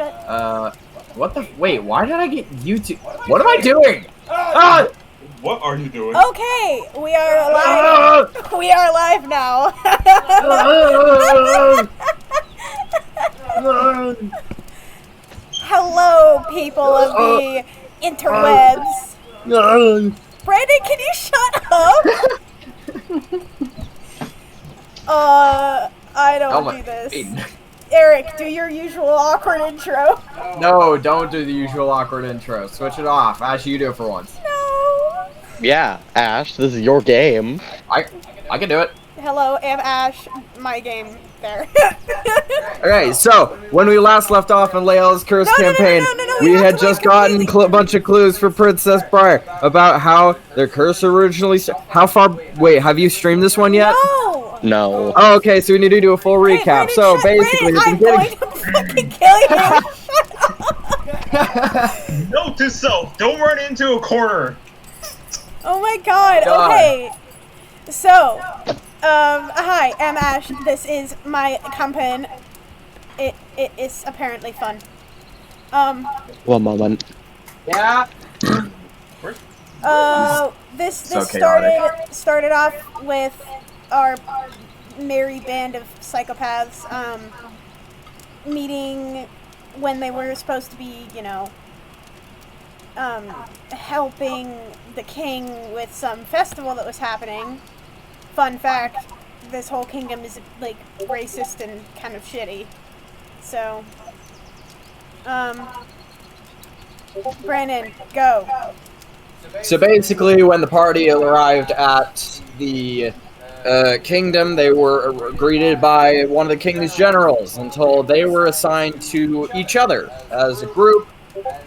shut? What the? Wait, why did I get YouTube? What am I doing? Ah! What are you doing? Okay, we are alive. We are alive now. Hello, people of the interwebs. Brandon, can you shut up? I don't do this. Eric, do your usual awkward intro. No, don't do the usual awkward intro. Switch it off. Ash, you do it for once. No. Yeah, Ash, this is your game. I can do it. Hello, I'm Ash. My game there. Okay, so when we last left off in Layella's Curse campaign, we had just gotten a bunch of clues for Princess Briar about how their curse originally. How far? Wait, have you streamed this one yet? No. Oh, okay, so we need to do a full recap. Brandon, So basically, I'm going to fucking kill you. Note to self: don't run into a corner. Oh my god. Okay. So, hi, I'm Ash. This is my campaign. It is apparently fun. One moment. Yeah. This So chaotic. started off with our merry band of psychopaths, meeting when they were supposed to be, you know, helping the king with some festival that was happening. Fun fact, this whole kingdom is, like, racist and kind of shitty. So, Brennon, go. So basically, when the party arrived at the kingdom, they were greeted by one of the king's generals and told they were assigned to each other as a group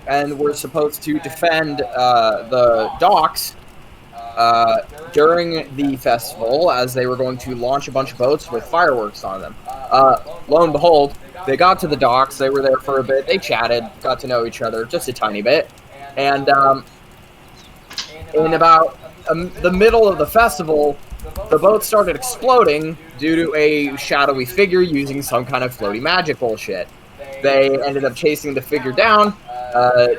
and were supposed to defend the docks during the festival, as they were going to launch a bunch of boats with fireworks on them. Lo and behold, they got to the docks, they were there for a bit, they chatted, got to know each other just a tiny bit, and in about the middle of the festival, the boat started exploding due to a shadowy figure using some kind of floaty magic bullshit. They ended up chasing the figure down,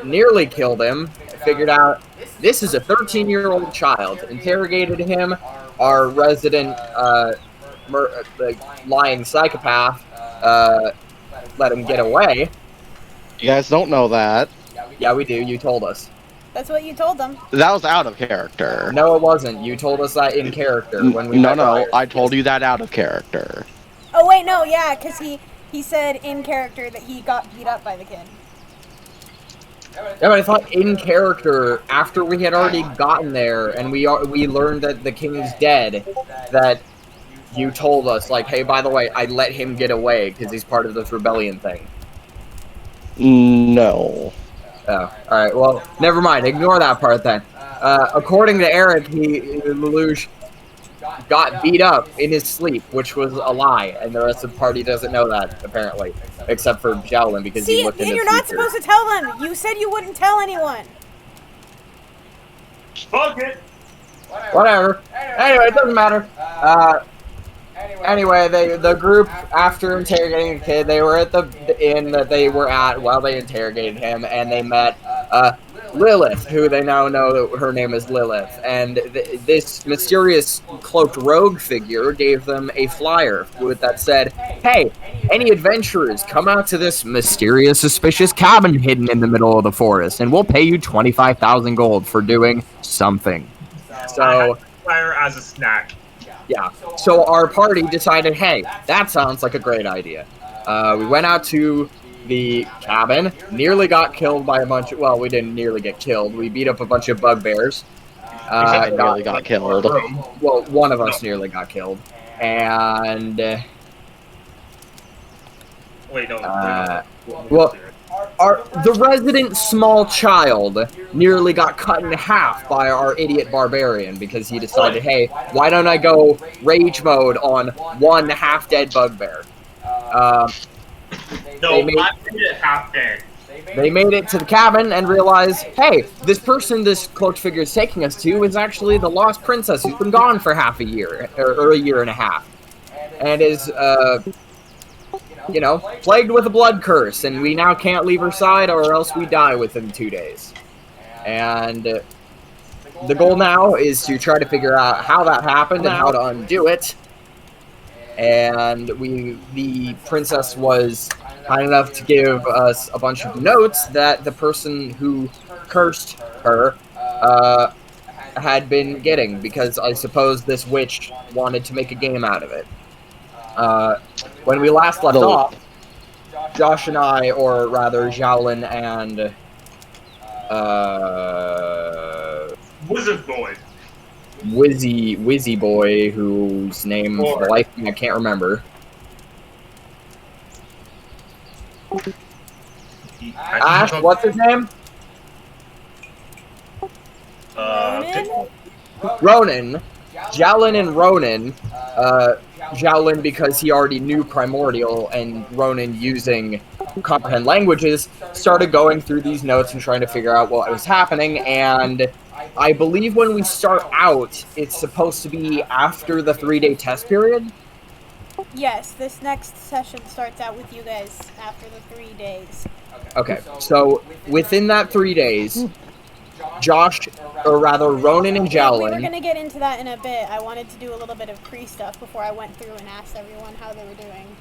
nearly killed him, figured out this is a 13-year-old child, interrogated him. Our resident lying psychopath let him get away. You guys don't know that. Yeah, we do. You told us. That's what you told them. That was out of character. No, it wasn't. You told us that in character when we met Briar. I told you that out of character. Oh wait, no, yeah, because he said in character that he got beat up by the kid. Yeah, but I thought in character, after we had already gotten there and we learned that the king's dead, that you told us, like, hey, by the way, I let him get away because he's part of this rebellion thing. No. Oh, alright, well, never mind. Ignore that part then. According to Eric, Lelouch got beat up in his sleep, which was a lie, and the rest of the party doesn't know that, apparently. Except for Giowlyn, because he looked in the you're not supposed to tell them! You said you wouldn't tell anyone! Fuck it! Whatever. Anyway, it doesn't matter. Anyway, the group, after interrogating the kid, they were at the inn that they were at while they interrogated him, and they met Lilith, who they now know that her name is Lilith, and this mysterious cloaked rogue figure gave them a flyer that said, hey, any adventurers, come out to this mysterious, suspicious cabin hidden in the middle of the forest, and we'll pay you 25,000 gold for doing something. So, Flyer as a snack. Yeah, so our party decided, hey, that sounds like a great idea. We went out to the cabin, nearly got killed by a bunch of, well, we didn't nearly get killed, we beat up a bunch of bugbears. Nearly got killed. Well, one of us nearly got killed. And, Wait, no. well, the resident small child nearly got cut in half by our idiot barbarian because he decided, hey, why don't I go rage mode on one half-dead bugbear? No, I made it half dead. They made it to the cabin and realized, hey, this person this cloaked figure is taking us to is actually the lost princess who's been gone for half a year, or a year and a half. And is, plagued with a blood curse, and we now can't leave her side or else we die within 2 days. And the goal now is to try to figure out how that happened and how to undo it. And the princess was kind enough to give us a bunch of notes that the person who cursed her had been getting, because I suppose this witch wanted to make a game out of it. When we last left off, Josh and I, or rather Giowlyn and Wizard Boy. Wizzy Boy, whose name for the life of me I can't remember. Ash, what's his name? Ronan. Giowlyn and Ronan. Giowlyn because he already knew Primordial, and Ronan, using comprehend languages, started going through these notes and trying to figure out what was happening. And I believe when we start out, it's supposed to be after the 3-day test period. Yes, this next session starts out with you guys after the 3 days. Okay, so within that 3 days, Josh, or rather Ronan and Giowlyn... We were going to get into that in a bit. I wanted to do a little bit of pre-stuff before I went through and asked everyone how they were doing.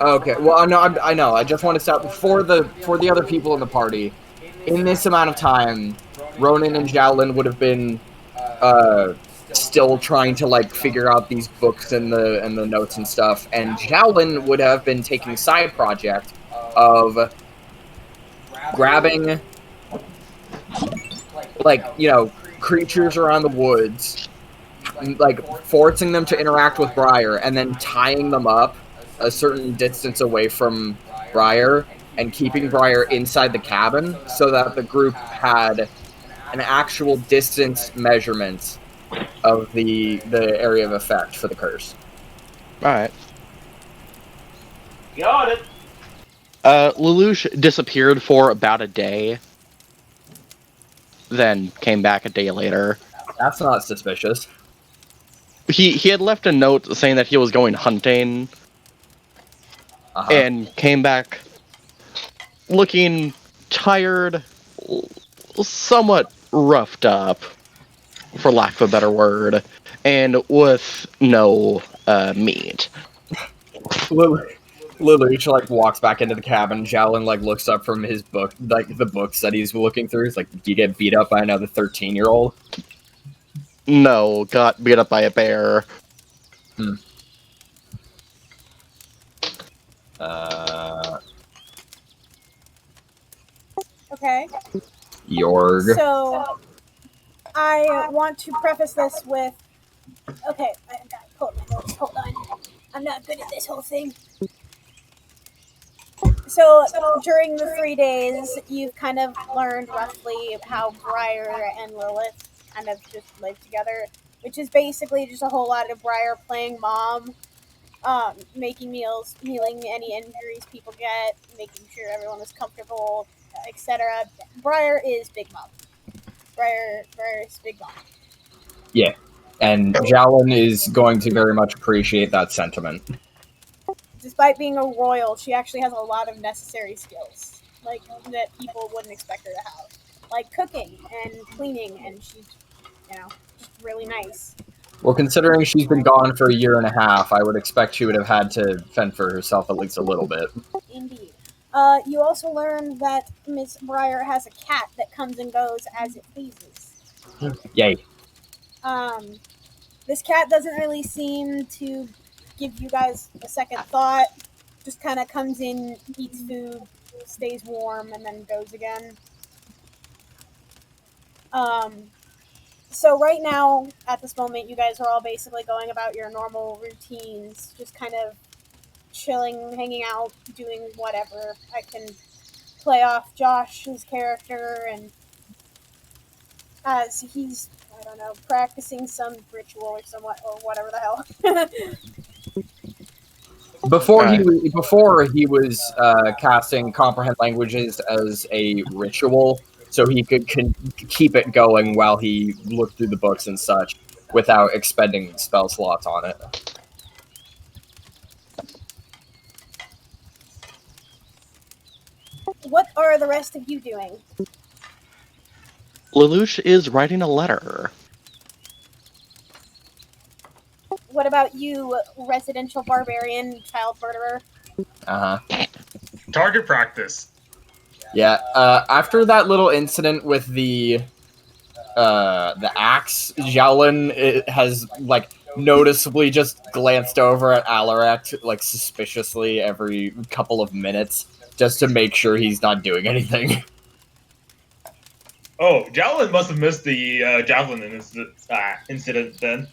Okay, well, no, I know. I just want to start for the other people in the party. In this amount of time, Ronan and Giowlyn would have been still trying to figure out these books and the notes and stuff, and Giowlyn would have been taking side project of grabbing creatures around the woods, forcing them to interact with Briar, and then tying them up a certain distance away from Briar and keeping Briar inside the cabin so that the group had an actual distance measurement of the area of effect for the curse. Alright. Got it. Lelouch disappeared for about a day, then came back a day later. That's not suspicious. He had left a note saying that he was going hunting, and came back looking tired, somewhat roughed up, for lack of a better word, and with no meat. Lelouch walks back into the cabin. Giowlyn looks up from his book, the books that he's looking through. He's like, "Do you get beat up by another 13-year-old?" No, got beat up by a bear. Okay. Yorg. So, I want to preface this with... Okay, I gotta pull my notes. Hold on. I'm not good at this whole thing. So, during the 3 days, you've kind of learned roughly how Briar and Lilith kind of just live together, which is basically just a whole lot of Briar playing mom, making meals, healing any injuries people get, making sure everyone is comfortable, etc. Briar is Big Mom. Briar is Big Mom. Yeah, and Giowlyn is going to very much appreciate that sentiment. Despite being a royal, she actually has a lot of necessary skills, that people wouldn't expect her to have. Like cooking and cleaning, and she's, just really nice. Well, considering she's been gone for 1.5 years, I would expect she would have had to fend for herself at least a little bit. Indeed. You also learn that Miss Briar has a cat that comes and goes as it pleases. Yay. This cat doesn't really seem to give you guys a second thought. Just kind of comes in, eats food, stays warm, and then goes again. So right now, at this moment, you guys are all basically going about your normal routines, just kind of chilling, hanging out, doing whatever. I can play off Josh's character, and as he's, I don't know, practicing some ritual or whatever the hell. Before he was casting comprehend languages as a ritual, so he could keep it going while he looked through the books and such, without expending spell slots on it. what are the rest of you doing? Lelouch is writing a letter. What about you, residential barbarian, child murderer? Target practice. Yeah. After that little incident with the axe, Giowlyn has like noticeably just glanced over at Alirect like suspiciously every couple of minutes just to make sure he's not doing anything. Oh, Giowlyn must have missed the javelin incident then.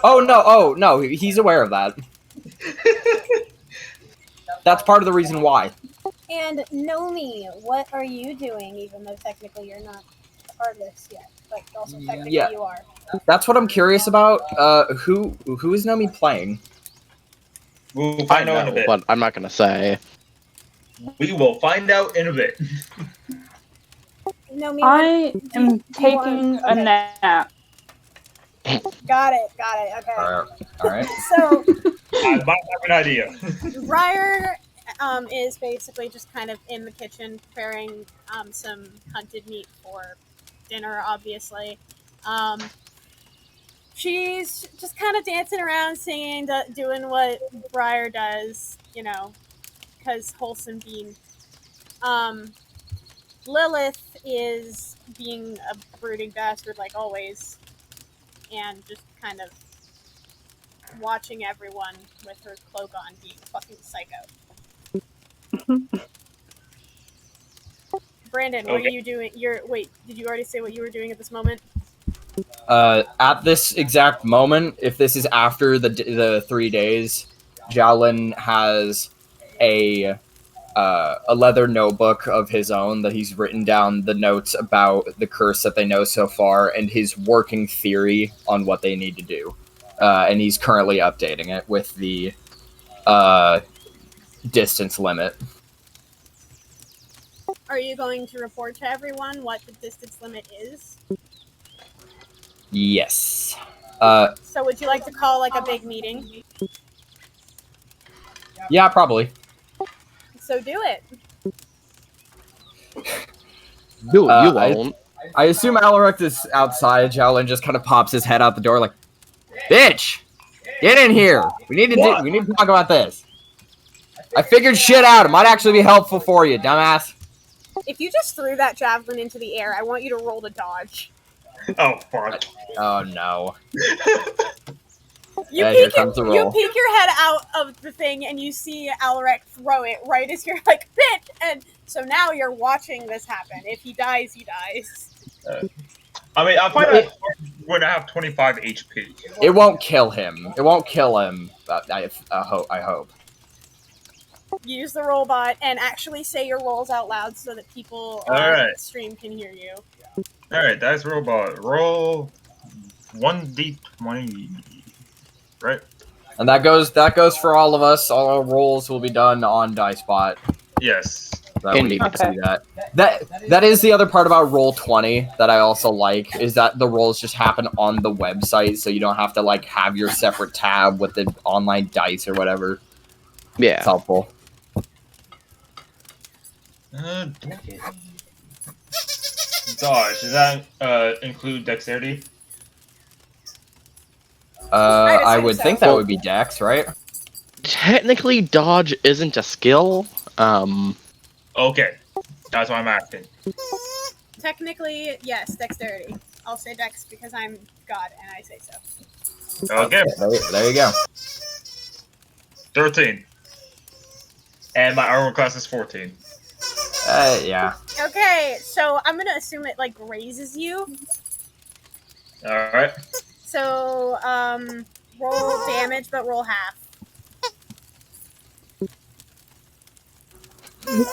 Oh no, he's aware of that. That's part of the reason why. And Naomi, what are you doing, even though technically you're not a part of this yet, but also technically you are? That's what I'm curious about. Who is Naomi playing? We'll find out in a bit. But I'm not gonna say. We will find out in a bit. Naomi, I am taking a nap. Got it. Okay. All right. So I might have an idea. Briar is basically just kind of in the kitchen preparing some hunted meat for dinner, obviously. She's just kind of dancing around, singing, doing what Briar does, because wholesome bean. Lilith is being a brooding bastard like always, and just kind of watching everyone with her cloak on being fucking psycho. Brandon, what are you doing? Wait, did you already say what you were doing at this moment? At this exact moment, if this is after the 3 days, Giowlyn has a leather notebook of his own that he's written down the notes about the curse that they know so far and his working theory on what they need to do. And he's currently updating it with the distance limit. Are you going to report to everyone what the distance limit is? Yes. So would you like to call like a big meeting? Yeah, probably. So do it. You won't. I assume Alirect is outside. Giowlyn just kind of pops his head out the door like, "Bitch, get in here. We need to talk about this. I figured shit out. It might actually be helpful for you, dumbass." If you just threw that javelin into the air, I want you to roll to dodge. Oh, fuck. Oh, no. You peek your head out of the thing and you see Alirect throw it right as you're like, bitch! And so now you're watching this happen. If he dies, he dies. I'll find out when I have 25 HP. It won't kill him. I hope. Use the roll bot and actually say your rolls out loud so that people on stream can hear you. Alright, dice robot. Roll 1d20. Right? And that goes for all of us. All our rolls will be done on DiceBot. Yes. That way you can see that. That is the other part about Roll20 that I also like, is that the rolls just happen on the website, so you don't have to like have your separate tab with the online dice or whatever. Yeah. It's helpful. Dodge, does that include dexterity? I would think that would be Dex, right? Technically, dodge isn't a skill. Okay, that's why I'm asking. Technically, yes, dexterity. I'll say dex because I'm God and I say so. Okay. There you go. 13. And my armor class is 14. Yeah. Okay, so I'm gonna assume it like grazes you. Alright. So, roll damage, but roll half.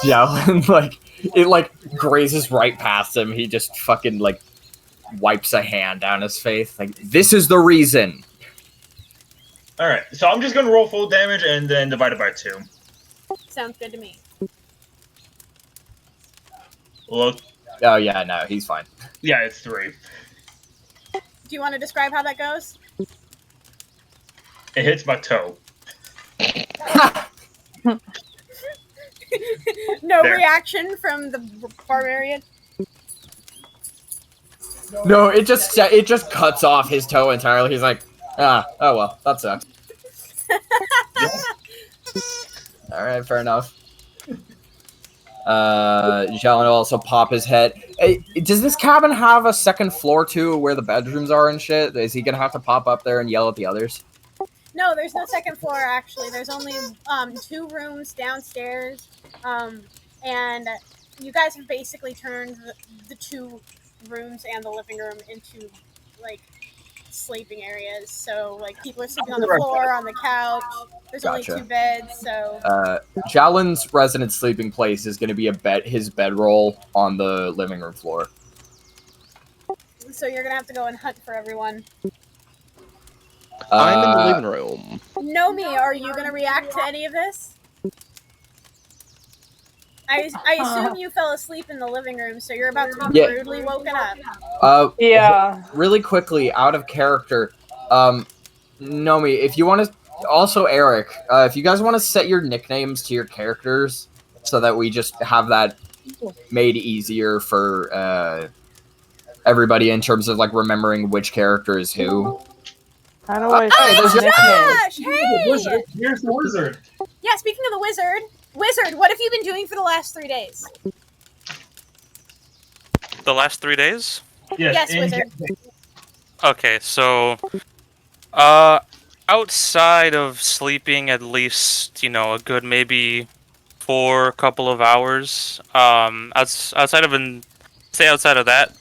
Giowlyn, it grazes right past him. He just fucking wipes a hand down his face. Like, this is the reason. Alright, so I'm just gonna roll full damage and then divide it by 2. Sounds good to me. Look. Oh yeah, no, he's fine. Yeah, it's 3. Do you want to describe how that goes? It hits my toe. No There. reaction from the barbarian. No, it just cuts off his toe entirely. He's like, oh well, that sucks. All right, fair enough. Giowlyn will also pop his head. Hey, does this cabin have a second floor too, where the bedrooms are and shit? Is he gonna have to pop up there and yell at the others? No, there's no second floor actually. There's only 2 rooms downstairs, and you guys have basically turned the 2 rooms and the living room into like sleeping areas. So like people are sleeping on the floor, on the couch. There's Gotcha. only 2 beds, so Giowlyn's resident sleeping place is gonna be his bedroll on the living room floor. you're gonna have to go and hunt for everyone. I'm in the living room. Naomi, are you gonna react to any of this? I assume you fell asleep in the living room, so you're about to be rudely woken up. Yeah. Really quickly, out of character, Naomi, if you want to, also Eric, if you guys want to set your nicknames to your characters, so that we just have that made easier for everybody in terms of like remembering which character is who. How do I Hey, there's your Josh! Hey! Here's the wizard. Yeah, speaking of the wizard, what have you been doing for the last 3 days? The last 3 days? Yes, wizard. Okay, so outside of sleeping at least, a good maybe 4 couple of hours, outside of that,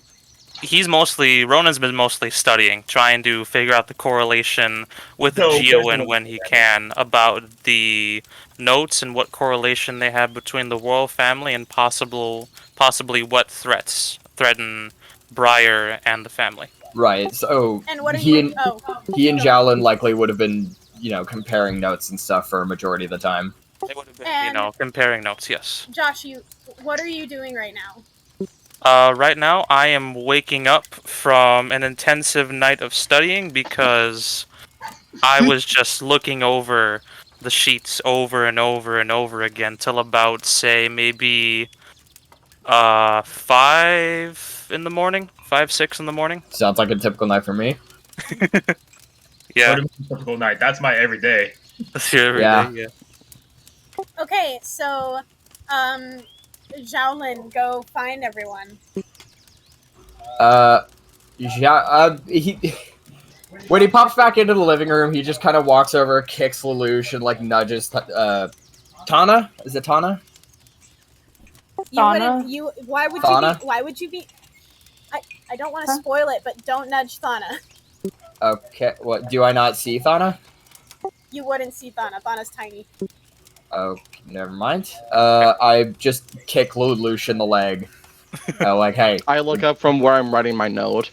Ronan's been mostly studying, trying to figure out the correlation with Giowlyn when he can about the notes and what correlation they have between the royal family and possibly what threats threaten Briar and the family. Right. So And what are he you? and Giowlyn likely would have been, comparing notes and stuff for a majority of the time. They would have been, comparing notes. Yes. Josh, what are you doing right now? Right now, I am waking up from an intensive night of studying because I was just looking over the sheets over and over and over again till about, say, maybe 5 in the morning, 5, 6 in the morning. Sounds like a typical night for me. Yeah. Typical night. That's my everyday. That's your everyday, yeah. Okay, so Giowlyn, go find everyone. When he pops back into the living room, he just kind of walks over, kicks Lelouch, and like nudges Thana. Is it Thana? Thana? Why would Thana? Why would you be? I don't want to spoil it, but don't nudge Thana. Okay. What? Do I not see Thana? You wouldn't see Thana. Thana's tiny. Okay, never mind. I just kick Lelouch in the leg. Like, hey. I look up from where I'm writing my note.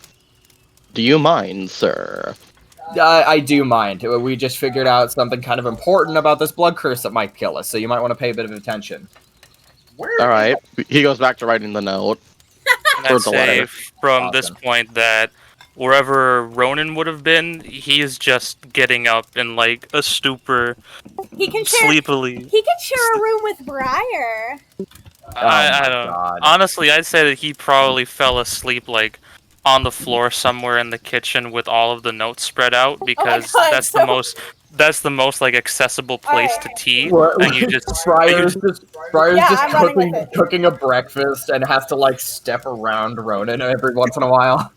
Do you mind, sir? I do mind. We just figured out something kind of important about this blood curse that might kill us, so you might want to pay a bit of attention. Alright. He goes back to writing the note. And I'd say from this point that wherever Ronan would have been, he is just getting up in like a stupor, He can share. sleepily. He can share a room with Briar. I don't. God. Honestly, I'd say that he probably fell asleep like on the floor somewhere in the kitchen with all of the notes spread out because God, that's the most like accessible place to tea. And you just Briar's just I'm running with it. cooking a breakfast and has to like step around Ronan every once in a while.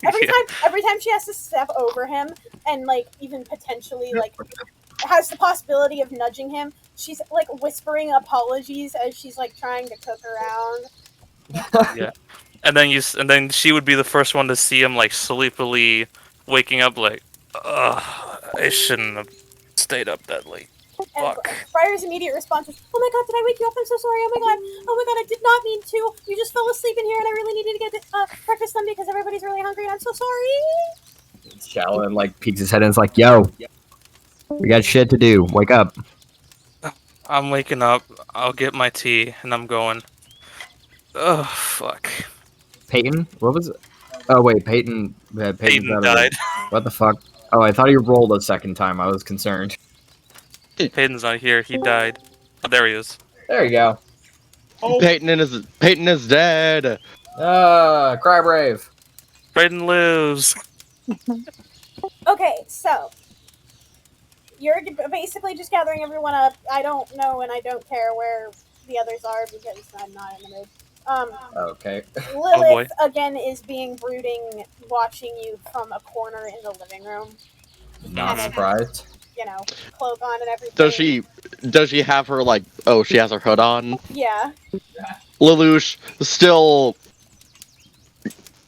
Every time she has to step over him and like even potentially like has the possibility of nudging him, she's like whispering apologies as she's like trying to cook around. Yeah. And then she would be the first one to see him like sleepily waking up like, ugh, I shouldn't have stayed up that late. And Fuck. Briar's immediate response is, "Oh my god, did I wake you up? I'm so sorry. Oh my god, I did not mean to. You just fell asleep in here, and I really needed to get breakfast done because everybody's really hungry, and I'm so sorry." Giowlyn like peeks his head and is like, "Yo, we got shit to do. Wake up." I'm waking up. I'll get my tea, and I'm going. Oh fuck. Peighton? What was it? Oh wait, Peighton Peighton died. What the fuck? Oh, I thought he rolled a second time. I was concerned. Peyton's not here. He died. Oh, there he is. There you go. Oh, Peyton is dead. Cry brave. Brennon lives. Okay, so you're basically just gathering everyone up. I don't know and I don't care where the others are because I'm not in the mood. Okay. Oh, boy. Lilith again is being brooding, watching you from a corner in the living room. Not Kind of, surprised. you know, cloak on and everything. Does she have her like? Oh, she has her hood on. Yeah. Lelouch still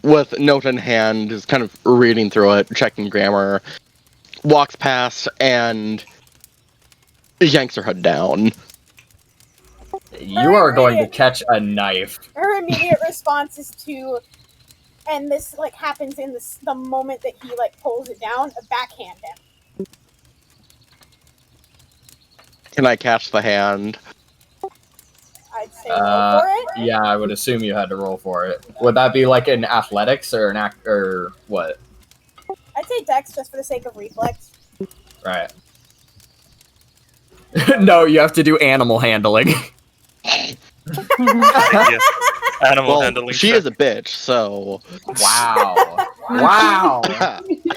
with note in hand is kind of reading through it, checking grammar. Walks past and yanks her hood down. You are going to catch a knife. Her immediate response is to, and this like happens in the moment that he like pulls it down, backhand him. Can I catch the hand? I'd say roll for it. Yeah, I would assume you had to roll for it. Would that be like an athletics or or what? I'd say dex just for the sake of reflex. Right. No, you have to do animal handling. Yeah. Animal Well, handling. she check. is a bitch, so. Wow. Wow.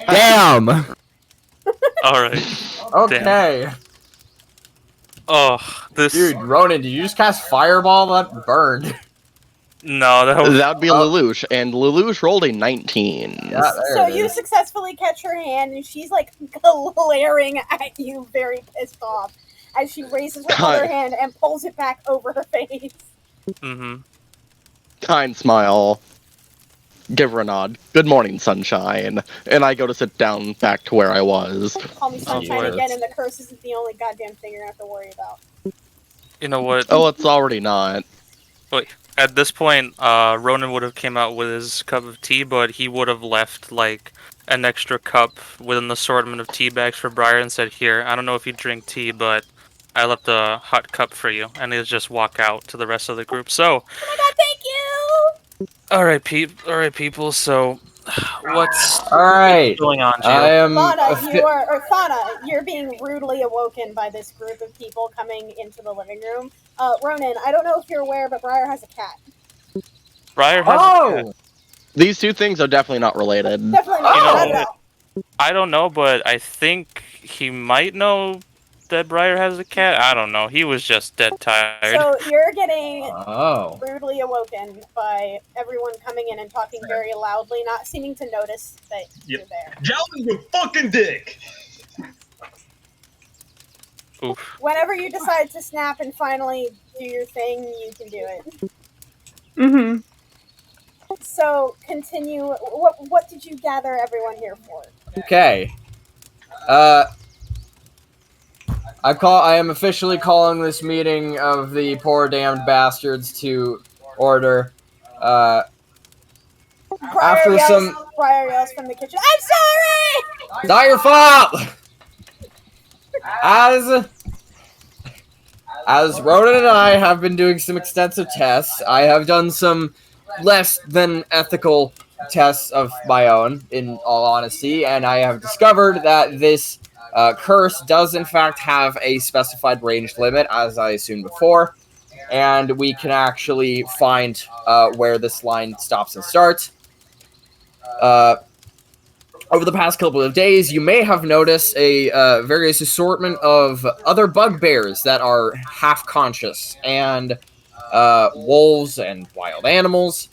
Damn. All right. Okay. Oh, this. Dude, Ronan, did you just cast Fireball? That burned. No, that was. That'd be Lelouch, and Lelouch rolled a 19. Yeah, there So it you is. successfully catch her hand, and she's like glaring at you, very pissed off, as she raises her other hand and pulls it back over her face. Mm-hmm. Kind smile. Give her a nod. Good morning, sunshine. And I go to sit down back to where I was. Call me sunshine yes. again, and the curse isn't the only goddamn thing you're gonna have to worry about. You know what? Oh, it's already not. At this point, Ronan would have came out with his cup of tea, but he would have left like an extra cup with an assortment of tea bags for Briar and said, "Here, I don't know if you drink tea, but I left a hot cup for you." And he'll just walk out to the rest of the group. So, Oh my god, thank you! all right, people. So, what's Alright. going on, I Gio? am. Thana, you're being rudely awoken by this group of people coming into the living room. Ronan, I don't know if you're aware, but Briar has a cat. Briar has a cat. These two things are definitely not related. Definitely not. You know, Not at all. I don't know, but I think he might know that Briar has a cat. I don't know. He was just dead tired. So you're getting Oh. rudely awoken by everyone coming in and talking very loudly, not seeming to notice that you're there. Giowlyn, you fucking dick! Oof. Whenever you decide to snap and finally do your thing, you can do it. Mm-hmm. So continue. What did you gather everyone here for? Okay. I am officially calling this meeting of the poor damned bastards to order. Briar After yells from the kitchen, "I'm sorry!" It's not your fault! As Ronan and I have been doing some extensive tests, I have done some less than ethical tests of my own, in all honesty, and I have discovered that this curse does in fact have a specified range limit, as I assumed before, and we can actually find where this line stops and starts. Over the past couple of days, you may have noticed a various assortment of other bugbears that are half-conscious, and wolves and wild animals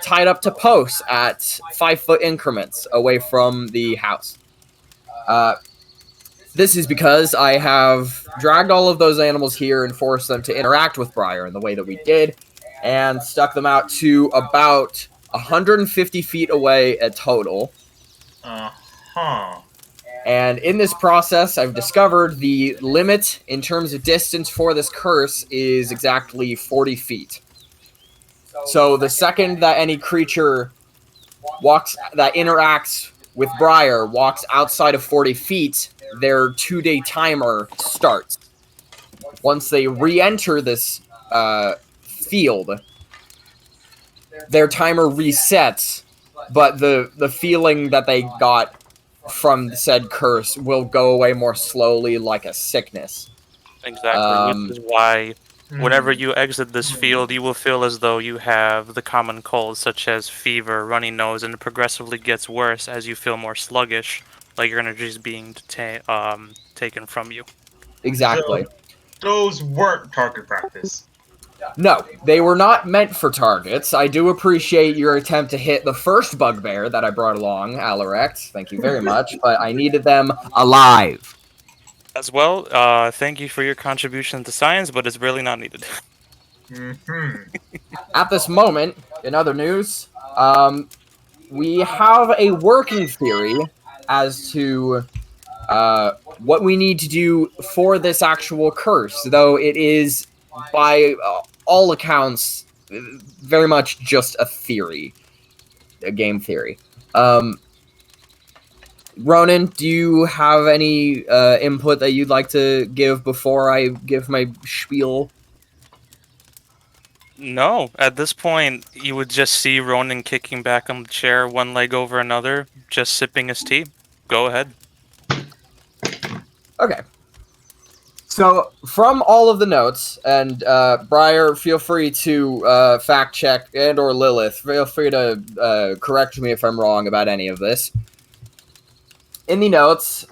tied up to posts at 5-foot increments away from the house. This is because I have dragged all of those animals here and forced them to interact with Briar in the way that we did, and stuck them out to about 150 feet away at total. Uh-huh. And in this process, I've discovered the limit in terms of distance for this curse is exactly 40 feet. So the second that any creature that interacts with Briar walks outside of 40 feet, their 2-day timer starts. Once they re-enter this field, their timer resets, but the feeling that they got from said curse will go away more slowly, like a sickness. Exactly, which is why Whenever you exit this field, you will feel as though you have the common colds, such as fever, runny nose, and it progressively gets worse as you feel more sluggish, like your energy is being taken from you. Exactly. So, those weren't target practice. No, they were not meant for targets. I do appreciate your attempt to hit the first bugbear that I brought along, Alirect. Thank you very much, but I needed them alive. As well, thank you for your contribution to science, but it's really not needed. At this moment, in other news, we have a working theory as to what we need to do for this actual curse, though it is, by all accounts, very much just a theory, a game theory. Ronan, do you have any input that you'd like to give before I give my spiel? No, at this point, you would just see Ronan kicking back on the chair, one leg over another, just sipping his tea. Go ahead. Okay. So, from all of the notes, and Briar, feel free to fact check, and or Lilith, feel free to correct me if I'm wrong about any of this. In the notes,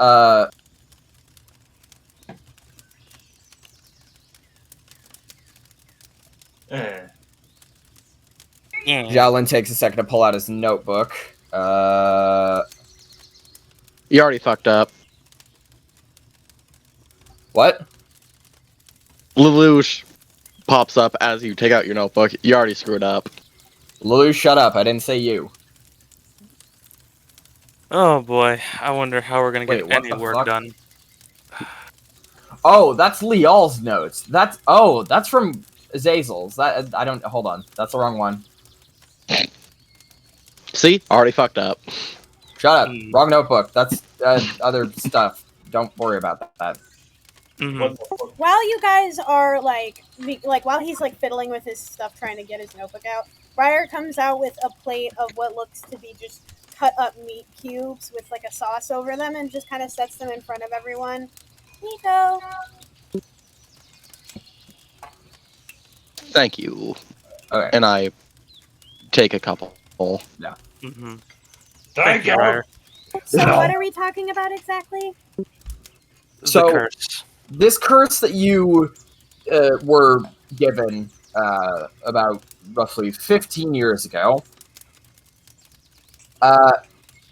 Giowlyn takes a second to pull out his notebook. You already fucked up. What? Lelouch pops up as you take out your notebook. You already screwed up. Lelouch, shut up. I didn't say you. Oh boy, I wonder how we're gonna Wait, get what any the work fuck? done. Oh, that's Lial's notes. That's from Azazel's. That I don't. Hold on. That's the wrong one. See? Already fucked up. Shut up. Wrong notebook. That's other stuff. Don't worry about that. While you guys are while he's fiddling with his stuff, trying to get his notebook out, Briar comes out with a plate of what looks to be just cut up meat cubes with a sauce over them, and just kind of sets them in front of everyone. Nico. Thank you. Okay. And I take a couple. Yeah. Thank you. Briar. So what are we talking about exactly? So, The curse. This curse that you were given about roughly 15 years ago,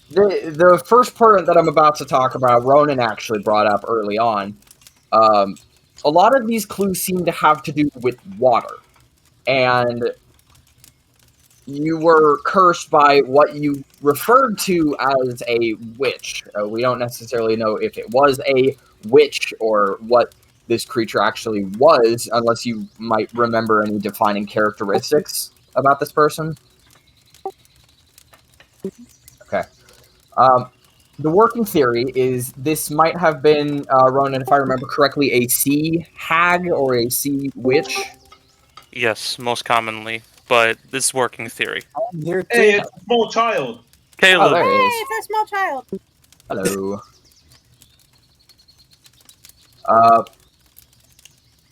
the first part that I'm about to talk about, Ronan actually brought up early on. A lot of these clues seem to have to do with water. And you were cursed by what you referred to as a witch. We don't necessarily know if it was a witch or what this creature actually was, unless you might remember any defining characteristics about this person. Okay. The working theory is this might have been, Ronan, if I remember correctly, a sea hag or a sea witch. Yes, most commonly, but this working theory. Hey, it's a small child. Caleb. Oh, there Hey, it is. it's a small child. Hello.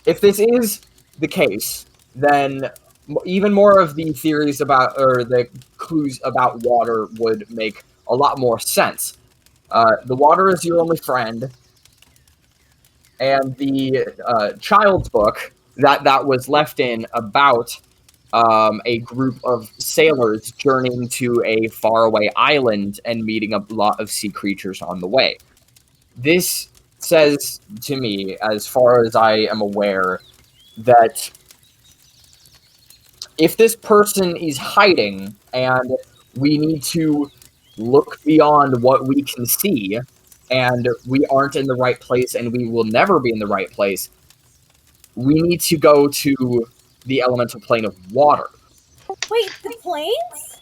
If this is the case, then even more of the theories about, or the clues about water would make a lot more sense. The water is your only friend, and the child's book that was left in about a group of sailors journeying to a faraway island and meeting a lot of sea creatures on the way. This says to me, as far as I am aware, that if this person is hiding and we need to look beyond what we can see, and we aren't in the right place and we will never be in the right place, we need to go to the elemental plane of water. Wait, the planes?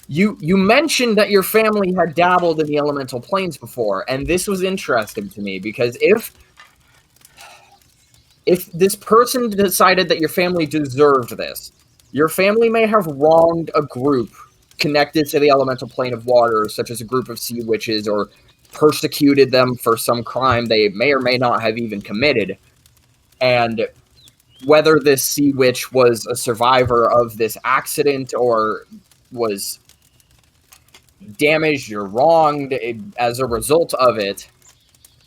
You mentioned that your family had dabbled in the elemental planes before, and this was interesting to me because if this person decided that your family deserved this, your family may have wronged a group connected to the elemental plane of water, such as a group of sea witches, or persecuted them for some crime they may or may not have even committed. And whether this sea witch was a survivor of this accident or was damaged or wronged as a result of it,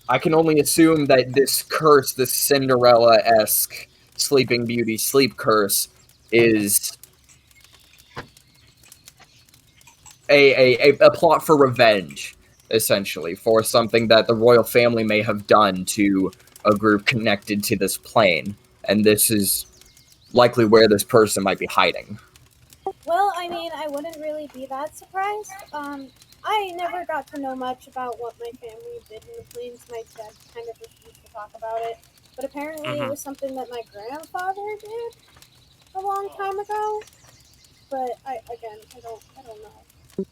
I can only assume that this curse, this Cinderella-esque Sleeping Beauty sleep curse, is a plot for revenge, essentially, for something that the royal family may have done to a group connected to this plane. And this is likely where this person might be hiding. Well, I mean, I wouldn't really be that surprised. I never got to know much about what my family did in the plains. My dad kind of refused to talk about it. But apparently it was something that my grandfather did a long time ago. But I don't know.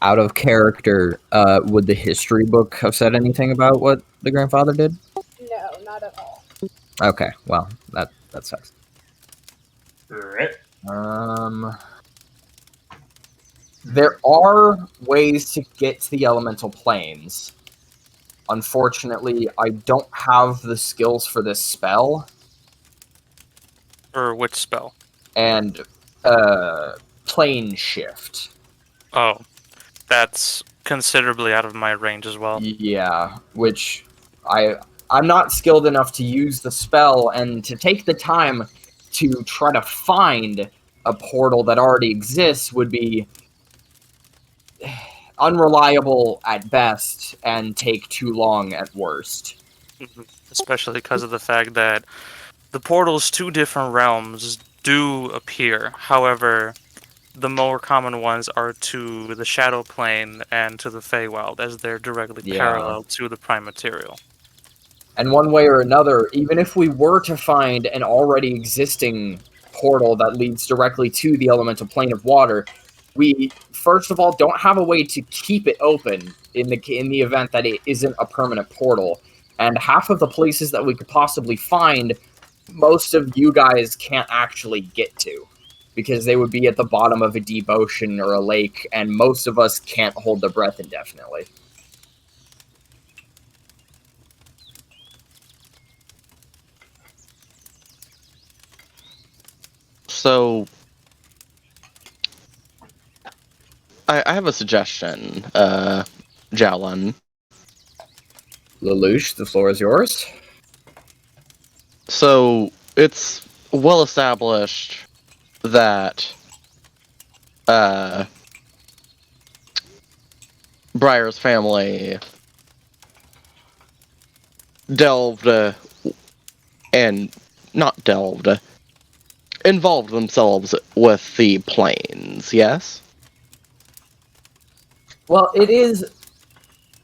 Out of character, would the history book have said anything about what the grandfather did? No, not at all. Okay, well, that sucks. Alright. There are ways to get to the elemental planes. Unfortunately, I don't have the skills for this spell. Or which spell? And, plane shift. Oh, that's considerably out of my range as well. Yeah, which I'm not skilled enough to use the spell, and to take the time to try to find a portal that already exists would be unreliable at best and take too long at worst. Especially because of the fact that the portals to different realms do appear. However, the more common ones are to the Shadow Plane and to the Feywild, as they're directly parallel to the Prime Material. And one way or another, even if we were to find an already existing portal that leads directly to the elemental plane of water, we first of all don't have a way to keep it open in the event that it isn't a permanent portal. And half of the places that we could possibly find, most of you guys can't actually get to, because they would be at the bottom of a deep ocean or a lake, and most of us can't hold their breath indefinitely. So, I have a suggestion, Giowlyn. Lelouch, the floor is yours. So, it's well established that, Briar's family delved, and not delved, involved themselves with the planes, yes? Well, it is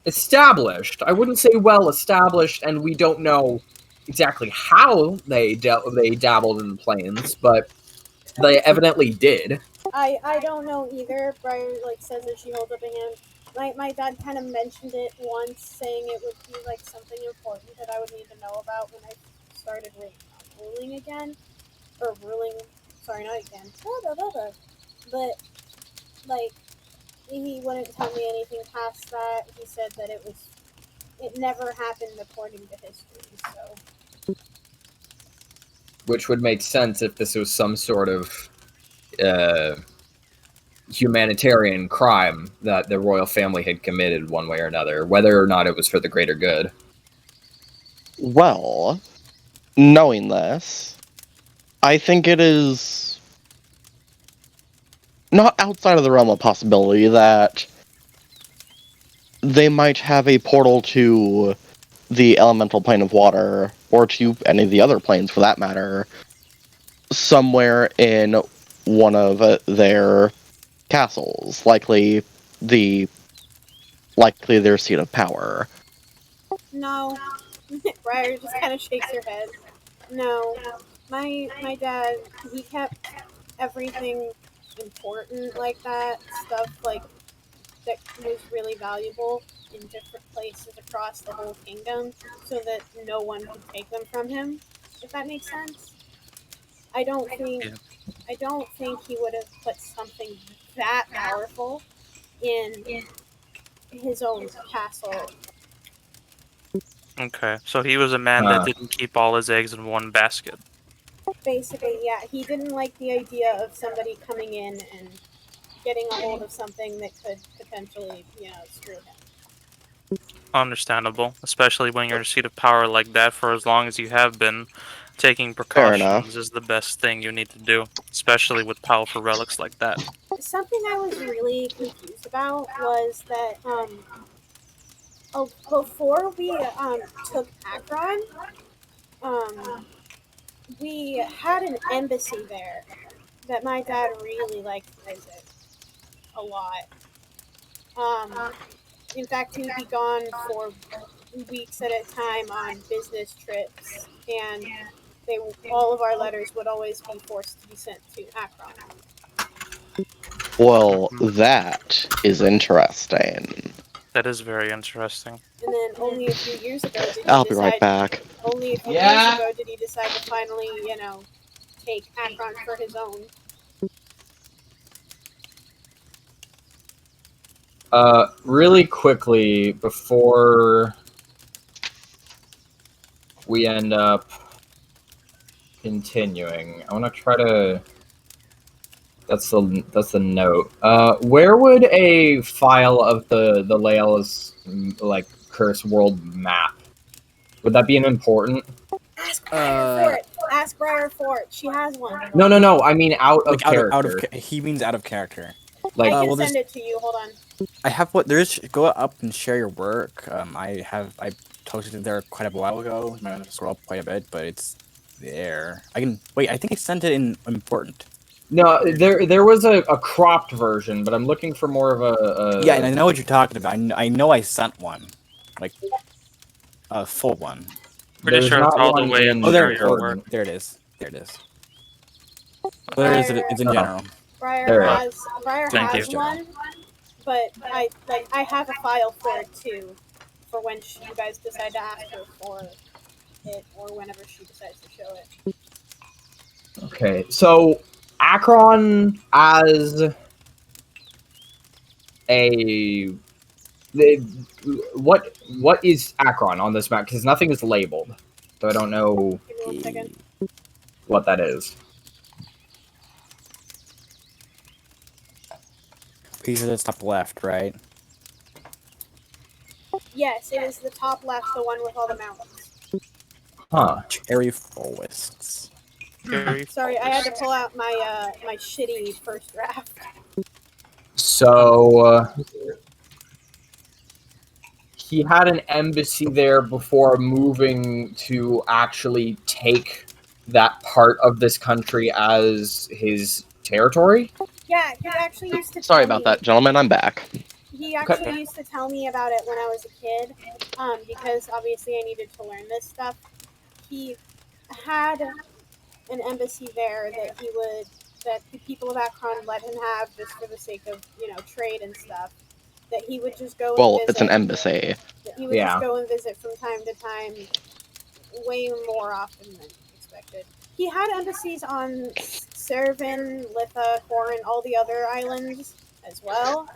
established. I wouldn't say well established, and we don't know exactly how they dabbled in the planes, but they evidently did. I don't know either. Briar says that she holds up a hand. My dad kind of mentioned it once, saying it would be something important that I would need to know about when I started ruling again, or ruling. Sorry, not again. But he wouldn't tell me anything past that. He said that it never happened according to history. So, Which would make sense if this was some sort of humanitarian crime that the royal family had committed one way or another, whether or not it was for the greater good. Well, knowing this, I think it is not outside of the realm of possibility that they might have a portal to the elemental plane of water, or to any of the other planes for that matter, somewhere in one of their castles, likely their seat of power. no. Briar just kind of shakes her head. No. My dad, he kept everything important like that, stuff that was really valuable in different places across the whole kingdom, so that no one could take them from him. If that makes sense. I don't think he would have put something that powerful in his own castle. Okay, so he was a man that didn't keep all his eggs in one basket. Basically, yeah, he didn't like the idea of somebody coming in and getting a hold of something that could potentially, screw him. Understandable, especially when you're in a seat of power like that for as long as you have been. Taking Fair enough. precautions is the best thing you need to do, especially with powerful relics like that. Something I was really confused about was that before we took Akron, we had an embassy there that my dad really liked to visit a lot. In fact, he would be gone for weeks at a time on business trips, and all of our letters would always be forced to be sent to Akron. Well, that is interesting. That is very interesting. And then only a few years ago did he I'll be decide. right back. Only a few years ago did he decide to finally, take Akron for his own. Really quickly before we end up continuing, I want to try to. That's the note. Where would a file of the Layella's cursed world map? Would that be an important? Ask Briar for it. Ask Briar for it. She has one. No. I mean out of character. He means out of character. I can send it to you. Hold on. I have what there's. Go up and share your work. I posted it there quite a while ago. I might scroll up quite a bit, but it's there. I can wait. I think I sent it in important. No, there was a cropped version, but I'm looking for more of a. Yeah, and I know what you're talking about. I know I sent one, like a full one. Pretty sure it's all the way in there your work. There it is. There it is. There it is. It's in general. Briar has you. one, but I have a file for it too, for when you guys decide to ask her for it, or whenever she decides to show it. Okay, so Akron as what is Akron on this map? Because nothing is labeled, so I don't know what that is. Piece of the top left, right? Yes, it is the top left, the one with all the mountains. Huh. Cherry forests. Sorry, I had to pull out my my shitty first draft. So he had an embassy there before moving to actually take that part of this country as his territory? Yeah, he actually used to Sorry about that, gentlemen. I'm back. He actually used to tell me about it when I was a kid, because obviously I needed to learn this stuff. He had an embassy there that the people of Akron let him have just for the sake of, trade and stuff. That he would just go and visit. It's an embassy. That he would just go and visit from time to time, way more often than expected. He had embassies on Servin, Litha, Corin, all the other islands as well,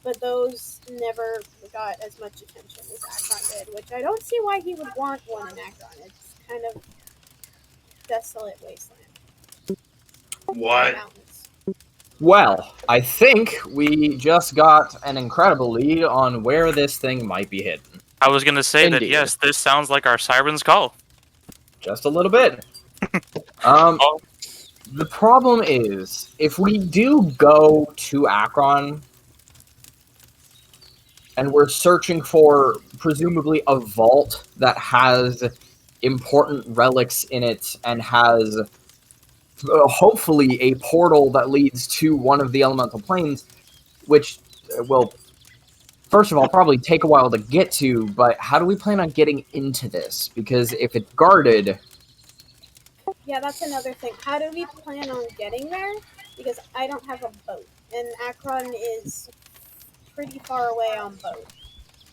but those never got as much attention as Akron did, which I don't see why he would want one in Akron. It's kind of desolate wasteland. What? Well, I think we just got an incredible lead on where this thing might be hidden. I was going to say that, Indeed. yes, this sounds like our siren's call. Just a little bit. The problem is, if we do go to Akron, and we're searching for, presumably, a vault that has important relics in it, and has, hopefully, a portal that leads to one of the elemental planes, which will, first of all, probably take a while to get to, but how do we plan on getting into this? Because if it's guarded... Yeah, that's another thing. How do we plan on getting there? Because I don't have a boat, and Akron is pretty far away on boat.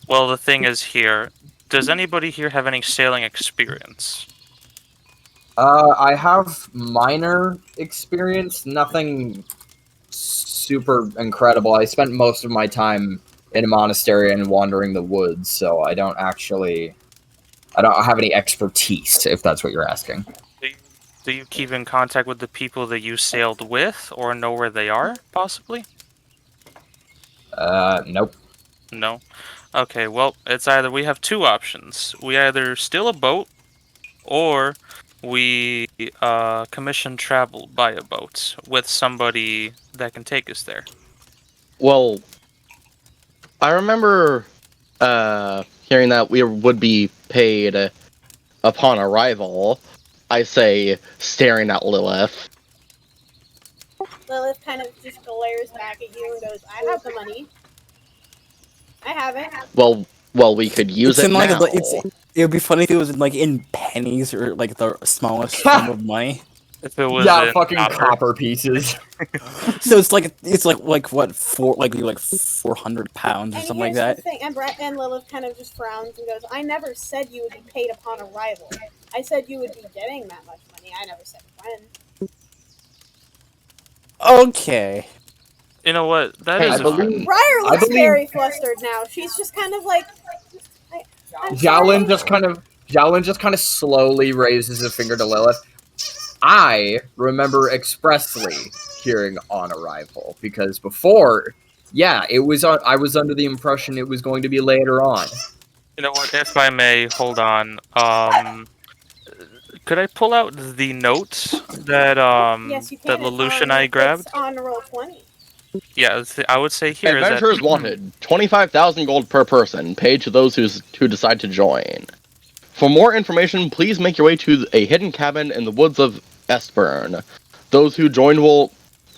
Well, the thing is here, does anybody here have any sailing experience? I have minor experience, nothing super incredible. I spent most of my time in a monastery and wandering the woods, so I don't have any expertise, if that's what you're asking. Do you keep in contact with the people that you sailed with, or know where they are, possibly? Nope. No. Okay, well, it's either we have two options. We either steal a boat, or we commission travel by a boat with somebody that can take us there. Well, I remember hearing that we would be paid upon arrival. I say, staring at Lilith. Lilith kind of just glares back at you and goes, "I have the money. I have it." Well, we could use It's it in like now. it would be funny if it was in pennies or like the smallest form of money. If it was Yeah, in fucking copper pieces. So it's like what like 400 pounds or And something like here's that. the thing, and Lilith kind of just frowns and goes, "I never said you would be paid upon arrival. I said you would be getting that much money. I never said when." Okay. You know what? That Hey, is I a believe Briar looks believe- very flustered now. She's just kind of like, I'm Giowlyn sorry. just kind of slowly raises a finger to Lilith. I remember expressly hearing on arrival because before, yeah, it was on. I was under the impression it was going to be later on. You know what? If I may, hold on. Could I pull out the note that Yes, you that can. Lelouch and I grabbed? It's on roll 20. Yeah, I would say here is that. Adventurers wanted 25,000 gold per person, paid to those who decide to join. For more information, please make your way to a hidden cabin in the woods of Estburn. Those who join will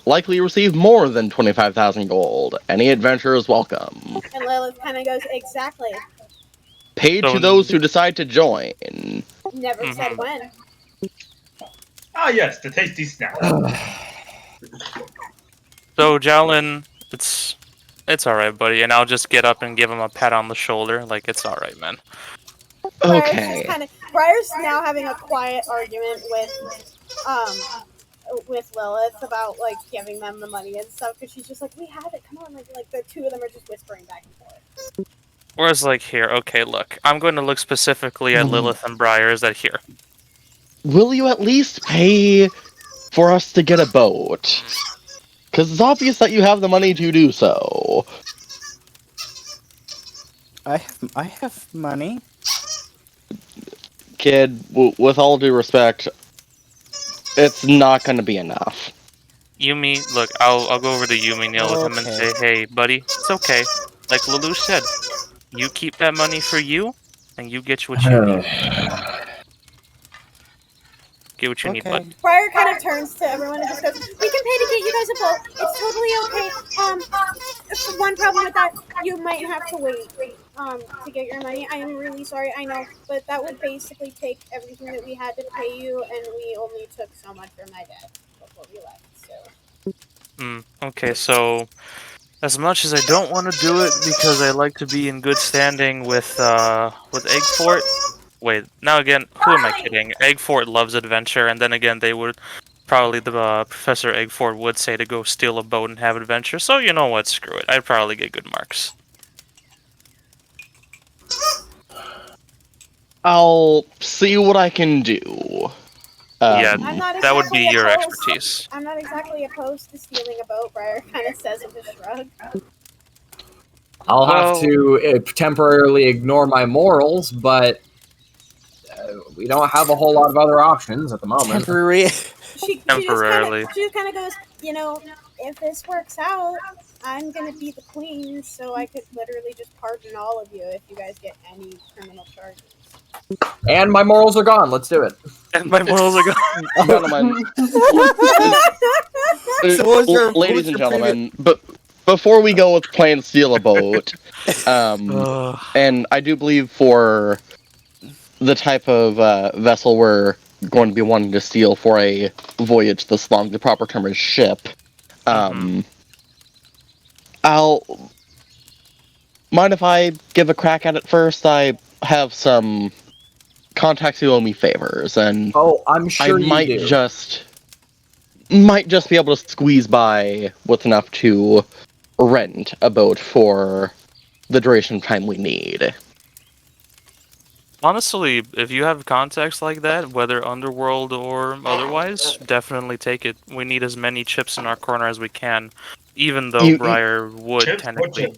likely receive more than 25,000 gold. Any adventurer is welcome. And Lilith kind of goes, exactly. Paid So- to those who decide to join. Never said when. Ah, yes, the tasty snack. So Giowlyn, it's all right, buddy, and I'll just get up and give him a pat on the shoulder, like it's all right, man. Okay. Briar's now having a quiet argument with Lilith about like giving them the money and stuff because she's just like, we have it, come on, like the two of them are just whispering back and forth. Whereas, like, here, okay, look, I'm going to look specifically at Lilith and Briar. Is that here? Will you at least pay for us to get a boat? Because it's obvious that you have the money to do so. I have money. Kid, with all due respect, it's not going to be enough. Yumi, look, I'll go over to Yumi, kneel with him, and say, hey, buddy, it's okay. Like Lelouch said, you keep that money for you, and you get what you need. Get what you need, bud. Briar kind of turns to everyone and just goes, we can pay to get you guys a boat. It's totally okay. One problem with that, you might have to wait to get your money. I am really sorry, I know, but that would basically take everything that we had to pay you, and we only took so much from my dad before we left, so. Okay, so as much as I don't want to do it because I like to be in good standing with Eggfort. Wait, now again, who am I kidding? Eggfort loves adventure, and then again, they would probably Professor Eggfort would say to go steal a boat and have adventure. So you know what? Screw it. I'd probably get good marks. I'll see what I can do. Yeah, I'm not that would be exactly your opposed- expertise. I'm not exactly opposed to stealing a boat, Briar kind of says with a shrug. I'll have to temporarily ignore my morals, but we don't have a whole lot of other options at the moment. Temporary. She Temporarily. just kind of goes, you know, if this works out, I'm gonna be the queen, so I could literally just pardon all of you if you guys get any criminal charges. And my morals are gone. Let's do it. And my morals are gone. Gentlemen, So what was your- what ladies was and your gentlemen, but before we go with plan to steal a boat, and I do believe for the type of vessel we're going to be wanting to steal for a voyage this long, the proper term is ship. I'll mind if I give a crack at it first. I have some contacts who owe me favors, and Oh, I'm sure I you might do. just be able to squeeze by with enough to rent a boat for the duration of time we need. Honestly, if you have contacts like that, whether underworld or otherwise, definitely take it. We need as many chips in our corner as we can. Even though Briar would Chips? What technically chips?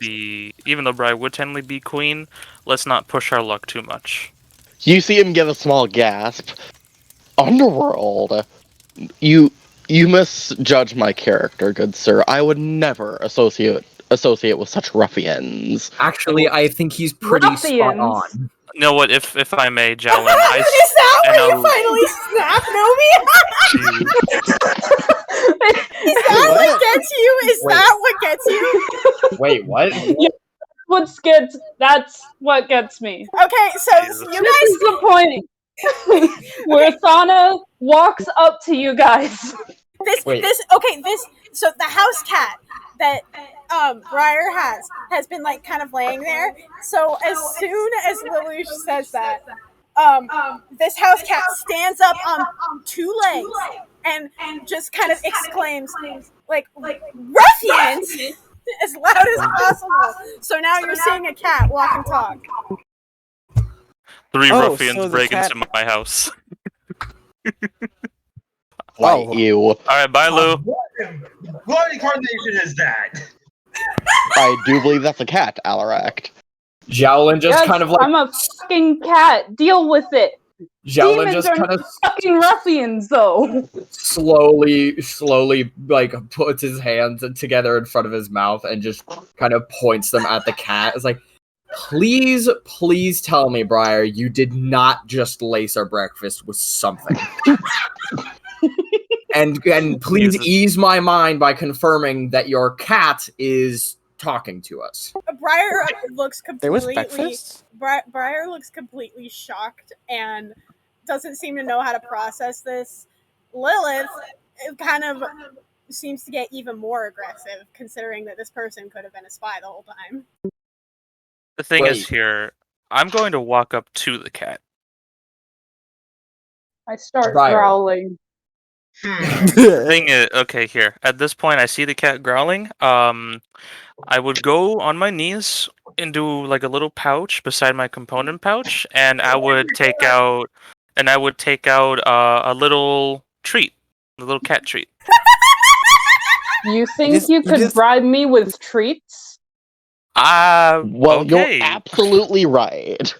be queen, let's not push our luck too much. You see him give a small gasp. Underworld? You misjudge my character, good sir. I would never associate with such ruffians. Actually, I think he's pretty spot Ruffians? on. You know what? If I may, Is Giowlyn, that I when know- you finally snap, Naomi? Is that what gets you? Is Wait. that what gets you? Wait, what? That's what gets me. Okay, so Jesus. you This is the point where Thana walks up to you guys. Wait. So the house cat that Briar has been like kind of laying there. So as soon as Lelouch says that, this house cat stands up on two legs and just kind of exclaims like ruffians as loud as possible. So now you're seeing a cat walk and talk. 3 Oh, ruffians so the break cat- into my house. Why you? Alright, bye, Lou. What incarnation is that? I do believe that's a cat, Alirect. Giowlyn just Yes, kind of like I'm a fucking cat. Deal with it. Giowlyn Demons just are kind of fucking ruffians, though. slowly like puts his hands together in front of his mouth and just kind of points them at the cat. It's like, please tell me, Briar, you did not just lace our breakfast with something. and please Jesus. ease my mind by confirming that your cat is talking to us. Briar looks There was completely. breakfast? Briar looks completely shocked and doesn't seem to know how to process this. Lilith kind of seems to get even more aggressive, considering that this person could have been a spy the whole time. The thing is Wait. here, I'm going to walk up to the cat. I start Briar. growling. The thing is, okay, here. At this point, I see the cat growling. I would go on my knees into like a little pouch beside my component pouch, and I would take out a little treat, a little cat treat. You think just- you you could just- bribe me with treats? Well, Okay. you're absolutely right.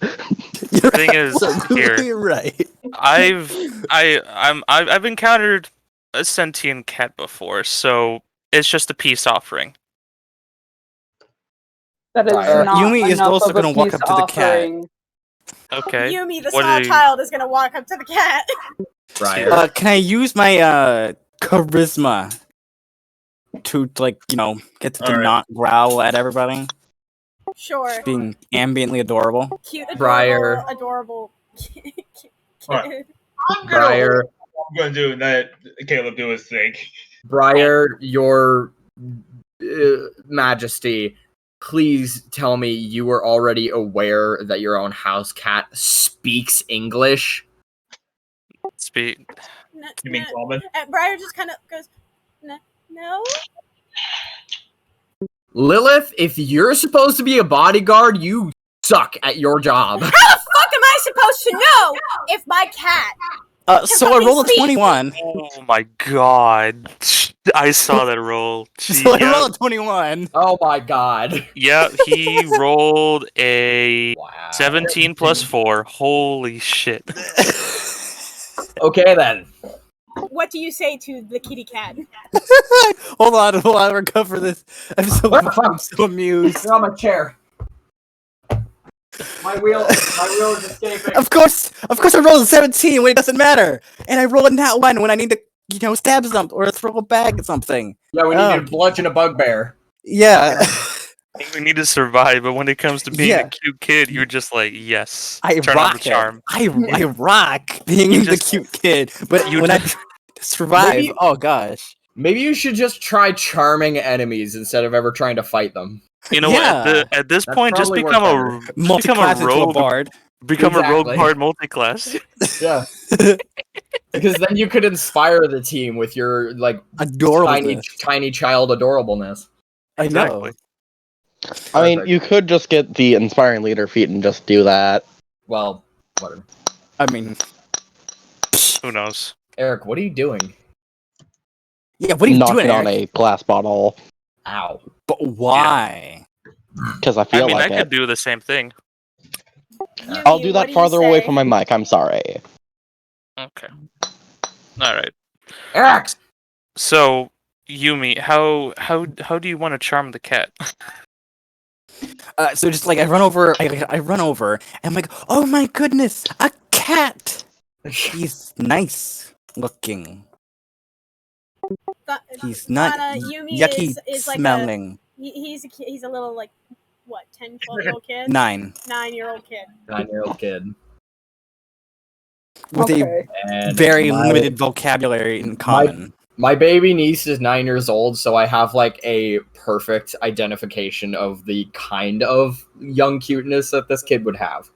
You're thing is, absolutely here. right. I've encountered a sentient cat before, so it's just a peace offering. That is Briar. not Yumi is enough also of a gonna walk peace up to the cat. offering. Okay. Yumi, the What small do you- child, is going to walk up to the cat. Briar. Can I use my charisma to like get to Alright. not growl at everybody? Sure. Being ambiently adorable. Cute, Briar. adorable kid. Alright. Briar. I'm gonna do that. Caleb do his thing. Briar, your Majesty, please tell me you were already aware that your own house cat speaks English. Speak. You mean common? And Briar just kind of goes, no? Lilith, if you're supposed to be a bodyguard, you suck at your job. How the fuck am I supposed to know if my cat... So I rolled a 21. Oh my god. I saw that roll. So I rolled a 21. Oh my god. Yeah, he rolled a Wow. 17 plus 4. Holy shit. Okay then. What do you say to the kitty cat? Hold on, while I recover this. I'm so amused. Get on my chair. My wheel is escaping. Of course I rolled a 17 when it doesn't matter. And I roll a nat 1 when I need to, stab something or throw a bag at something. Yeah, we need to bludgeon a bugbear. Yeah. We need to survive, but when it comes to being Yeah. a cute kid, you're just like, yes. I Turn on rock the it. charm. I rock being You the just- cute kid. But you when I just- survive, Maybe- oh gosh. Maybe you should just try charming enemies instead of ever trying to fight them. You know Yeah. what? At this That's point, just probably become worth a Multi-class into a rogue. bard. Become a rogue Exactly. bard multi-class. Yeah. Because then you could inspire the team with your Adorable. tiny child adorableness. I know. Exactly. I mean, Perfect. you could just get the inspiring leader feat and just do that. Well, Whatever. I mean, Who knows? Eric, what are you doing? yeah. What are you Knocking doing, on Eric? a glass bottle Ow. But why? because I I feel mean, like I it. could do the same thing. Yumi, I'll do what that you farther away say? from my mic. I'm sorry. Okay. All right. Eric! So, Yumi, how do you want to charm the cat? So just like I run over, I run over, and I'm like, oh my goodness, a cat. He's nice looking. He's not Thana, Yumi yucky is like smelling. he's a little like what 10, 12-year-old kid, 9 9-year-old kid. 9-year-old kid. with Okay. a And very my- limited vocabulary in common. My baby niece is 9 years old, so I have like a perfect identification of the kind of young cuteness that this kid would have.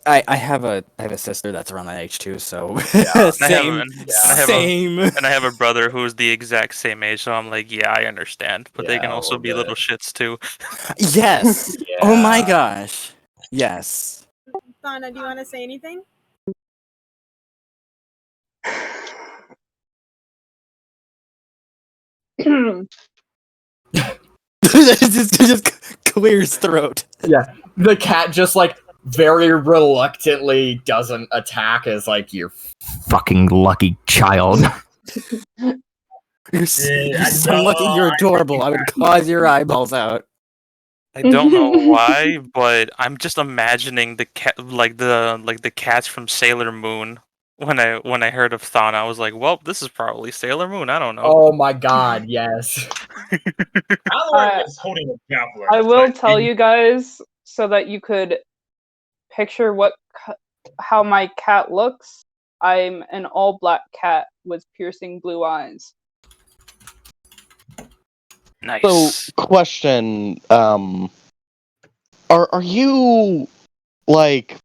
I have a sister that's around that age too, so Yeah. same And I have a- same. And I have a brother who's the exact same age, so I'm like, yeah, I understand. But they Yeah, can a also little be bit. little shits too. Yes. Yeah. Oh my gosh. Yes. Thana, do you want to say anything? just clear his throat. Yeah. The cat just like very reluctantly doesn't attack as like you're fucking lucky child. You're Yeah, so no, lucky. You're adorable. I would claw your eyeballs out. I don't know why, but I'm just imagining the cat, like the cats from Sailor Moon. When I heard of Thana, I was like, well, this is probably Sailor Moon. I don't know. Oh my god, yes. Alirect is holding a javelin. I will but tell in- you guys so that you could picture how my cat looks. I'm an all black cat with piercing blue eyes. Nice. So, question: are you like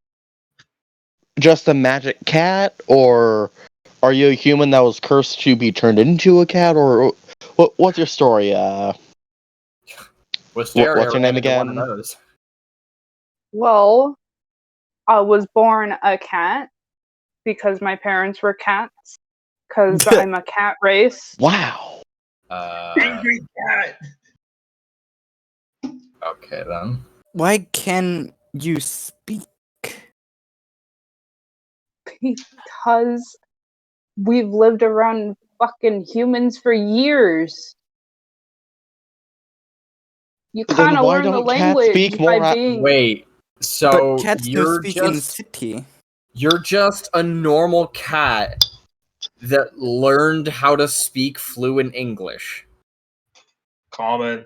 just a magic cat, or are you a human that was cursed to be turned into a cat, or what's your story? What's What's your name again? Well, I was born a cat because my parents were cats. Because I'm a cat race. Wow. Angry cat. Okay then. Why can you speak? Because we've lived around fucking humans for years. You Then kind of why learn the don't cats language speak by more being. Wait, so But cats you're don't speak in just city. you're just a normal cat that learned how to speak fluent English. Common.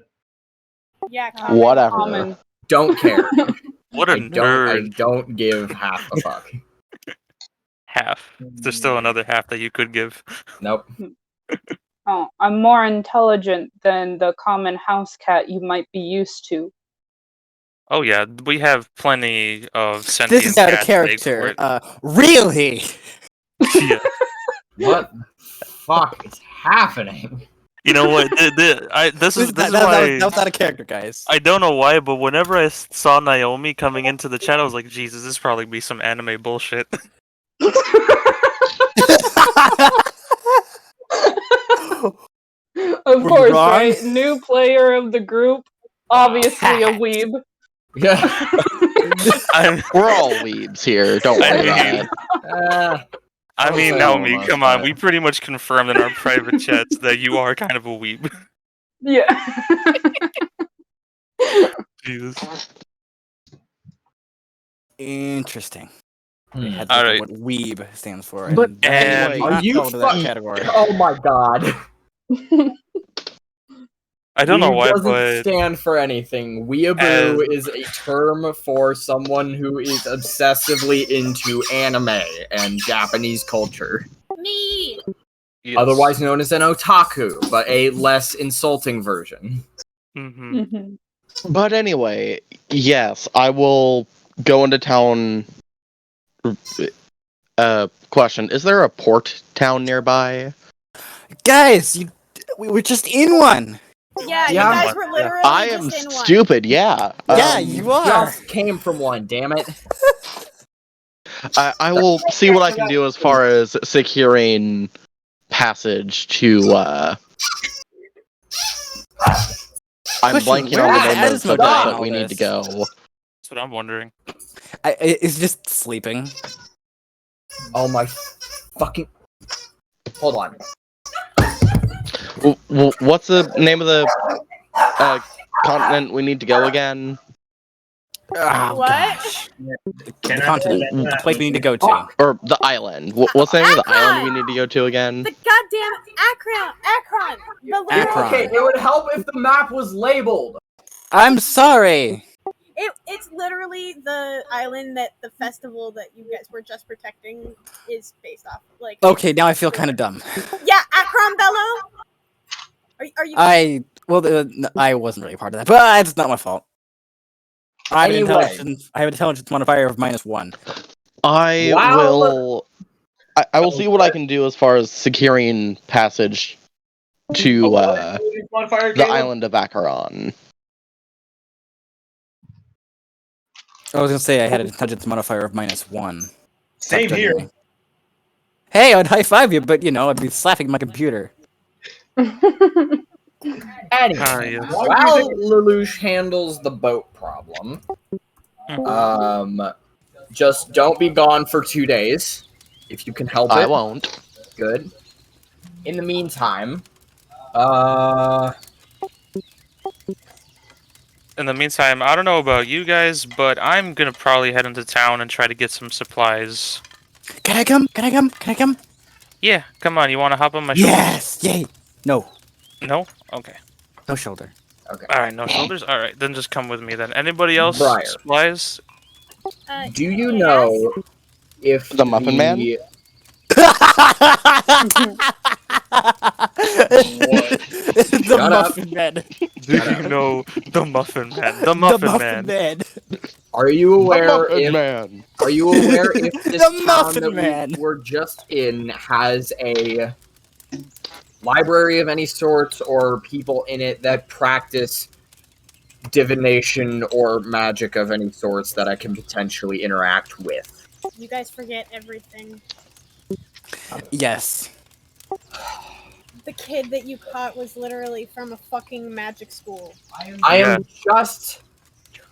Yeah, common. Whatever. Common. Don't care. What a I nerd. don't give half a fuck. Half. There's still another half that you could give. Nope. Oh, I'm more intelligent than the common house cat you might be used to. Oh yeah, we have plenty of sentient This is out of cats made for character. it. Really? Yeah. What the fuck is happening? You know what? This is that why was out of character, guys. I don't know why, but whenever I saw Naomi coming into the chat, I was like, Jesus, this probably be some anime bullshit. Of Were you course, wrong? right? New player of the group, obviously a Cat. weeb. Yeah. We're all weebs here. Don't I worry mean- about it. I mean, say Naomi, almost, come on. but- We pretty much confirmed in our private chats that you are kind of a weeb. Yeah. Jesus. Interesting. I Hmm. had to look Alright. up what weeb stands for. But and that anyway, did not are you fall into that fuck- category. Oh my god. I don't know Weeb why, doesn't but stand for anything. Weeaboo is a term for someone who is obsessively into anime and Japanese culture. Me. yes. Otherwise known as an otaku, but a less insulting version. Mhm. Mhm. But anyway, yes, I will go into town. Question: is there a port town nearby? Guys, we were just in one. Yeah, Yeah, you guys I'm- were literally I just am in one. stupid. Yeah. Yeah, you are. Just came from one, damn it. I will see what I can do as far as securing passage to. I'm Question, blanking where on the is name of the Asmodai subject in that all we need to this? go. That's what I'm wondering. It's just sleeping. Oh my fucking. Hold on. What's the name of the continent we need to go again? Oh, What? gosh. Can The I continent. present The that? place we need to go to. Or the island. What's the name of the island we Akron! need to go to again? The goddamn Akron! The literal. Akron. Okay, it would help if the map was labeled. I'm sorry! It's literally the island that the festival that you guys were just protecting is based off. Like, Okay, now I feel kind of dumb. yeah, Akron Bello. Are you? I wasn't really part of that, but it's not my fault. I have an Anyway. intelligence modifier of -1. I Wow. will. I will see what I can do as far as securing passage to Modifier, the Caleb? island of Acheron. I was gonna say I had an intelligence modifier of -1. Same Stop here. judging me. Hey, I'd high five you, but I'd be slapping my computer. Anyway, Yes. while Lelouch handles the boat problem, Mhm. just don't be gone for 2 days if you can help it. I won't. Good. In the meantime, In the meantime, I don't know about you guys, but I'm gonna probably head into town and try to get some supplies. Can I come? Can I come? Can I come? Yeah, come on, you wanna hop on my shoulders? Yes! Yay! No. No? Okay. No shoulder. Alright, no shoulders? Alright, then just come with me then. Anybody else? Briar. Supplies? do you know if The Muffin Man? The Shut up. Muffin Man. Do you know the Muffin Man? The Muffin Man. Are you The aware Muffin if Man. Are you aware if this The town Muffin that Man. we were just in has a library of any sort or people in it that practice divination or magic of any sorts that I can potentially interact with? You guys forget everything. Yes. The kid that you caught was literally from a fucking magic school. I am just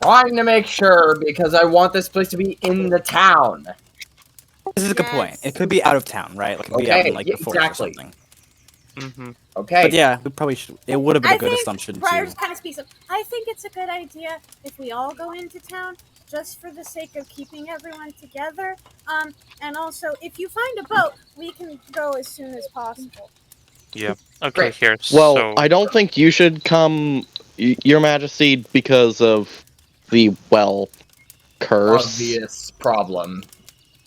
trying to make sure because I want this place to be in the town. This is a good point. It could be out of town, right? Like, it could be out in, like, yeah, the forest exactly. or something. Mm-hmm. Okay. But yeah, we probably should. It would have been I a good think assumption, Briar too. kind of speaks up. I think it's a good idea if we all go into town, just for the sake of keeping everyone together. And also, if you find a boat, we can go as soon as possible. Yeah. Okay, Great. here. Well, So I don't think you should come, Your Majesty, because of the, curse. Obvious problem.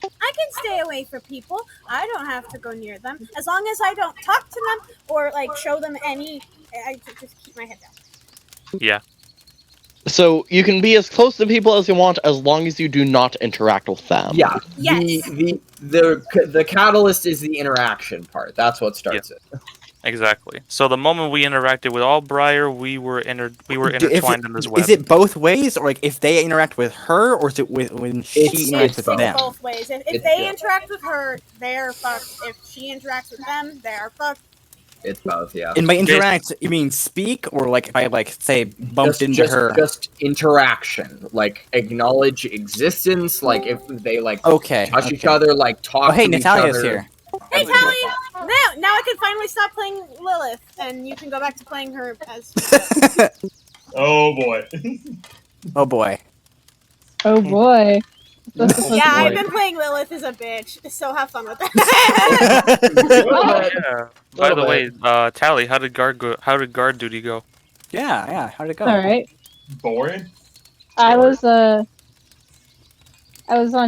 I can stay away from people. I don't have to go near them. As long as I don't talk to them or, like, show them any... I just keep my head down. yeah. So you can be as close to people as you want as long as you do not interact with them. Yeah. Yes. The catalyst is the interaction part. That's what starts it. Exactly. So the moment we interacted with all Briar, we were intertwined in this web. Is it both ways, or like if they interact with her, or is it when she It's interacts with both. them? Both ways. If It's they both. interact with her, they're fucked. If she interacts with them, they're fucked. It's both, yeah. And by interact, you mean speak, or like if I say bumped into her? Just interaction, like acknowledge existence, like if they Okay. touch each other, like talk. Oh, hey, to each Natalia's other. here. Hey, Talia! Now I can finally stop playing Lilith, and you can go back to playing her as... Oh boy. Oh boy. Oh boy. Yeah, I've been playing Lilith as a bitch, so have fun with that. Yeah. By the way, Tally, how did guard duty go? Yeah. How'd it go? All right. Boring. I was on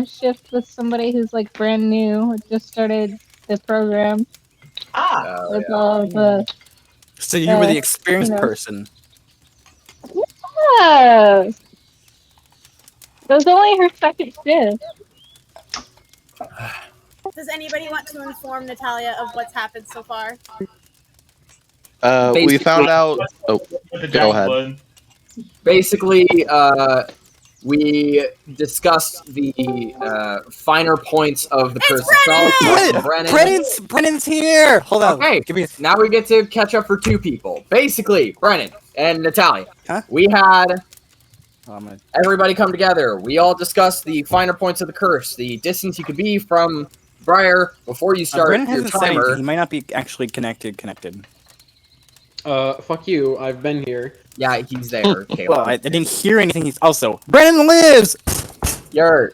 shift with somebody who's like brand new, just started the program with all the. So you were the you experienced know. person. Yeah. It was only her second shift. Does anybody want to inform Natalia of what's happened so far? We found out. Oh, With the go giant ahead. blood. Basically, we discussed the finer points of the curse itself. Brennon's here. Hold on. Okay, now we get to catch up for two people. Basically, Brennon and Natalia. Huh? We had everybody come together. We all discussed the finer points of the curse, the distance you could be from Briar before you start Brennon your hasn't said anything. timer. He might not be actually connected. Fuck you. I've been here. Yeah, he's there. Caleb. Well, I didn't hear anything. He's also Brennon lives. You're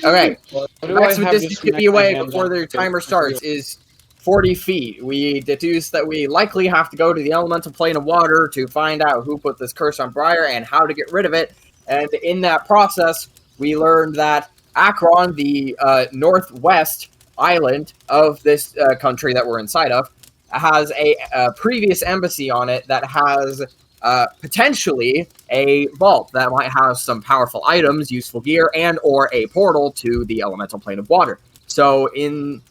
okay. What do Next I with have this to you could be smack my away hands before on? the timer starts is 40 feet. We deduce that we likely have to go to the elemental plane of water to find out who put this curse on Briar and how to get rid of it. And in that process, we learned that Akron, the northwest island of this country that we're inside of, has a previous embassy on it that has potentially a vault that might have some powerful items, useful gear, and or a portal to the elemental plane of water. So in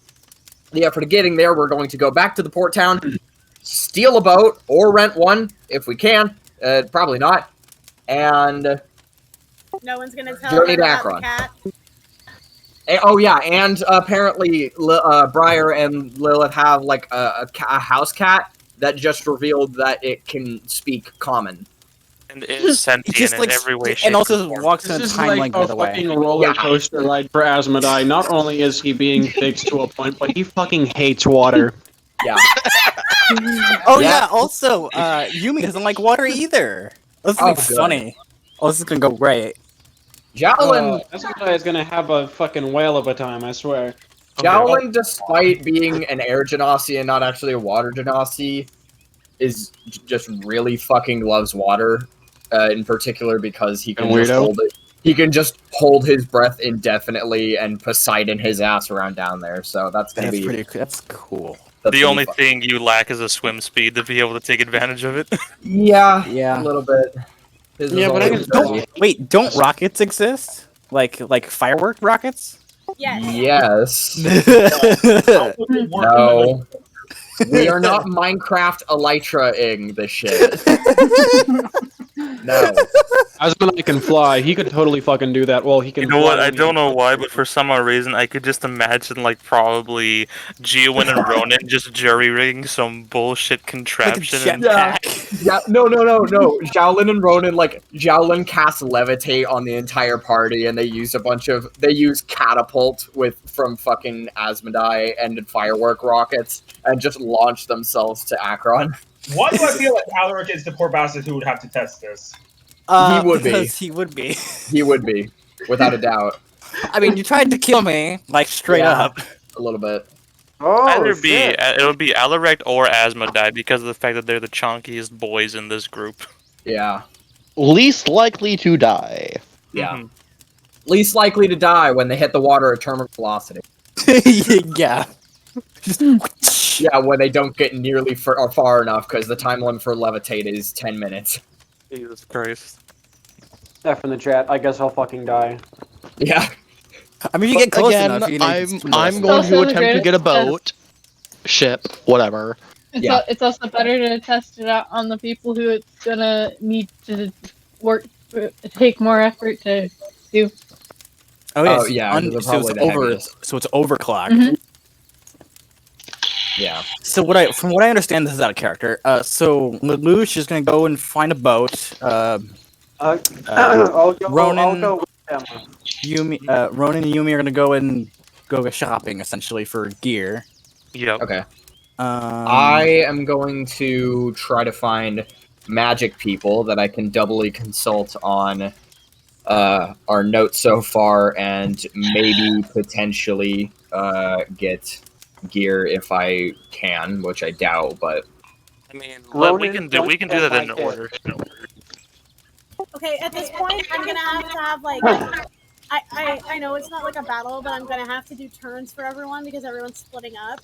the effort of getting there, we're going to go back to the port town, steal a boat, or rent one, if we can. Probably not. And No one's gonna tell Journey her to about Akron. the cat. oh yeah, and apparently Briar and Lilith have like a house cat that just revealed that it can speak common. And is sentient in every way, shape, and also or form. walks in a This is timeline, like by a the way. fucking roller coaster ride for Asmodai. Not only is he being fixed to a point, but he fucking hates water. Yeah. Oh yeah. Also, Yumi doesn't like water either. This is Oh, gonna be good. funny. Oh, this is gonna go great. Giowlyn, Asmodai is gonna have a fucking whale of a time, I swear. Giowlyn, despite being an air genasi and not actually a water genasi, is just really fucking loves water. In particular, because he can just Weirdo. hold it. He can just hold his breath indefinitely and Poseidon his ass around down there. So that's gonna That's be pretty. That's cool. that's The gonna only be fun. thing you lack is a swim speed to be able to take advantage of it. Yeah, Yeah. a little bit. His Yeah, is but I only can- 30. Wait, don't rockets exist? Like firework rockets? Yes. Yes. No. We are not Minecraft Elytra-ing this shit. No. Asmodai can fly. He could totally fucking do that. Well, he can. You know what? fly I when he- don't know why, but for some odd reason, I could just imagine like probably Giowlyn and Ronan just jury rigging some bullshit contraption. and- jetpack. Yeah, no. Giowlyn and Ronan, like, Giowlyn casts levitate on the entire party, and they use catapult from fucking Asmodai and firework rockets, and just launch themselves to Akron. Why do I feel like Alirect is the poor bastard who would have to test this? He would be. Because he would be. He would be, without a doubt. I mean, you tried to kill me, like straight Yeah. up. A little bit. It would be Alirect or Asmodai because of the fact that they're the chonkiest boys in this group. Yeah. Least likely to die. Yeah. Mhm. Least likely to die when they hit the water at terminal velocity. Yeah. Yeah, when they don't get nearly far enough, because the time limit for levitate is 10 minutes. Jesus Christ. F in the chat. I guess I'll fucking die. Yeah. I mean, you get close Again, enough. You know, it's too I'm close. going also to the attempt to greatest get a test. boat, ship, whatever. It's also better to test it out on the people who it's gonna need to work, take more effort to do. Oh, yes. Oh, yeah, they're so probably it's the over. heaviest. So it's overclocked. Mhm. Yeah. So from what I understand, this is out of character. So Lelouch is gonna go and find a boat. I'll go. Ronan- I'll go with them. Ronan and Yumi are gonna go shopping essentially for gear. Yep. Okay. Um, I am going to try to find magic people that I can doubly consult on our notes so far, and maybe potentially get gear if I can, which I doubt. But I mean, Ronan, we can do don't that in get my order. Okay, at this point, I'm gonna have to have like. I know it's not like a battle, but I'm gonna have to do turns for everyone because everyone's splitting up.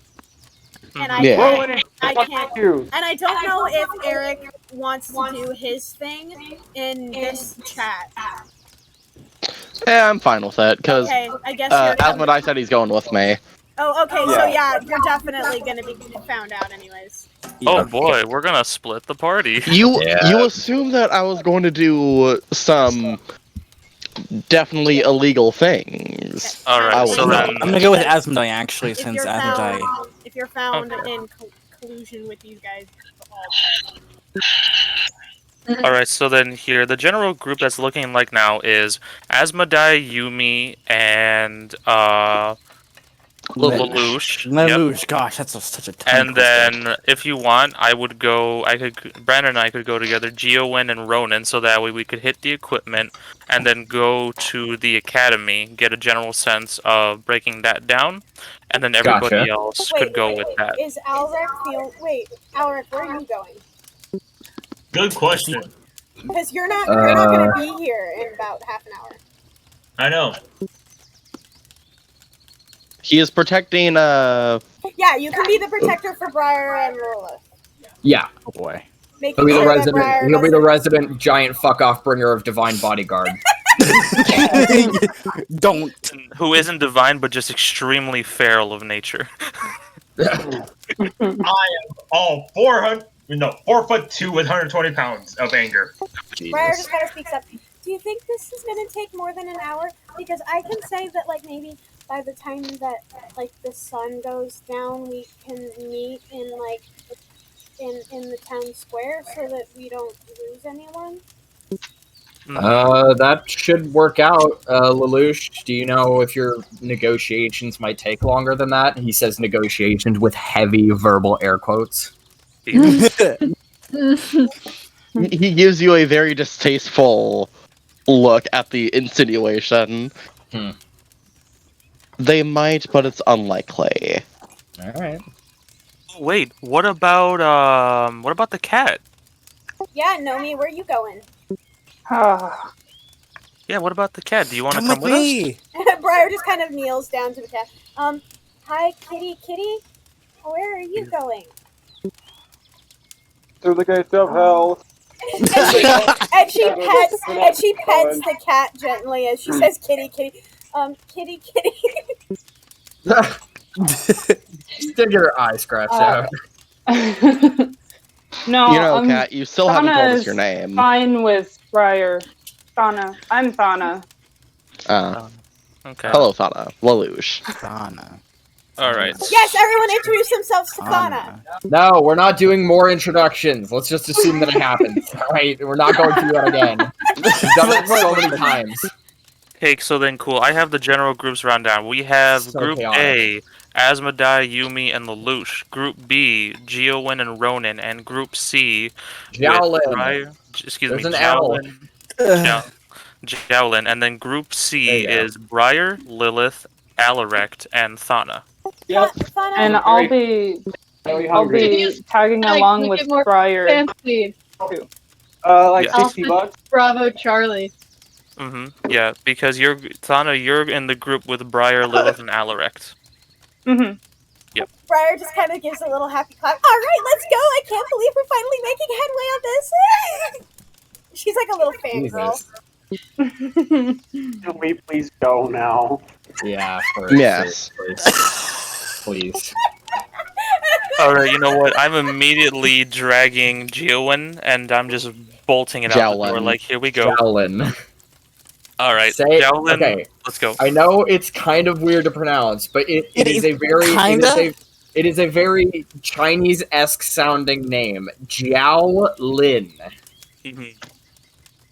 And I Yeah. can't, I can't, You. and I don't know if Eric wants to do his thing in this chat. Yeah, I'm fine with it, because Okay, I guess you're. Asmodai said he's going with me. Oh, okay, so yeah, you're definitely gonna be found out, anyways. Oh boy, we're gonna split the party. You Yeah. you assume that I was going to do some definitely illegal things. All I right, would so know. then I'm gonna go with Asmodai actually, If since you're Asmodai. found Okay. in collusion with these guys, all All right, so then here the general group that's looking like now is Asmodai, Yumi, and Lelouch. Yep. Lelouch, gosh, that's such a tongue And twister. then, if you want, Brennon and I could go together, Giowlyn and Ronan, so that way we could hit the equipment and then go to the academy, get a general sense of breaking that down, and then everybody Gotcha. else Wait, could go with that. Is Alirect Alirect, where are you going? Good question. Because you're not gonna be here in about half an hour. I know. He is protecting. Yeah, you can be the protector for Briar and Lilith. Yeah. Oh boy. He'll be the resident giant fuck off bringer of divine bodyguard. Don't. Who isn't divine, but just extremely feral of nature. I am all 4'2" with 120 pounds of anger. Briar just kind of speaks up. Do you think this is gonna take more than an hour? Because I can say that maybe by the time that the sun goes down, we can meet in in the town square so that we don't lose anyone. That should work out. Lelouch, do you know if your negotiations might take longer than that? He says negotiations with heavy verbal air quotes. He gives you a very distasteful look at the insinuation. They might, but it's unlikely. All right. Wait, what about the cat? Yeah, Naomi, where are you going? Yeah, what about the cat? Do you want to Come come with with me. Briar just kind of kneels down to the cat. Hi, kitty. Where are you going? Through the gates of hell. and she pets the cat gently as she says, "Kitty, kitty." Still get her eye scratched out. No, You know, Kat, you still haven't told us your name. Fine with Briar. Thana. I'm Thana. Okay. Hello, Thana. Lelouch. Thana. Alright. Yes, everyone introduce themselves to Thana. No, we're not doing more introductions. Let's just assume that it happens. Alright, we're not going through that again. We've done that so many times. Okay, so then cool. I have the general groups rundown. We have So Group chaotic. A, Asmodai, Yumi, and Lelouch. Group B, Giowlyn and Ronan. And Group C, Giowlyn. There's an L. Giowlyn. And then Group C is Briar, Lilith, Alirect, and Thana. Yep. And I'll be tagging along with Briar. Fancy. Like Yeah. $60. Bravo, Charlie. Yeah, because Thana, you're in the group with Briar, Lilith, and Alirect. Yep. Briar just kind of gives a little happy clap. All right, let's go. I can't believe we're finally making headway on this. She's like a little fangirl. Can we please go now? Yeah. Yes. Please. Alright, you know what? I'm immediately dragging Giowlyn, and I'm just bolting it out the door. Like, here we go. Giowlyn. Alright, Say, Giowlyn, okay. let's go. I know it's kind of weird to pronounce, but it is a very Chinese-esque sounding name. Giowlyn.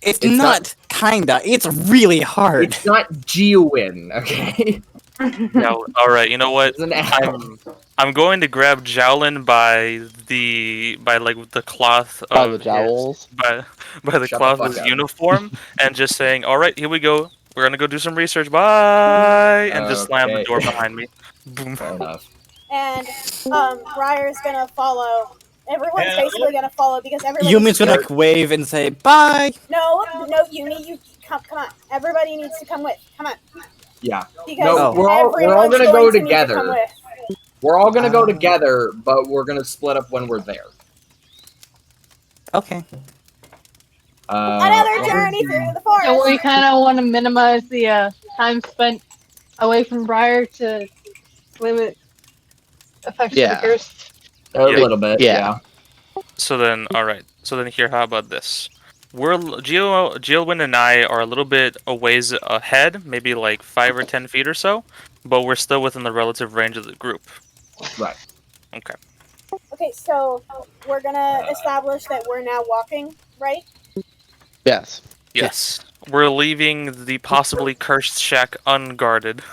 It's not kinda. It's really hard. It's not Giowlyn, okay? No, alright, you know what? It's an L. I'm going to grab Giowlyn by the cloth By of the jowls. by the Shut cloth the of fuck his up. uniform, and just saying, "Alright, here we go. We're gonna go do some research. Bye," and just slam the Okay. door behind me. Boom. Fair enough. And Briar's gonna follow. Everyone's basically gonna follow because everyone. Yumi's gonna wave and say bye. No, Yumi, you come on. Everybody needs to come with. Come on. Yeah. Because No, we're all everyone's gonna going go to need to come together. with. We're all gonna go together, but we're gonna split up when we're there. Okay. Another journey through the forest. So we kind of want to minimize the time spent away from Briar to limit effects of the curse. A little bit, yeah. So then, alright. So then here, how about this? Giowlyn and I are a little bit a ways ahead, maybe like 5 or 10 feet or so, but we're still within the relative range of the group. Right. Okay. Okay, so we're gonna establish that we're now walking, right? Yes. Yes. We're leaving the possibly cursed shack unguarded.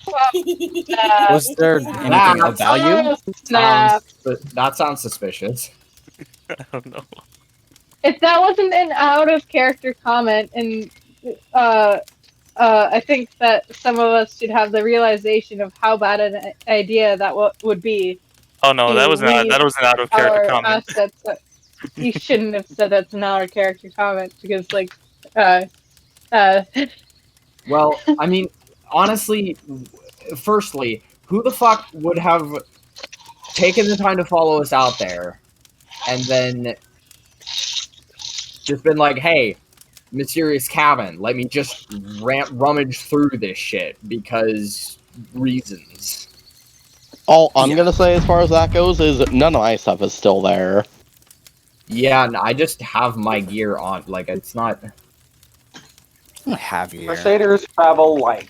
Was there anything of value? Oh, snap. That sounds suspicious. I don't know. If that wasn't an out of character comment, and I think that some of us should have the realization of how bad an idea that would be. Oh no, that was an leave out of character our comment. assets. You shouldn't have said that's an out of character comment because, like, Well, I mean, honestly, firstly, who the fuck would have taken the time to follow us out there and then just been like, hey, mysterious cabin, let me just rummage through this shit because reasons. All I'm gonna say as far as that goes is none of my stuff is still there. Yeah, no, I just have my gear on. Like, it's not... I have you. Crusaders travel light.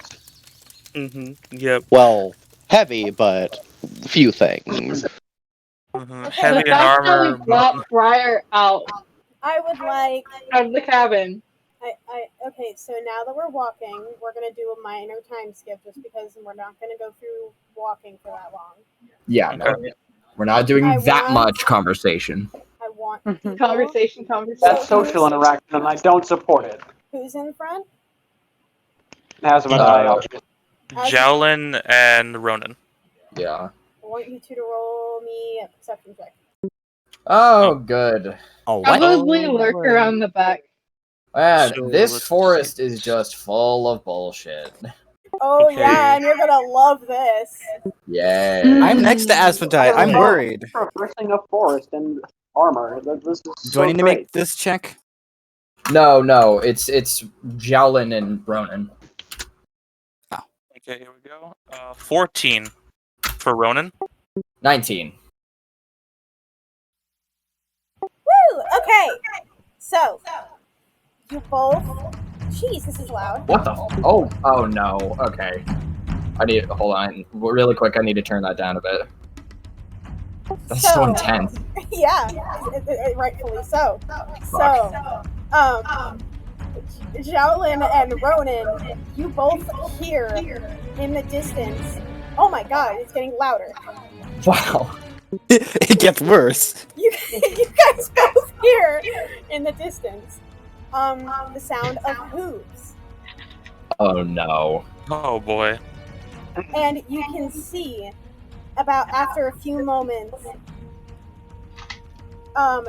Yep. Well, heavy, but few things. Heavy in the fact that armor. we brought Briar out I would like. of the cabin. Okay, so now that we're walking, we're gonna do a minor time skip just because we're not gonna go through walking for that long. Yeah, no, we're not doing that much conversation. I want Conversation. That's social interaction, and I don't support it. Who's in front? Asmodai. Giowlyn and Ronan. Yeah. I want you two to roll me a perception check. Oh, good. Oh, Probably lurk around the back. Man, So this let's forest is just full of bullshit. Oh Okay. yeah, and you're gonna love this. Yeah. I'm next to Asmodai. I'm worried. Traversing a forest in armor. This is Do I need to make this check? No, it's Giowlyn and Ronan. Okay, here we go. 14 for Ronan. 19. Woo! Okay, so you both. Jeez, this is loud. What the? Oh no. Okay. Hold on. Really quick, I need to turn that down a bit. That's so intense. Yeah, rightfully so. So, Giowlyn and Ronan, you both hear in the distance. Oh my god, it's getting louder. Wow. It gets worse. You guys both hear in the distance the sound of hooves. Oh no. Oh boy. And you can see about after a few moments a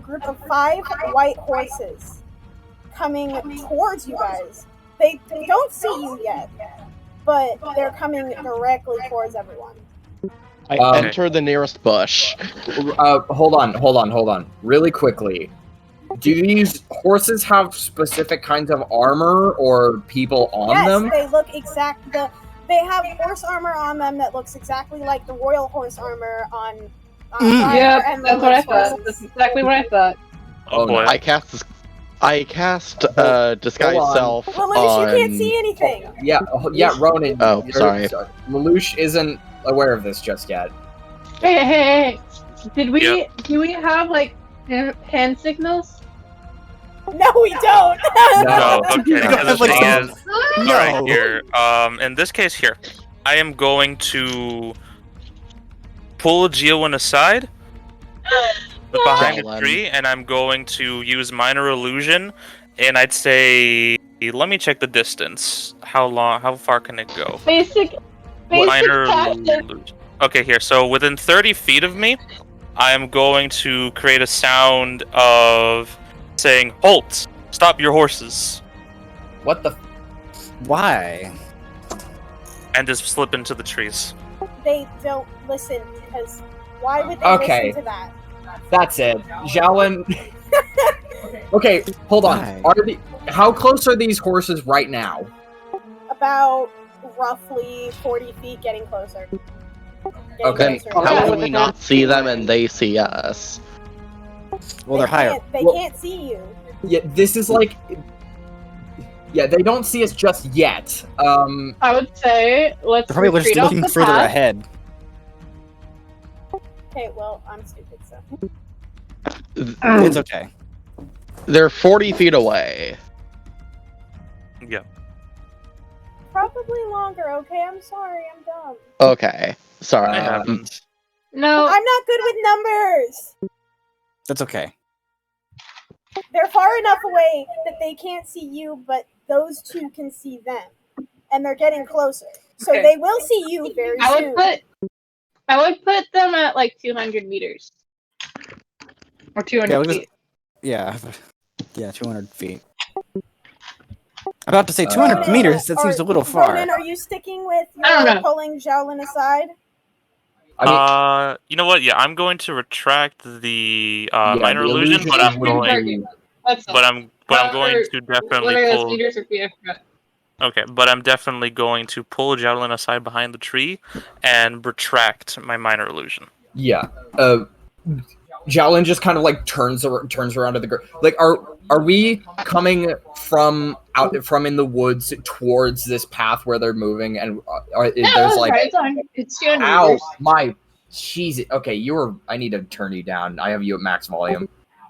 group of 5 white horses coming towards you guys. They don't see you yet, but they're coming directly towards everyone. I enter the nearest bush. Hold on. Really quickly. Do these horses have specific kinds of armor or people on them? Yes, they look they have horse armor on them that looks exactly like the royal horse armor on Briar Yep, and that's what I Lilith's thought. horses. That's exactly what I thought. Oh boy. I cast disguise Hold on. self Lelouch, on... you can't see anything. Yeah, Ronan. Oh, sorry. Lelouch isn't aware of this just yet. Hey. Do we have, like, hand signals? No, we don't. No, okay. Because the thing is, No. alright, here. In this case, here, I am going to pull Giowlyn aside behind a Giowlyn. tree, and I'm going to use minor illusion. And I'd say, let me check the distance. How far can it go? Basic Minor tactic. illusion. Okay, here. So within 30 feet of me, I am going to create a sound of saying, "Halt! Stop your horses!" What the? Why? And just slip into the trees. They don't listen because why would they Okay. listen to that? That's it. Giowlyn. Okay, hold on. Why? How close are these horses right now? About roughly 40 feet, getting closer. Okay. Getting closer. How will we not see them and they see us? Well, they're higher. They can't see you. Yeah, this is like. Yeah, they don't see us just yet. I would say let's They're probably just retreat off looking the further path. ahead. Okay, well, I'm stupid, so. It's okay. They're 40 feet away. Yeah. Probably longer, okay? I'm sorry, I'm dumb. Okay. Sorry. It happens. No, I'm not good with numbers! That's okay. They're far enough away that they can't see you, but those two can see them. And they're getting closer. So Okay. they will see you very soon. I would put them at like 200 meters. Or 200 feet. Yeah, 200 feet. I'm about to say 200 meters. That seems a little far. Ronan, are you sticking with I don't your know. pulling Giowlyn aside? You know what? Yeah, I'm going to retract the minor the illusion, but I'm Target. going. That's But I'm going to what definitely are those pull. meters or feet? I forgot. Okay, but I'm definitely going to pull Giowlyn aside behind the tree and retract my minor illusion. Yeah. Giowlyn just kind of like turns around to the girl. Like, are we coming from in the woods towards this path where they're moving? And there's like, it's 200 ow, meters. my cheese. Okay, I need to turn you down. I have you at max volume.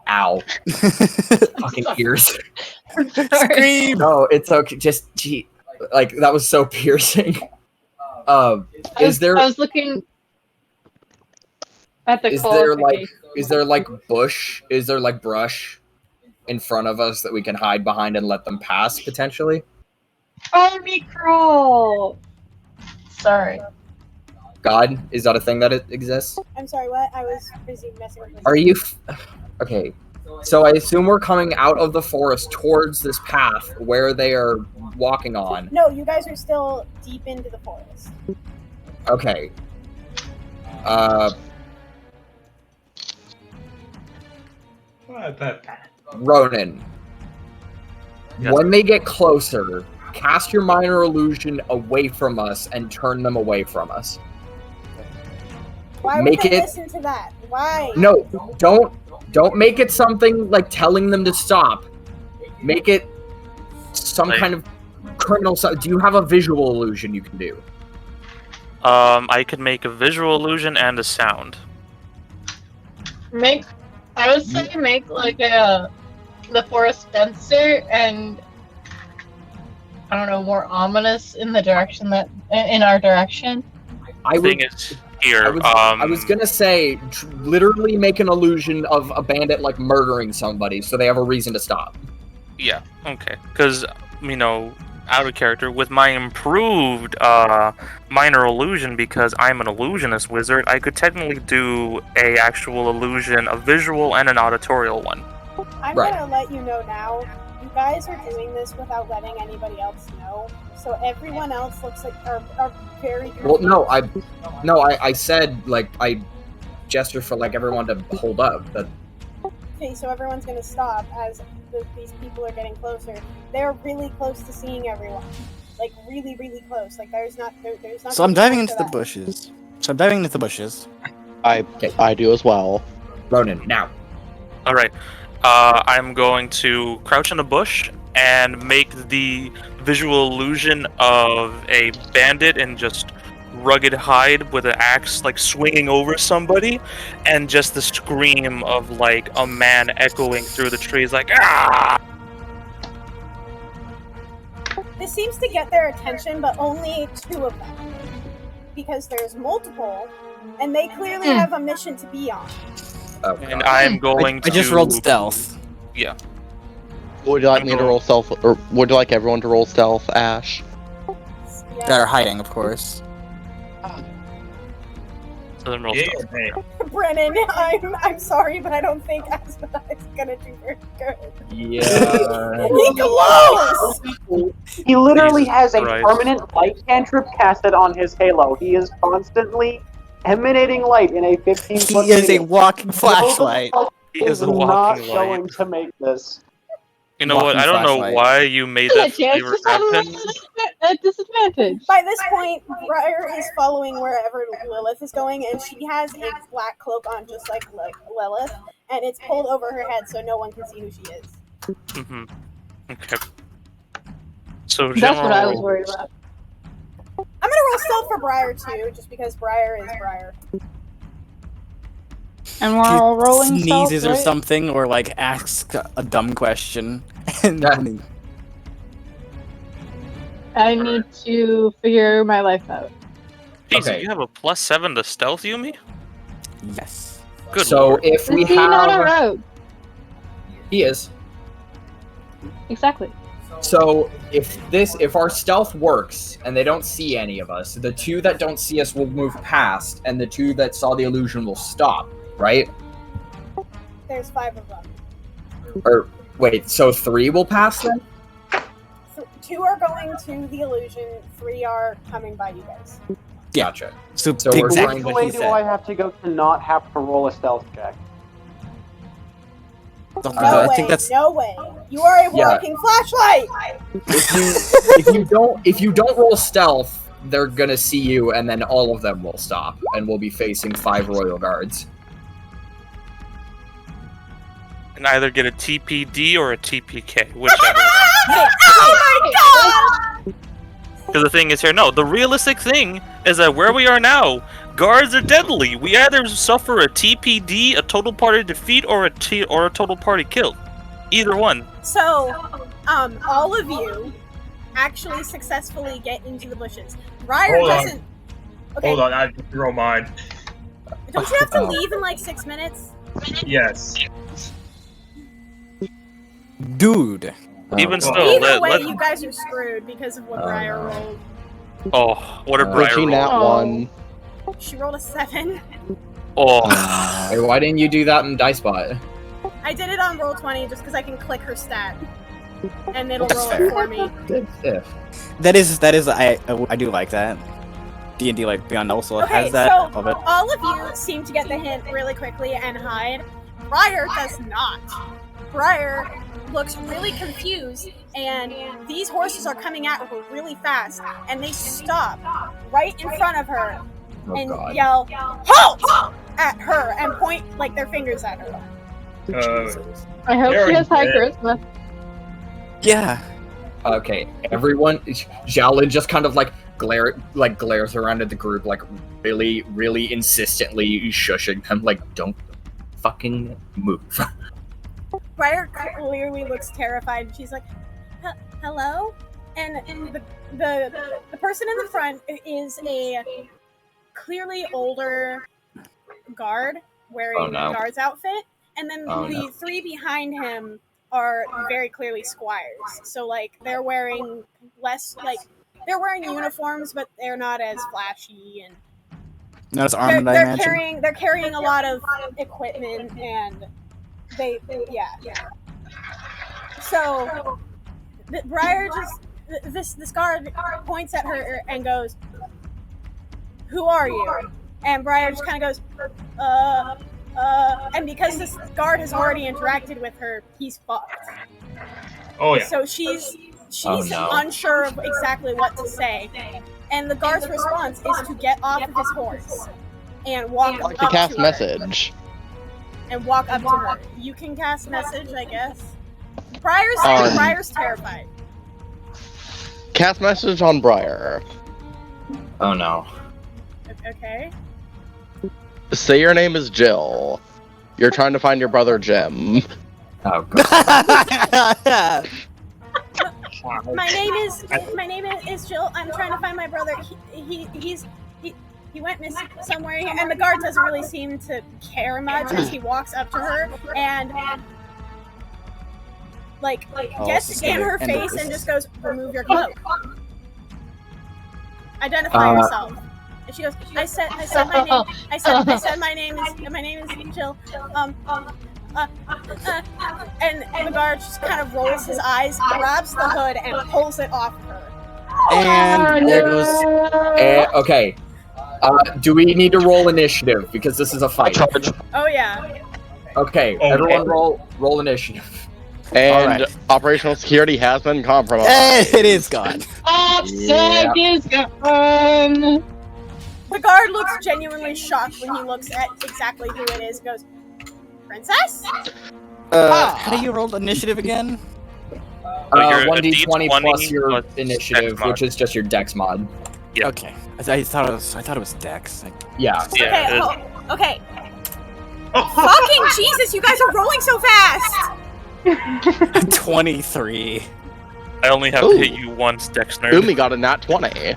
Ow, fucking ears. Scream! No, it's okay. Just like that was so piercing. I was looking at the Is there like brush in front of us that we can hide behind and let them pass potentially? Army crawl. Sorry. God, is that a thing that it exists? I'm sorry, what? I was busy messing with my... Are you okay? So I assume we're coming out of the forest towards this path where they are walking on. No, you guys are still deep into the forest. Okay. Ronan. Yes. When they get closer, cast your minor illusion away from us and turn them away from us. Why would they listen to that? Why? No, don't make it something like telling them to stop. Make it some kind of criminal. Do you have a visual illusion you can do? I could make a visual illusion and a sound. I would say make like the forest denser and I don't know, more ominous in the direction in our direction. I was gonna say literally make an illusion of a bandit like murdering somebody so they have a reason to stop. Yeah, okay. Because, out of character, with my improved minor illusion, because I'm an illusionist wizard, I could technically do a actual illusion, a visual and an auditorial one. I'm gonna let you know now. You guys are doing this without letting anybody else know, so everyone else looks like are very. Well, no, I said like I gestured for like everyone to hold up. Okay, so everyone's gonna stop as these people are getting closer. They're really close to seeing everyone, like really, really close. Like there's not. So I'm diving into the bushes. I do as well. Ronan, now. All right. I'm going to crouch in a bush and make the visual illusion of a bandit in just rugged hide with an axe, like swinging over somebody, and just the scream of like a man echoing through the trees, like ah. This seems to get their attention, but only two of them, because there's multiple, and they clearly have a mission to be on. Oh, and I'm going to... I just rolled stealth. Yeah. Would you like me to roll stealth, or would you like everyone to roll stealth, Ash? Yeah. That are hiding, of course. So then roll stealth. Brennon, I'm sorry, but I don't think Asmodai is gonna do very good. Yeah. He glows! He literally Jesus has a Christ. permanent light cantrip casted on his halo. He is constantly emanating light in a 15-foot He is a walking flashlight. He is a not walking light. going to make this. You know what? Walking I don't know flashlight. why you made Yeah, that chance flavor to have him happen. at disadvantage. By this point, Briar is following wherever Lilith is going, and she has a black cloak on, just like Lilith, and it's pulled over her head so no one can see who she is. Mm-hmm. Okay. So That's what I was general. worried about. I'm gonna roll stealth for Briar too, just because Briar is Briar. And we're all rolling sneezes stealth, or right? something, or like asks a dumb question, and Yeah. then I need to figure my life out. Jeez, Okay. you have a +7 to stealth, Yumi? yes. Good So lord. if we Is he not a have, rogue? he is. Exactly. So if our stealth works and they don't see any of us, the two that don't see us will move past, and the two that saw the illusion will stop, right? There's 5 of them. Or wait, so 3 will pass then? 2 are going to the illusion, 3 are coming by you guys. Yeah. Gotcha. So, So we're exactly trying Which what way he do said. I have to go to not have to roll a stealth check? No I way, think that's no way. You are a Yeah. walking flashlight! If you don't roll stealth, they're gonna see you, and then all of them will stop, and we'll be facing 5 royal guards. And either get a TPD or a TPK, whichever. Oh my god! Because the thing is here, no, the realistic thing is that where we are now, guards are deadly. We either suffer a TPD, a total party defeat, or a total party kill. Either one. So, all of you actually successfully get into the bushes. Briar Hold on. doesn't... Okay, Hold on, I have to throw mine. don't you have to Oh. leave in like 6 minutes? Yes. dude. Even Oh, still, Either way, let- you guys are screwed because of what Oh, Briar no. rolled. Oh, what a Uh, Briar Richie roll. nat Oh. 1. She rolled a 7. Oh. Hey, why didn't you do that in Dicebot? I did it on Roll20 just because I can click her stat. And it'll That's roll fair. it for me. That is I do like that. D&D like Beyond also Okay, has that. so Love it. all of you seem to get the hint really quickly and hide. Briar does not. Briar looks really confused, and these horses are coming at her really fast, and they stop right in front of her Oh and god. yell, "Halt!" at her and point like their fingers at her. I hope They're she has high dead. charisma. Yeah. Okay, everyone. Giowlyn just kind of like glares around at the group, like really insistently shushing them, like don't fucking move. Briar clearly looks terrified, and she's like, "Hello?" And the person in the front is a clearly older guard wearing Oh, no. a guard's outfit, and then Oh, the no. 3 behind him are very clearly squires. So like they're wearing they're wearing uniforms, but they're not as flashy, and Not as armed, I they're imagine. carrying a lot of equipment, and they So Briar just this guard points at her and goes, "Who are you?" And Briar just kind of goes, and because this guard has already interacted with her, he's fucked. Oh yeah. So she's Oh, no. unsure of exactly what to say, and the guard's response is to get off of his horse and walk Like up to cast to message. her. And walk up to her. You can cast message, I guess. Briar's terrified. Cast message on Briar. Oh no. Okay. Say your name is Jill. You're trying to find your brother Jim. Oh god. My name is Jill. I'm trying to find my brother. He went missing somewhere, and the guard doesn't really seem to care much as he walks up to her and gets this is in gonna her end face this. and just goes, "Remove your cloak. Identify yourself." And she goes, "I said my name. I said my name is Jill. And the guard just kind of rolls his eyes, grabs the hood, and pulls it off her. And there goes. Okay. Do we need to roll initiative because this is a fight? Oh yeah. Okay, Oh, everyone okay. roll initiative. And Alright. operational security has been compromised. It is gone. OPSEC is gone! The guard looks genuinely shocked when he looks at exactly who it is and goes, Princess? How do you roll initiative again? you're a 1d20 plus your plus initiative, Dex mod. which is just your dex mod. Yeah. Okay. I thought it was Dex. Yeah. Yeah, Okay, Fucking Jesus, you guys are rolling so fast! 23. I only have to hit you once, Dex nerd. Umi got a nat 20. Ooh,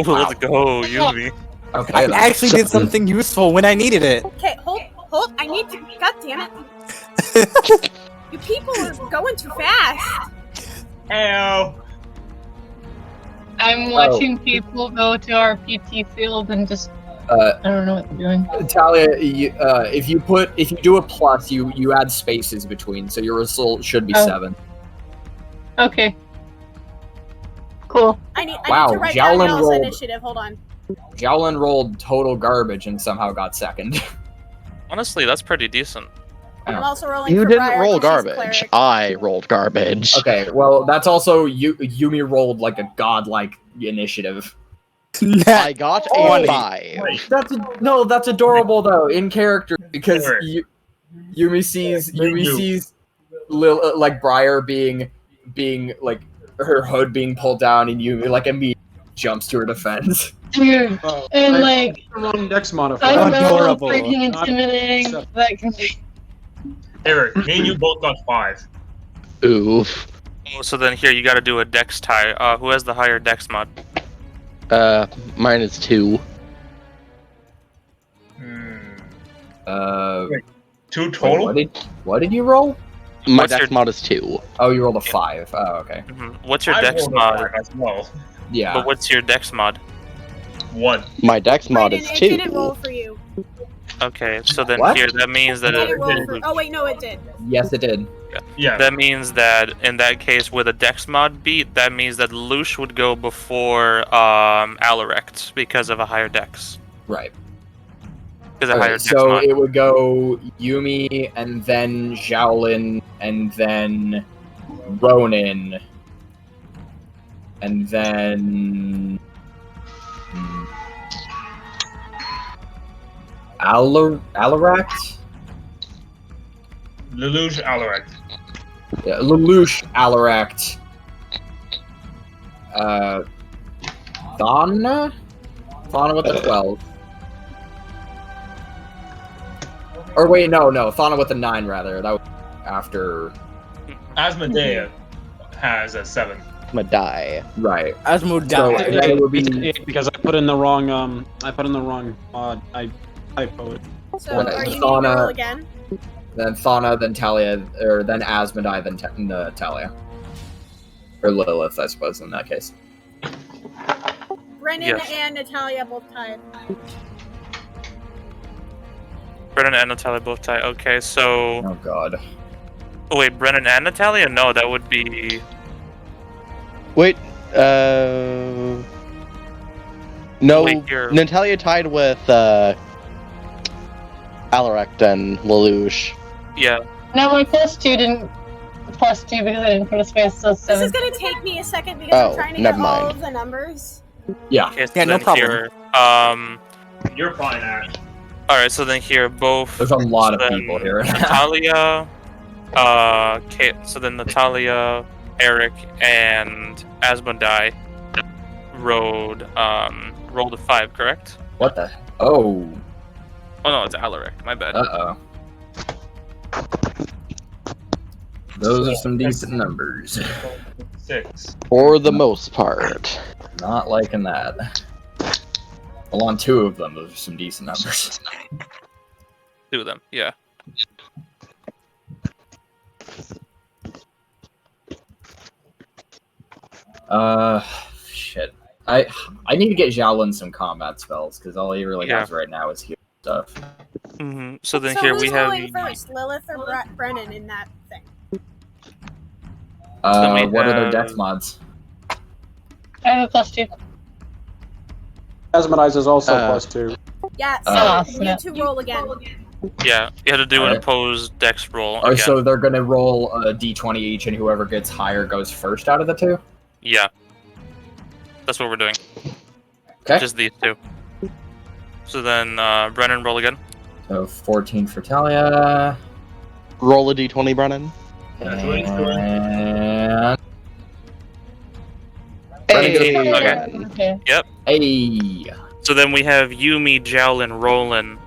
let's go, Yumi. Okay. I then. actually did something useful when I needed it. Okay, hold, I need to, god damn it. You people are going too fast. Ow. I'm watching people go to our PT field and just I don't know what they're doing. Natalia, if you do a plus, you add spaces between, so your result should be 7. Okay. Cool. I need Wow, to write down Giowlyn Mel's rolled. initiative, hold on. Giowlyn rolled total garbage and somehow got second. Honestly, that's pretty decent. I'm also rolling You for didn't Briar, roll because she's garbage. cleric. I rolled garbage. Okay, well, that's also Yumi rolled like a godlike initiative. I got Oh, a 5. That's adorable though in character because Yumi sees like Briar being like her hood being pulled down and Yumi like immediately jumps to her defense. Dude, and like wrong dex modifier. I'm not Adorable. freaking intimidating. That can be. Eric, me and you both got 5. Oof. Oh, so then here, you gotta do a Dex tie. Who has the higher Dex mod? Mine is 2. Wait, 2 Wait, total? what did you roll? My What's dex your- mod is 2. Oh, you rolled a 5. Oh, okay. What's your I Dex rolled a mod? 5 as well. Yeah. But what's your Dex mod? 1. My dex mod Brayden, is it didn't roll 2. for you. Okay, so then What? here, that means that It didn't roll it, for, oh wait, no it did. Yes, it did. Yeah. that means that in that case, with a Dex mod beat, that means that Lelouch would go before Alirect because of a higher Dex. Right. Because a Okay, higher Dex so mod. it would go Yumi and then Giowlyn and then Ronan and then Alirect? Lelouch, Alirect. Yeah, Lelouch, Alirect. Thana? Thana with the 12. Or wait, no, Thana with the 9 rather. That was after. Asmodai has a 7. Asmodai. Right. Asmodai. So, and then it would be. It's 8 because I put in the wrong mod. I typoed it. So Okay, are you Thana- need to roll again? Then Thana, then Talia, or then Asmodai, then Natalia. Or Lilith, I suppose, in that case. Brennon Yes. and Natalia both tied. Brennan and Natalia both tie. Okay, so... Oh god. Oh, wait, Brennan and Natalia? No, that would be... Wait, No, Wait, you're- Natalia tied with, Alirect and Lelouch. Yeah. No, my +2 didn't. +2 because I didn't put a space, so This 7. is gonna take me a second because I'm Oh, trying to never get all mind. of the numbers. Yeah. Okay, so Yeah, no then problem. Here, You're fine, Ash. alright, so then here, both... There's a lot of so then people here. Natalia, so then Natalia, Eric, and Asmodai rolled a 5, correct? What the? Oh. Oh no, it's Alirect, my bad. Uh oh. Those are some decent numbers. 6. For the most part. Not liking that. Well, on 2 of them, those are some decent numbers. 2 of them, yeah. Shit. I need to get Giowlyn some combat spells because all he really Yeah. has right now is heal stuff. So then So here who's we have... going first, Lilith or Brennon in that thing? then we What are their have- dex mods? I have a +2. Asmodai's is also Uh, +2. Yeah, so Oh, you need to roll again. Yeah, you had to do an Alright. opposed dex roll. Oh, Again. so they're gonna roll a d20 each, and whoever gets higher goes first out of the two? Yeah. That's what we're doing. Okay. Just these two. So then, Brennan, roll again. So 14 for Talia. Roll a d20, Brennan. Congratulations. And... Hey. Okay. Okay. Hey! So then we have Yumi, Giowlyn, Roland.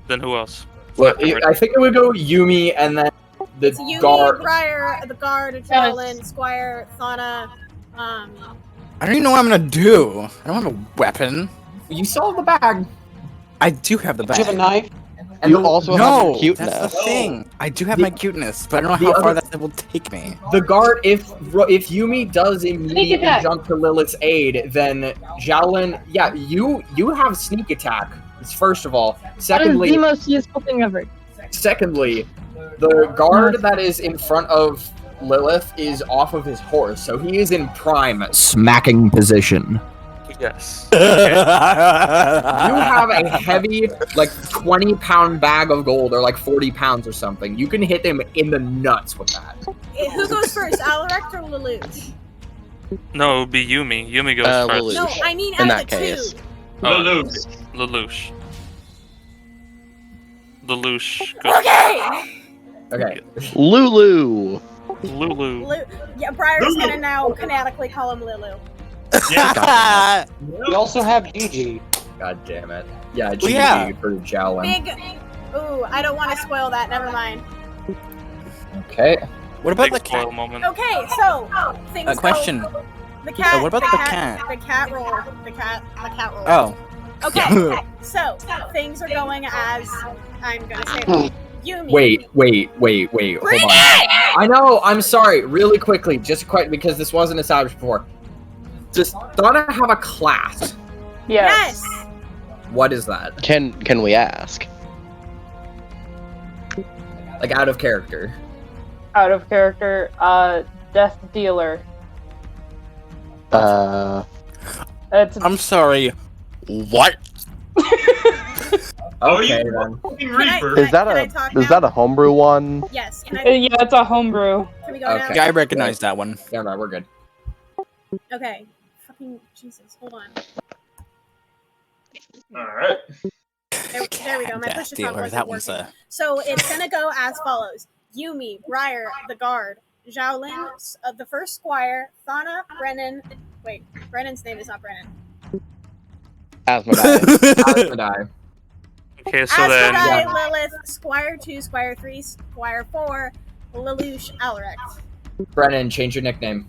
Then who else? Well, I think it would go Yumi, and then the It's Yumi, guard... Briar, the guard, Giowlyn, Squire, Thana. I don't even know what I'm gonna do. I don't have a weapon. You saw the bag! I do have the Do you have a bag. knife? And You the, also have No, your cuteness. that's the thing. I do have The- my cuteness, but I don't know the how far other- that will take me. the guard, if Yumi does immediately attack. jump to Lilith's aid, then Giowlyn... Yeah, you have sneak attack, first of all. That is the Secondly, most useful thing ever. the guard that is in front of Lilith is off of his horse, so he is in prime smacking position. Yes. You have a heavy, like 20-pound bag of gold, or like 40 pounds or something. You can hit him in the nuts with that. Who goes first, Alirect or Lelouch? No, it would be Yumi. Yumi goes first. Lelouch. No, I mean In out that of the case. two. Lelouch. Lelouch. Lelouch goes Okay. Okay. Lulu. Lulu. Yeah, Briar's gonna now canonically call him Lulu. Yeah. We also have Gigi. God damn it. Yeah, Well, yeah. GG for Giowlyn. Big. Ooh, I don't want to spoil that. Never mind. Okay. What about Big the cat? spoil moment. Okay, so things. A question. Go, the cat. what about the cat? The cat roll. The cat roll. Oh. Okay, so things are going as I'm gonna say. Them. Yumi. Wait. Hold on. I know, I'm sorry. Really quickly, just quite because this wasn't established before. Does Thana have a class? Yes. Yes. What is that? Can we ask? Like out of character. Out of character. Death Dealer. It's I'm sorry. What? Oh, Okay you then. fucking Can I- Reaper. Is that Can I talk is now? that a homebrew one? Yes. Can yeah, it's a homebrew. Can we go Okay. Yeah, I recognize that one. Yeah, no, we're good. now? Okay. Fucking Jesus. Hold on. Alright. There we go. My Death push to talk Dealer. wasn't That one's working. a. So it's gonna go as follows: Yumi, Briar, the guard, Giowlyn, the first squire, Thana, Brennon. Wait, Brennon's name is not Brennon. Asmodai. Asmodai. Okay, so then Asmodai, Lilith, Squire 2, Squire 3, Squire 4, Lelouch, Alirect. Brennan, change your nickname.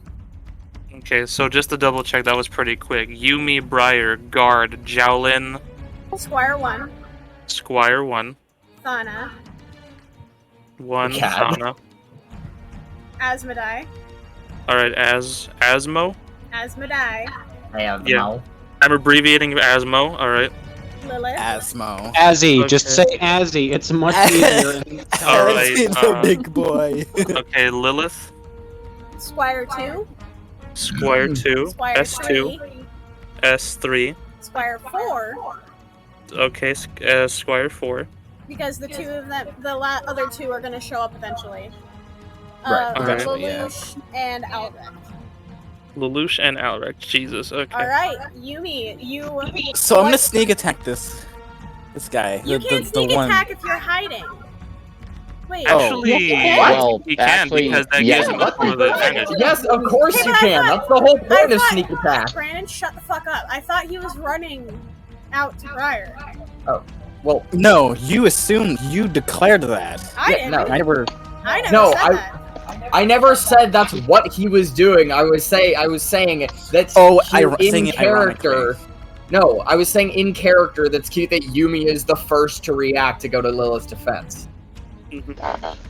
okay, so just to double check, that was pretty quick. Yumi, Briar, Guard, Giowlyn, Squire 1, Squire 1, Thana, 1, Cat. Thana. Asmodai, Alright, Asmo. Asmodai, I have Yeah. now. I'm abbreviating Asmo, alright. Lilith, Asmo. Azzy, just Okay. say Azzy. It's much easier. Alright, the big boy. Okay, Lilith, Squire 2, Squire 2, Squire S2, 3, S3. Squire 4, Okay, Squire 4. because the two of them, the other two are gonna show up eventually. Right, eventually, yeah. Lelouch and Alirect. Lelouch and Alirect. Jesus, okay. Alright, Yumi, you. So I'm gonna sneak attack this guy. You the, can't the sneak one. attack if you're hiding. Wait. Actually, Well, he can actually, because that yeah. gives him more of the advantage. Yes, of course Okay, you but I can. thought- That's the whole point of thought- sneak attack. Brandon, shut the fuck up. I thought he was running out to Briar. Well, No, you assumed you declared that. I Yeah, didn't. no. I never. I never No, said that. I never said that's what he was doing. I was saying that's Oh, cute saying in it character. ironically. No, I was saying in character that's cute that Yumi is the first to react to go to Lilith's defense.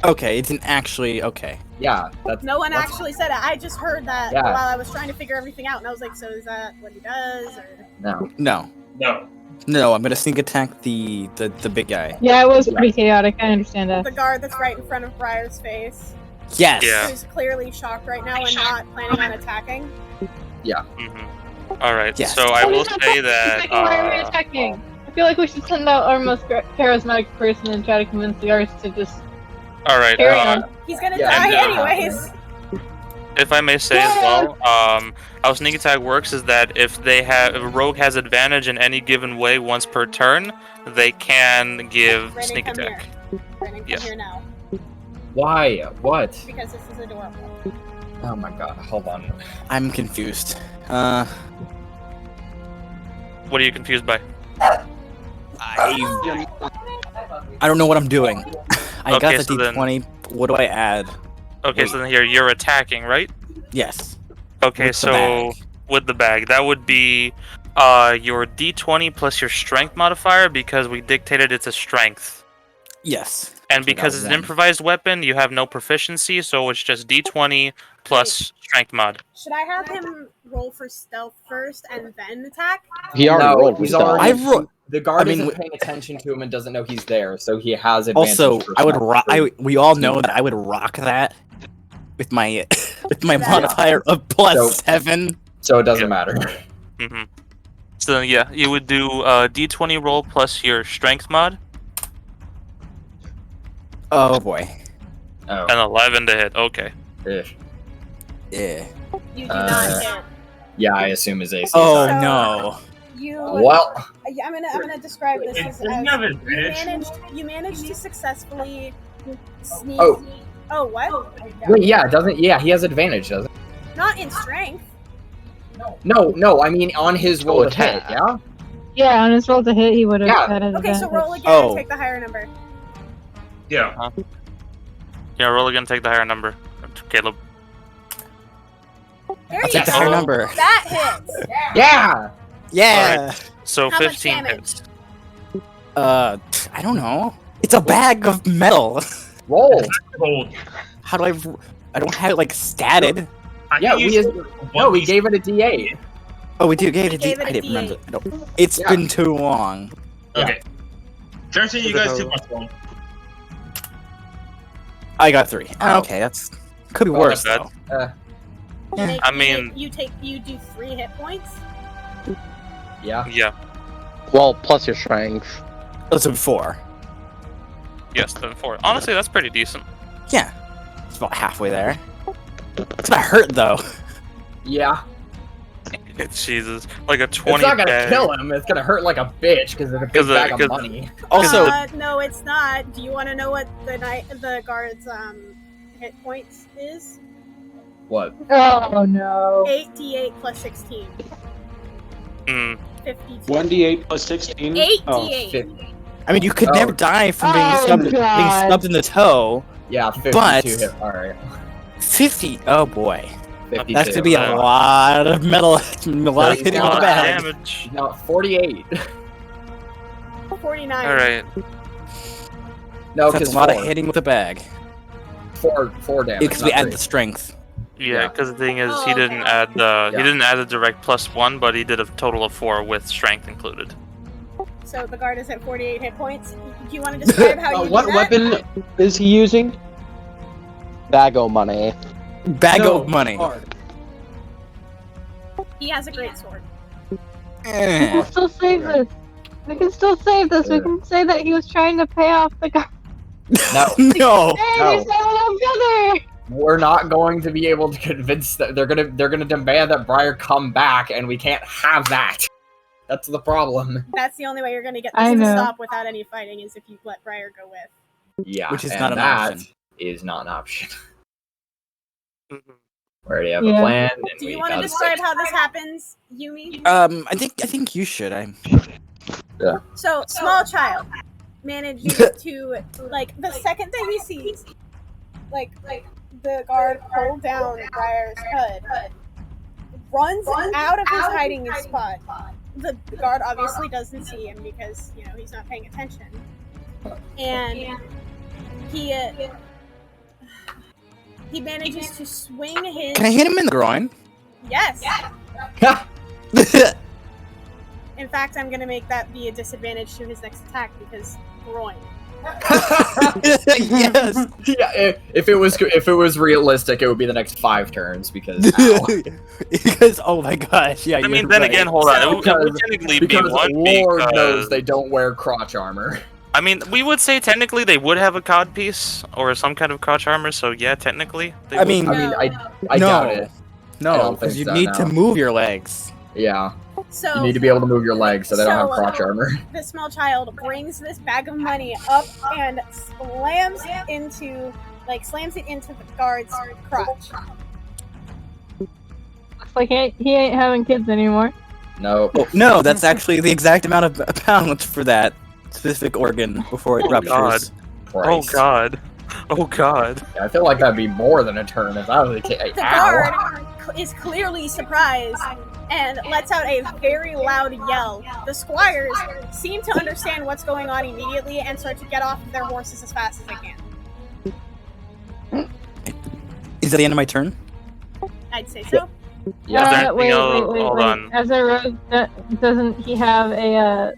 Okay, it didn't actually. Okay. Yeah, that's No one that's- actually said it. I just heard that Yeah. while I was trying to figure everything out, and I was like, so is that what he does? Or... No. No. No. No, I'm gonna sneak attack the big guy. Yeah, it was pretty chaotic. I understand that. The guard that's right in front of Briar's face, Yes. Yeah. who's clearly shocked right now and not planning on attacking. Alright, Yes. so I will say Why are we that. attacking? feel like we should send out our most charismatic person and try to convince the guards to just All right. carry on. He's gonna Yeah, die and, anyways. If I may say as well, how sneak attack works is that if a rogue has advantage in any given way once per turn, they can give Brennan, sneak come attack. Here. Brennan, come Yes. here now. Why? What? Because this is adorable. Oh my god, hold on. I'm confused. What are you confused by? I don't know what I'm doing. I Okay, got the so then- D20. What do I add? Okay, so then here you're attacking, right? Yes. Okay, With the so bag. with the bag, that would be your D20 plus your strength modifier because we dictated it's a strength. Yes. And So I because got it's an one. improvised weapon, you have no proficiency, so it's just D20 plus strength mod. Should I have him roll for stealth first and then attack? He already No, rolled he's for stealth. already. The guard I mean, isn't paying attention to him and doesn't know he's there, so he has advantage. Also, for I would stealth. we all know that I would rock that with my with my Yeah. modifier of plus So- 7. So it doesn't Yep. matter. hmm So then, yeah, you would do D20 roll plus your strength mod, Oh boy. Oh. and 11 to hit. Okay. Ish. Yeah. You do not hit. Yeah, I assume his AC. Oh So- no. You. Well, I'm gonna describe this as Doesn't he have advantage? you managed to successfully sneak. Oh. Oh, what? wait, yeah, it doesn't. Yeah, he has advantage, doesn't Not in strength. No, I mean on his roll to hit, attack. yeah? Yeah, on his roll to hit, he would have Yeah. had an Okay, so advantage. roll again Oh. and take the higher number. Yeah. Yeah, roll again, take the higher number. Caleb. There I'll you take the go. higher number. That hits. Yeah! Yeah. So How much 15 damage? hits. I don't know. It's a bag of metal. Roll! Gold. How do I don't have it like statted. Yeah, we we gave it a D8. Oh, we do gave it a We D. gave it I a didn't remember. D8. I don't- It's Yeah. been too long. Okay. Turns to you guys 2 plus 1. I got 3. Oh. Okay, that's could be Oh, worse that's though. You I mean- you do 3 hit points. Yeah. Yeah. Well, plus your strength. That's a 4. Yes, then 4. Honestly, that's pretty decent. Yeah, it's about halfway there. It's gonna hurt though. Yeah. Jesus. Like a 20 It's not gonna bag. kill him, it's gonna hurt like a bitch because it's a big 'Cause bag of 'cause- money. Also, No, it's not. Do you want to know what the guard's hit points is? What? Oh no. 8d8 plus 16. Mm. 52. 1d8 plus 16. 8d8. Fif- I mean, you could Oh. never die from being Oh, stubbed, God. in the toe. Yeah, 52 But- hit. Alright. 50. Oh boy, 52. that's gonna be a lot of metal, a lot of That's hitting a with lot the of bag. Damage. No, 48. 49. Alright. No, That's because a lot of hitting with the bag. four damage. Because we not add three. the strength. Yeah, Yeah. because the thing is, Oh, he didn't okay. add the Yeah. he didn't add the direct +1, but he did a total of 4 with strength included. So the guard is at 48 hit points. Do you want to describe how you What do that? weapon is he using? Bago money. Bag No, of money. hard. He has a great sword. We Eh. can still save this. We can still save this. We can say that he was trying to pay off the guy. No, No. Hey, No. we saved our brother! we're not going to be able to convince that they're gonna demand that Briar come back, and we can't have that. That's the problem. That's the only way you're going to get I this to know. stop without any fighting is if you let Briar go with. Yeah, Which is and not an that option. is not an option. Mhm. We already have Yeah. a plan. And Do you we want to got- describe how this happens, Yumi? I think you should. So, small child manages to, like, the second that he sees, like the guard pull down Briar's hood, runs out of his hiding spot. The guard obviously doesn't see him because, you know, he's not paying attention. And he manages to swing his... Can I hit him in the groin? Yes! In fact, I'm going to make that be a disadvantage to his next attack because groin. Yes. Yeah, if it was realistic, it would be the next 5 turns because ow. Because oh my gosh, yeah. I mean, you're then right. again, hold on. So- It would technically be because one Lord because knows they don't wear crotch armor. I mean, we would say technically they would have a cod piece or some kind of crotch armor. So yeah, technically. They I would. mean, I no, doubt it. I no, don't because think you so, need to no. move your legs. Yeah, So you need to be able to move your legs so they don't have So- crotch armor. the small child brings this bag of money up and slams it into the guard's crotch. Looks like he ain't having kids anymore. No. Oh, no, that's actually the exact amount of pounds for that specific organ before it Oh, ruptures. Oh Christ. god. Oh god. Yeah, I feel like that'd be more than a turn if that was the case. The Ow. guard is clearly surprised and lets out a very loud yell. The squires seem to understand what's going on immediately and start to get off of their horses as fast as they can. Is that the end of my turn? I'd say so. Yeah. Is there anything wait, else? wait, wait, Hold wait. on. As a rogue, doesn't he have a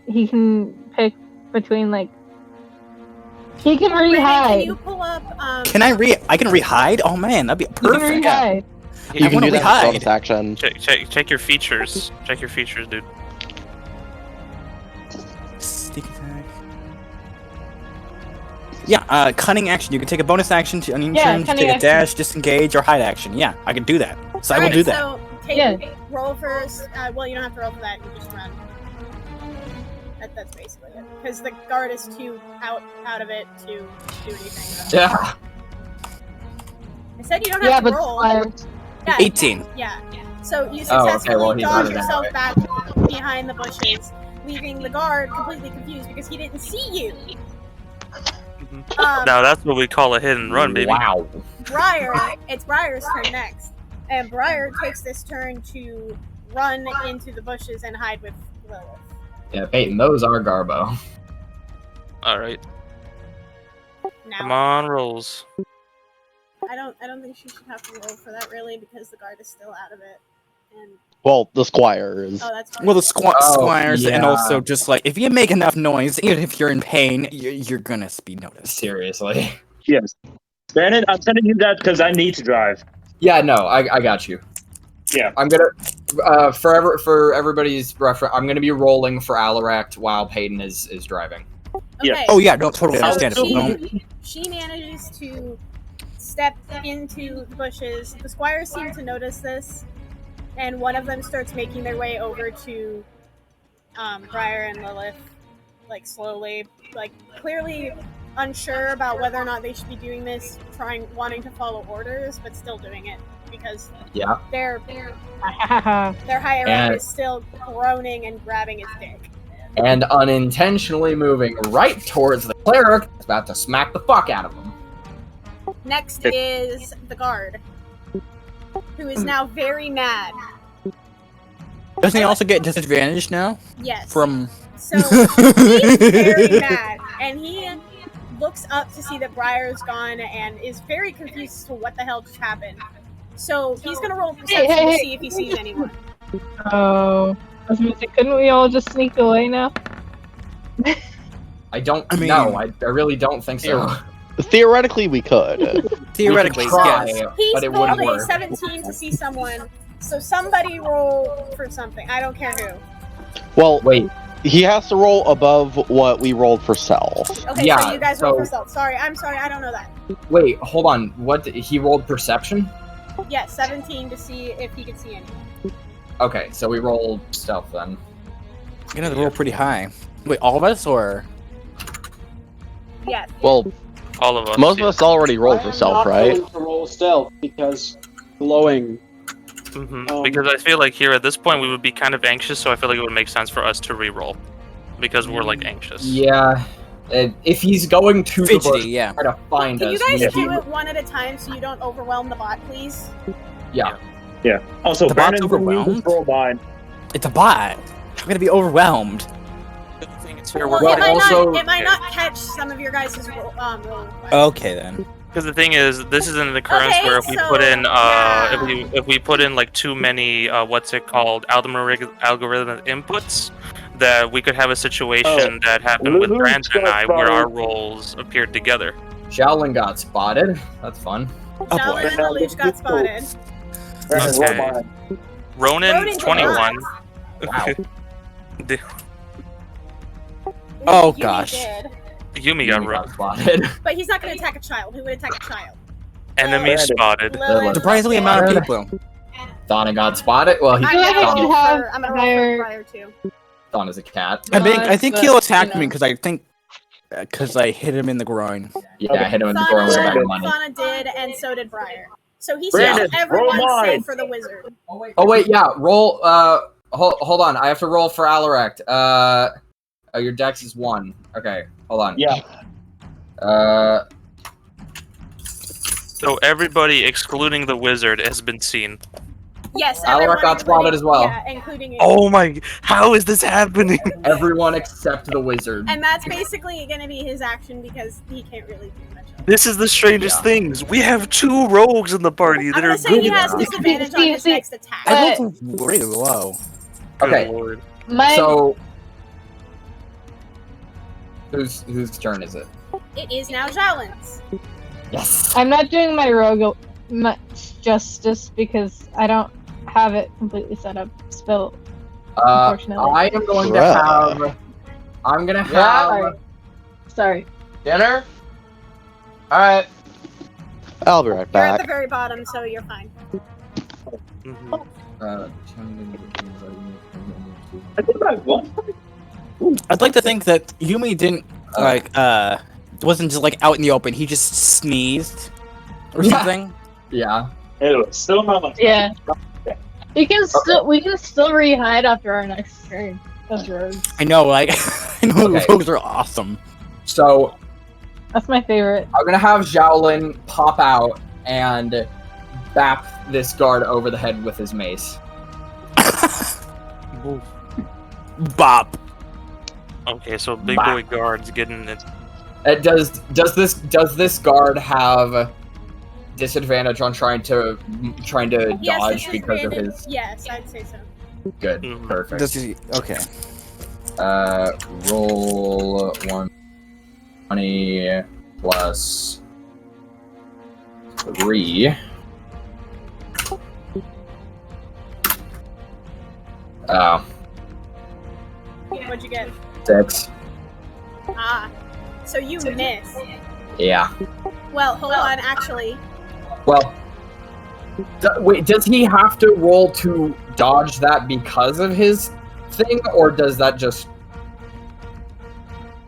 he can pick between like he can Brennan, can rehide. you pull up? Can I can rehide? Oh man, that'd be He can perfect. rehide. You I can wanna do that rehide. as bonus action. Check your features. Check your features, dude. Sneak attack. Yeah, cunning action. You can take a bonus action to on your turn to cunning take a action. dash, disengage, or hide action. Yeah, I can do that. So I will Alright, do that. So roll first. Well, you don't have to roll for that. You just run. That's basically it. Because the guard is too out of it to do anything. Yeah. I said you don't Yeah, have to but roll. squires. Yeah, 18. Yeah. So you Oh, okay, successfully well, he's dodge running yourself anyway. back behind the bushes, leaving the guard completely confused because he didn't see you. Now that's what we call a hit and run, baby. Wow. It's Briar's turn next. And Briar takes this turn to run into the bushes and hide with Lilith. Yeah, Peyton, those are Garbo. Alright. Come Now, on, rolls. I don't think she should have to roll for that really because the guard is still out of it. And Well, the squire is. oh, that's fine. Well, the Oh, squires, and yeah. also just like if you make enough noise, even if you're in pain, you're gonna be noticed. Seriously. Yes. Brennon, I'm sending you that because I need to drive. Yeah, no, I got you. Yeah. I'm gonna for everybody's reference, I'm gonna be rolling for Alirect while Peyton is driving. Okay. Oh yeah, no, totally I'll understandable. No. She manages to step into the bushes. The squires seem to notice this, and one of them starts making their way over to Briar and Lilith, like slowly, like clearly unsure about whether or not they should be doing this, wanting to follow orders, but still doing it because Yeah. their higher up And- is still groaning and grabbing his dick. And unintentionally moving right towards the cleric, that's about to smack the fuck out of him. Next is the guard, who is now very mad. Doesn't he also get disadvantage now Yes. from? So he's very mad, and he looks up to see that Briar's gone and is very confused as to what the hell just happened. So he's gonna roll perception to see if he sees anyone. Oh, I was gonna say, couldn't we all just sneak away now? I don't I mean- know. I really don't think so. Theoretically, we could. Theoretically, We could try, yes. He's but it rolled wouldn't a work. 17 to see someone. So somebody roll for something. I don't care who. Well, Wait, he has to roll above what we rolled for self. Okay, Yeah, so you guys roll so- for stealth. I'm sorry, I don't know that. wait, hold on. What he rolled perception? Yeah, 17 to see if he could see anyone. Okay, so we rolled stealth then. You're gonna roll pretty high. Wait, all of us or? Yeah. Well, All of us. most of us already rolled for I'm self, not right? willing to roll stealth because glowing. Because I feel like here at this point we would be kind of anxious, so I feel like it would make sense for us to re-roll. Because we're like anxious. Yeah. If he's going to the bush, Fidgety, yeah. try to find Can us. you guys if he- do it one at a time so you don't overwhelm the bot, please? Yeah. Yeah. Also, The bot's Brennan, can you overwhelmed? control mine? It's a bot. I'm gonna be overwhelmed. Well, Well, it might not catch some of your guys' roll. Okay then. Because the thing is, this is an occurrence Okay, where if we so, put in, yeah. if we put in like too many, what's it called, algorithm inputs, that we could have a situation that happened with Lelouch Brandon and got I, where our spotted. roles appeared together. Giowlyn got spotted. That's fun. Oh Giowlyn boy. and Lelouch got spotted. Brandon, Okay. roll mine. Ronan, did 21. Wow. Oh, Yumi gosh. did. Yumi got got robbed. spotted. But he's not going to attack a child. Who would attack a child? Enemy Brandon. spotted. Lilith. Surprisingly did. amount of people. Thana got spotted. Well, he I'm feel like I gonna should roll have for- I'm gonna roll higher- for Briar too. Thana's a cat. I think but, he'll attack you me know. because I hit him in the groin. Yeah, I hit him in the groin with a bag of money. Thana did, and so did Briar. So he Brandon, saved everyone roll mine. save for the wizard. Oh wait, yeah. Roll. Hold on. I have to roll for Alirect. Your dex is 1. Okay, hold on. Yeah. So everybody, excluding the wizard, has been seen. Yes, Alirect everyone, got spotted as well. Yeah, including you. Oh my! How is this happening? Everyone except the wizard. And that's basically going to be his action because he can't really do much else. This is the strangest things. We have 2 rogues in the party I'm that going are to say he good. has disadvantage on his next attack. I rolled really low. Good Okay, lord. My so whose turn is it? It is now Giowlyn's. Yes. I'm not doing my rogue much justice because I don't have it completely set up. Still, unfortunately. I am going to Bruh. have. I'm gonna have Sorry. dinner. All right. I'll be right You're at back. the very bottom, so you're fine. Mhm. I think I won. I'd like to think that Yumi didn't wasn't just like out in the open. He just sneezed or Yeah. something. Yeah. It was still not much. Yeah. We can still re-hide after our next turn. Those rogues. I know, like I know Okay. rogues are awesome. So That's my favorite. I'm gonna have Giowlyn pop out and bap this guard over the head with his mace. Bop. Okay, so big Bah. boy guards getting it. Does this guard have disadvantage on trying to Yes, dodge because of disadvantage. his Yes, I'd say so. good? Mhm. Perfect. Does he? Okay. Roll 120 plus 3. Oh, What'd you get? 6. Ah. So you miss. Yeah. Well, hold on, actually. Well, wait, does he have to roll to dodge that because of his thing, or does that just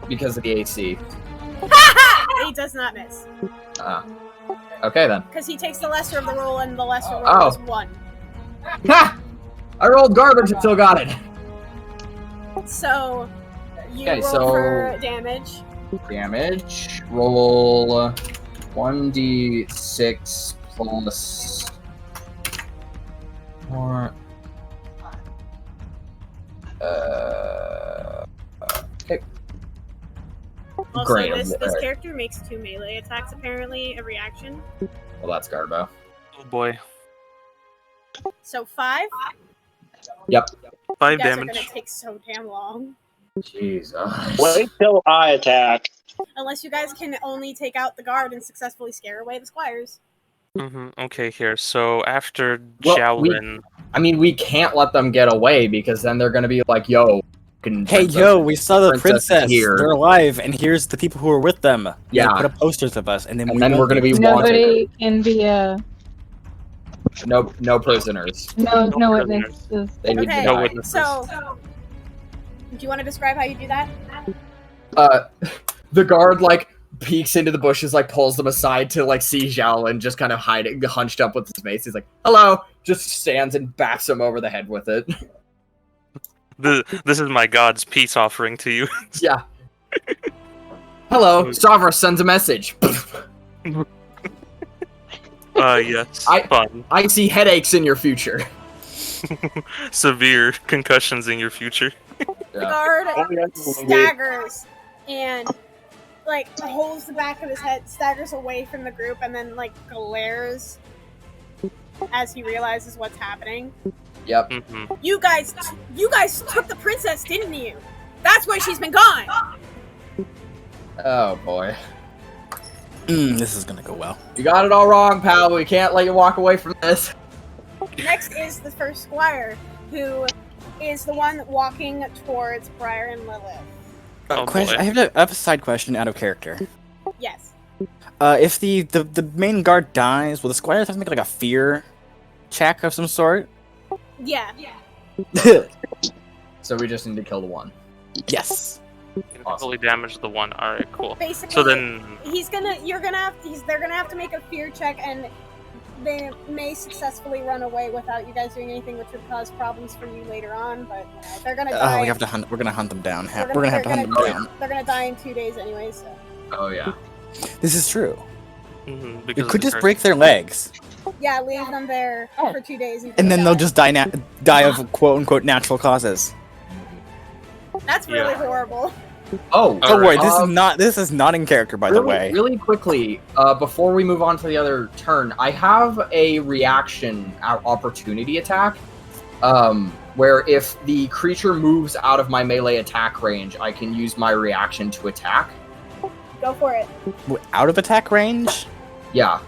because of the AC? He does not miss. Okay then. Because he takes the lesser of the roll, and the lesser roll Oh. is 1. Ha! I rolled garbage and still got it. So, you Okay, roll so- for damage. Damage. Roll 1d6 plus 4. Okay. Also, Great. this Alright. character makes 2 melee attacks, apparently, every action. Well, that's Garbo. Oh boy. So 5? Yep. 5 You guys are damage. gonna take so damn long. Jesus. Wait till I attack. Unless you guys can only take out the guard and successfully scare away the squires. Okay, here. So after Well, Giowlyn, I mean, we can't let them get away because then they're gonna be like, "Yo, fucking Hey, princess- yo, we saw the princess is princess. here." They're alive, and here's the people who are with them. Yeah. They put up posters of us, and then And then we're gonna be wanted. Nobody can be No prisoners. no No witnesses. They need Okay, to no die. witnesses. so do you want to describe how you do that? The guard like peeks into the bushes, like pulls them aside to like see Giowlyn just kind of hiding, hunched up with his mace. He's like, "Hello," just stands and baps him over the head with it. this is my god's peace offering to you. Yeah. Hello, Savra sends a message. Yes. Fun. I see headaches in your future. Severe concussions in your future. The guard staggers and like holds the back of his head, staggers away from the group, and then like glares as he realizes what's happening. Yep. Mm-hmm. You guys took the princess, didn't you? That's why she's been gone. Oh boy. This is gonna go well. You got it all wrong, pal. We can't let you walk away from this. Next is the first squire, who is the one walking towards Briar and Lilith. Oh, Question, boy. I have a side question out of character. Yes. If the main guard dies, will the squires have to make like a fear check of some sort? Yeah. So we just need to kill the one. Yes. Fully damage the one. All right, cool. Basically, So then, they're gonna have to make a fear check, and they may successfully run away without you guys doing anything, which would cause problems for you later on. But they're gonna die. we have to hunt. We're gonna hunt them down. They're We're gonna have to hunt them down. They're gonna die in 2 days anyway. So. Oh yeah. This is true. because We of could the just curse. break their legs, Yeah, leave them there for 2 days, and then they'll just die of quote unquote natural causes. That's really horrible. Oh, Don't worry. right. This is not in character, by the way. Really quickly, before we move on to the other turn, I have a reaction opportunity attack. Where if the creature moves out of my melee attack range, I can use my reaction to attack. Go for it. Out of attack range? Yeah.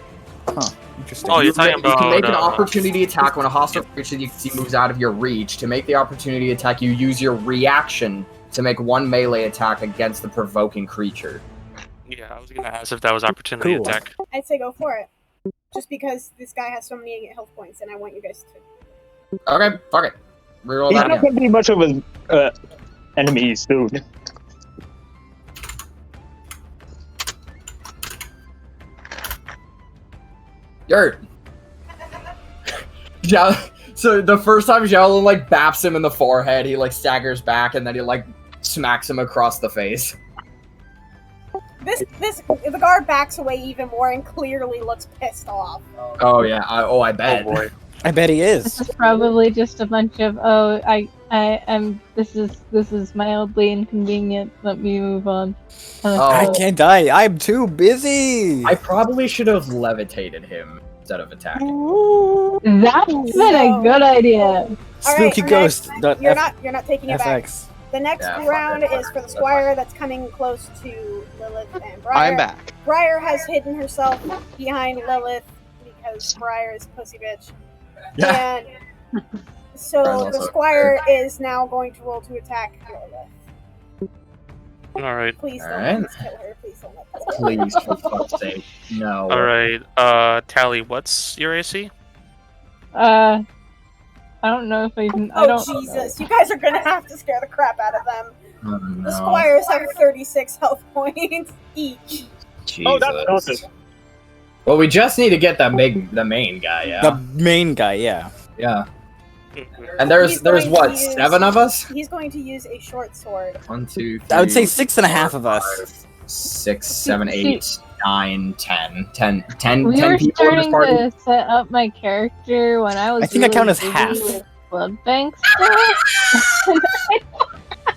Huh. Interesting. Oh, you're talking You can make an about, opportunity attack when a hostile creature you see moves out of your reach. To make the opportunity attack, you use your reaction to make one melee attack against the provoking creature. Yeah, I was gonna ask if that was opportunity Cool. attack. I'd say go for it. Just because this guy has so many health points, and I want you guys to. Okay, fuck it. Reroll He's that not again. going to be much of an enemy soon. Dirt. Yeah. So the first time Giowlyn like baps him in the forehead, he like staggers back and then he like smacks him across the face. The guard backs away even more and clearly looks pissed off. Oh yeah. I bet. Oh boy. I bet he This is. is probably just a bunch of this is mildly inconvenient. Let me move on. I can't die. I'm too busy. I probably should have levitated him instead of attacking. That's been a good idea. Spooky ghost. You're not taking it back. FX. The next Yeah, fuck round it, fuck is it, for the that's squire that's coming close to Lilith and Briar. I'm back. Briar has hidden herself behind Lilith because Briar is a pussy bitch. Yeah. And so Briar's the also- squire is now going to roll to attack Lilith. All right. Please don't Alright. let this kill her. Please don't let this kill her. Please, for fuck's sake, no. All right. Tally, what's your AC? I don't know if I even. I Oh don't. Jesus! You guys are gonna have to scare the crap out of them. Oh, The no. squires have 36 health points each. Jesus. Oh, that's noted. Well, we just need to get the main guy. Yeah. The main guy, yeah. Yeah. Mhm. And there's He's going what, to use- 7 of us? He's going to use a short sword. 1, 2, 3. I would say 6.5 of us. 5, 6, 7, 8, 9, 10. 10 We were people in this starting party. to set up my character when I was. I think I count as busy half. with blood bank stuff.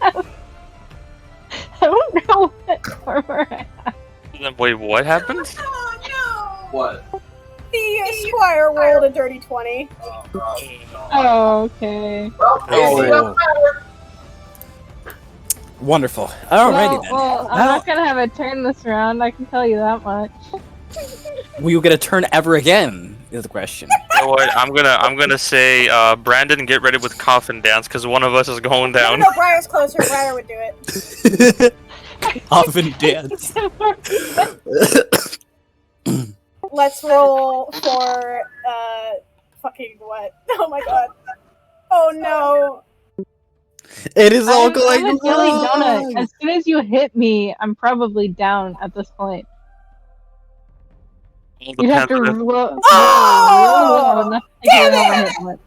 I don't know what we're at. Wait, what happened? Oh no! What? The squire rolled a dirty 20. Oh, okay. Oh. Wonderful. Alrighty then. Well, I'm not gonna have a turn this round. I can tell you that much. Will you get a turn ever again? Is the question. You know what? I'm gonna say, Brandon, get ready with coffin dance because one of us is going down. No, Briar's closer. Briar would do it. Often dance. Let's roll for, fucking what? Oh my god. Oh no. It is all I'm going a jelly wrong. donut. As soon as you hit me, I'm probably down at this point. You'd have to Depends roll Oh! low enough to get Damn another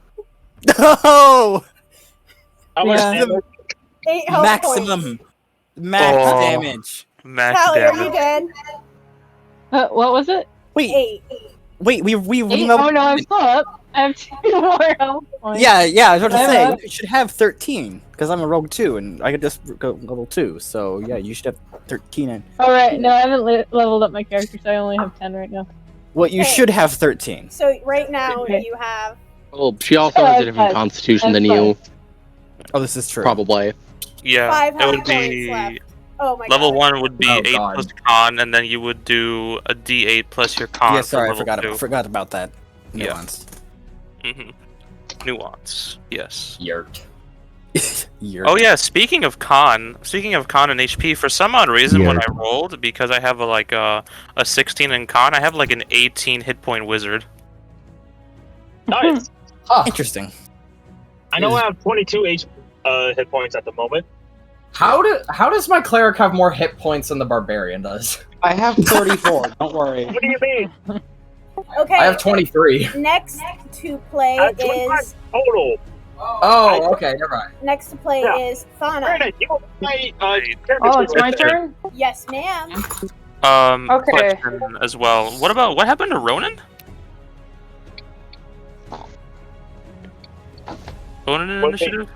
hit. No! How much Yeah. damage? 8 health Maximum. points. Max Oh. damage. Max Tally, are you damage. dead? What was it? Wait, 8. wait, we Eight? Oh no, I'm still up. I have 2 more health points. Yeah, I was about to I'm say, up. you should have 13, because I'm a rogue 2, and I could just go level 2, so yeah, you should have 13. And... Alright, no, I haven't leveled up my character, so I only have 10 right now. Well, you Okay. should have 13. So right now Okay. you have Well, she also has a different constitution than you. Oh, this is true. Probably. Yeah, 5 it health would points be left. Oh my level god. 1 would be Oh, 8 God. plus con, and then you would do a D8 plus your con. Yeah, sorry, I for level 2. forgot about that Yeah. nuance. Nuance. Yes. Yurt. Oh yeah, speaking of con and HP, for some odd reason when I rolled, because I have a 16 in con, I have like an 18 hit point wizard. Nice. Interesting. I know I have 22 hit points at the moment. How does my cleric have more hit points than the barbarian does? I have 34. Don't worry. What do you mean? Okay. I have 23. Next to play I have 25 is. total. Oh, okay, never mind. Next to play Yeah. is Thana. Brennan, you play, Oh, it's my turn? Yes, ma'am. Okay. Question as well. What happened to Ronan? Ronan in initiative?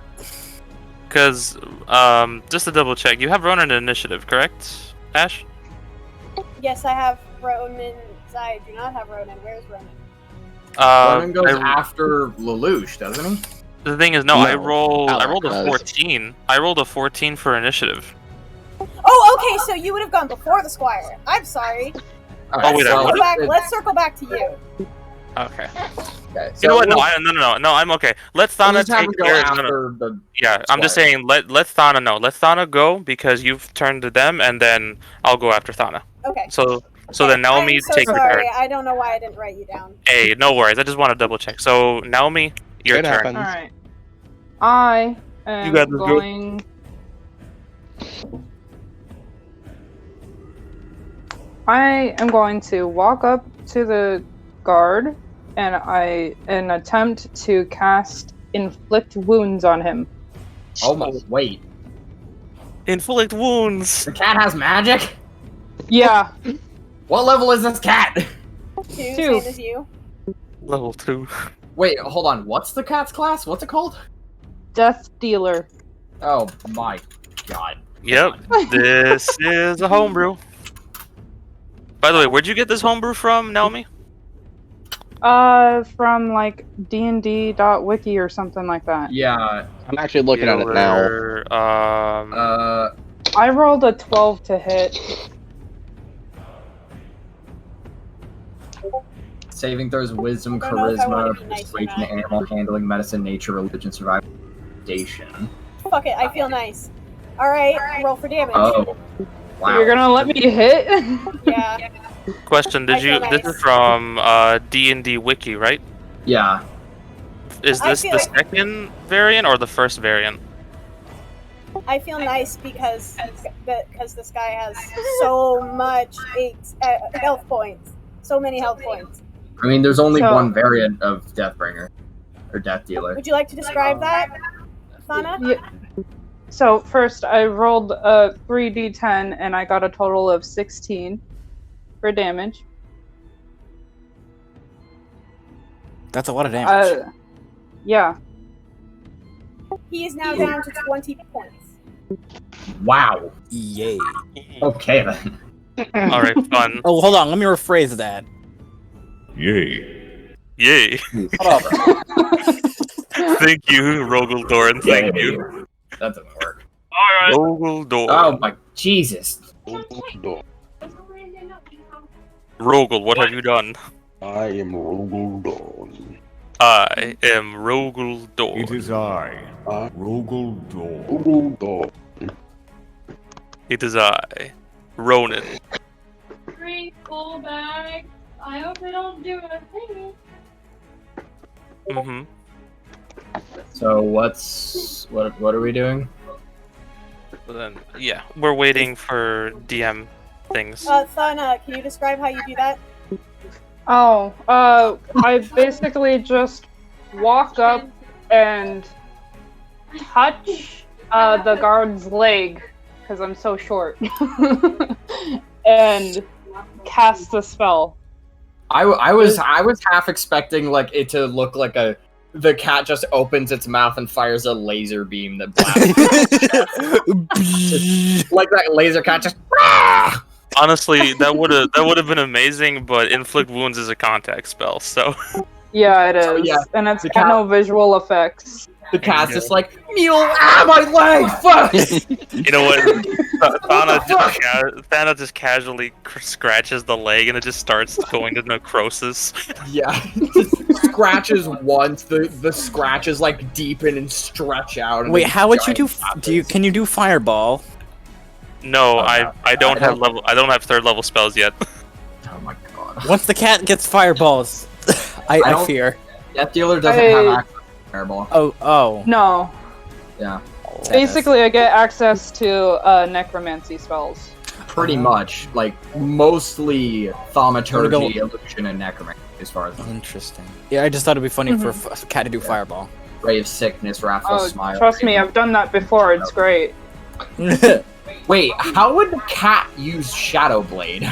Because, just to double check, you have Ronan in initiative, correct, Ash? Yes, I have Ronan. I do not have Ronan. Where's Ronan? Ronan goes after Lelouch, doesn't he? The thing is, no, I rolled a does. 14. I rolled a 14 for initiative. Oh, okay. So you would have gone before the squire. I'm sorry. Alright, wait, so Let's circle back to you. Okay. Okay, You know what? we'll- No, I'm okay. Let we'll Thana just have take him go care. after the. Yeah, I'm just saying. Let Thana know. Let Thana go because you've turned to them, and then I'll go after Thana. Okay. So then Naomi I'm so take the sorry. turn. I don't know why I didn't write you down. Hey, no worries. I just want to double check. So Naomi, your It turn. happens. Alright. I am got this, girl. going. I am going to walk up to the guard and attempt to cast inflict wounds on him. Oh my! Wait, Inflict wounds. the cat has magic. Yeah. What level is this cat? 2, Two. same as you. Level 2. Wait, hold on. What's the cat's class? What's it called? Death dealer. Oh my god. Yep. This is a homebrew. By the way, where'd you get this homebrew from, Naomi? From like dnd.wiki or something like that. Yeah. I'm actually looking at it now. I rolled a 12 to hit. Saving throws, wisdom, I don't know if I wanna charisma, be nice or persuasion, not. animal handling, medicine, nature, religion, survival, foundation. Fuck it. I feel nice. All right. Roll for damage. Oh, wow. You're gonna let me hit? Yeah. Question: I Did you? feel This nice. is from D&D Wiki, right? Yeah. Is I this feel the like- second variant or the first variant? I feel nice because this guy has so much health points. So many health points. I mean, there's only So- one variant of Deathbringer, or Death Dealer. Would you like to describe that, Thana? Yeah. So first, I rolled a 3d10 and I got a total of 16 for damage. That's a lot of damage. Yeah. He is now down to 20 points. Wow. Yay. Okay then. All right, fun. Oh, hold on. Let me rephrase that. Yay! Shut up. Thank you, Rogeldoran. Thank you, That doesn't work. All right. Rogeldoran. Oh my Jesus. Rogel, what have you done? I am Roguldon. I am Rogeldoran. It is I, Roguldor. Roguldon. It is I, Ronan. 3 full bags. I hope they don't do a thing. Mm-hmm. So what are we doing? But then, yeah, we're waiting for DM things. Thana, can you describe how you do that? Oh, I basically just walk up and touch the guard's leg because I'm so short, and cast the spell. I was half expecting like it to look like the cat just opens its mouth and fires a laser beam that blasts. Like that laser cat just. Honestly, that would have been amazing, but inflict wounds is a contact spell, so Yeah, it is. So, yeah, and it's the got no visual effects. The cat's just like, Mule, my leg, fuck! You know what? Thana just casually scratches the leg and it just starts going to necrosis. Yeah, just scratches once, the scratches like deepen and stretch out. And Wait, how would you do? Can you do fireball? No, I don't have third level spells yet. Oh my god! Once the cat gets fireballs, I fear. Death Dealer doesn't have access to fireball. Oh. No. Yeah. Basically, I get access to necromancy spells. Pretty much, like mostly thaumaturgy, illusion, and necromancy, as far as. Interesting. Yeah, I just thought it'd be funny for a cat to do fireball. Ray of Sickness, Wrathful Smile. Trust me, I've done that before. It's great. Wait, how would the cat use Shadow Blade?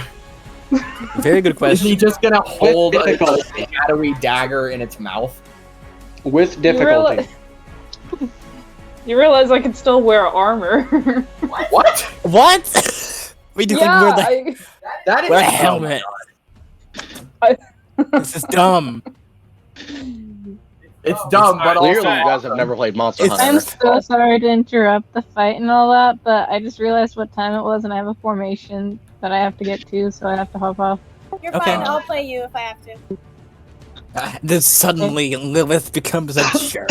Very good question. Is he just gonna hold a shadowy dagger in its mouth? With difficulty. You realize I can still wear armor. What? What? We do Yeah, wear that is wear a helmet. This is dumb. It's dumb, but also clearly you guys have never played Monster Hunter. I'm so sorry to interrupt the fight and all that, but I just realized what time it was and I have a formation that I have to get to, so I have to hop off. You're fine. I'll play you if I have to. Then suddenly Lilith becomes a jerk.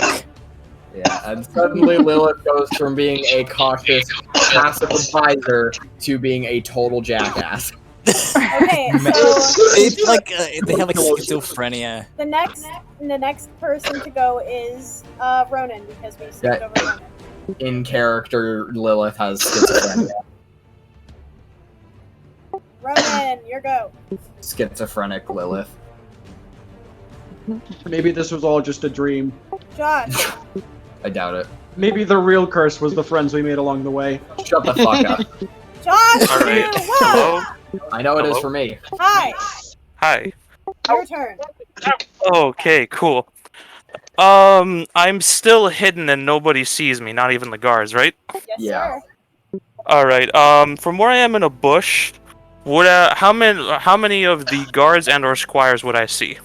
Yeah, and suddenly Lilith goes from being a cautious, passive advisor to being a total jackass. Okay, so It's like they have like schizophrenia. the next person to go is Ronan because we skipped over Ronan. In character, Lilith has schizophrenia. Ronan, your go. Schizophrenic Lilith. Maybe this was all just a dream. Josh. I doubt it. Maybe the real curse was the friends we made along the way. Shut the fuck up. Josh! All right. Hello? I know it is for me. Hi. Hi. Your turn. Okay, cool. I'm still hidden and nobody sees me, not even the guards, right? Yes, sir. All right. From where I am in a bush, would how many of the guards and/or squires would I see?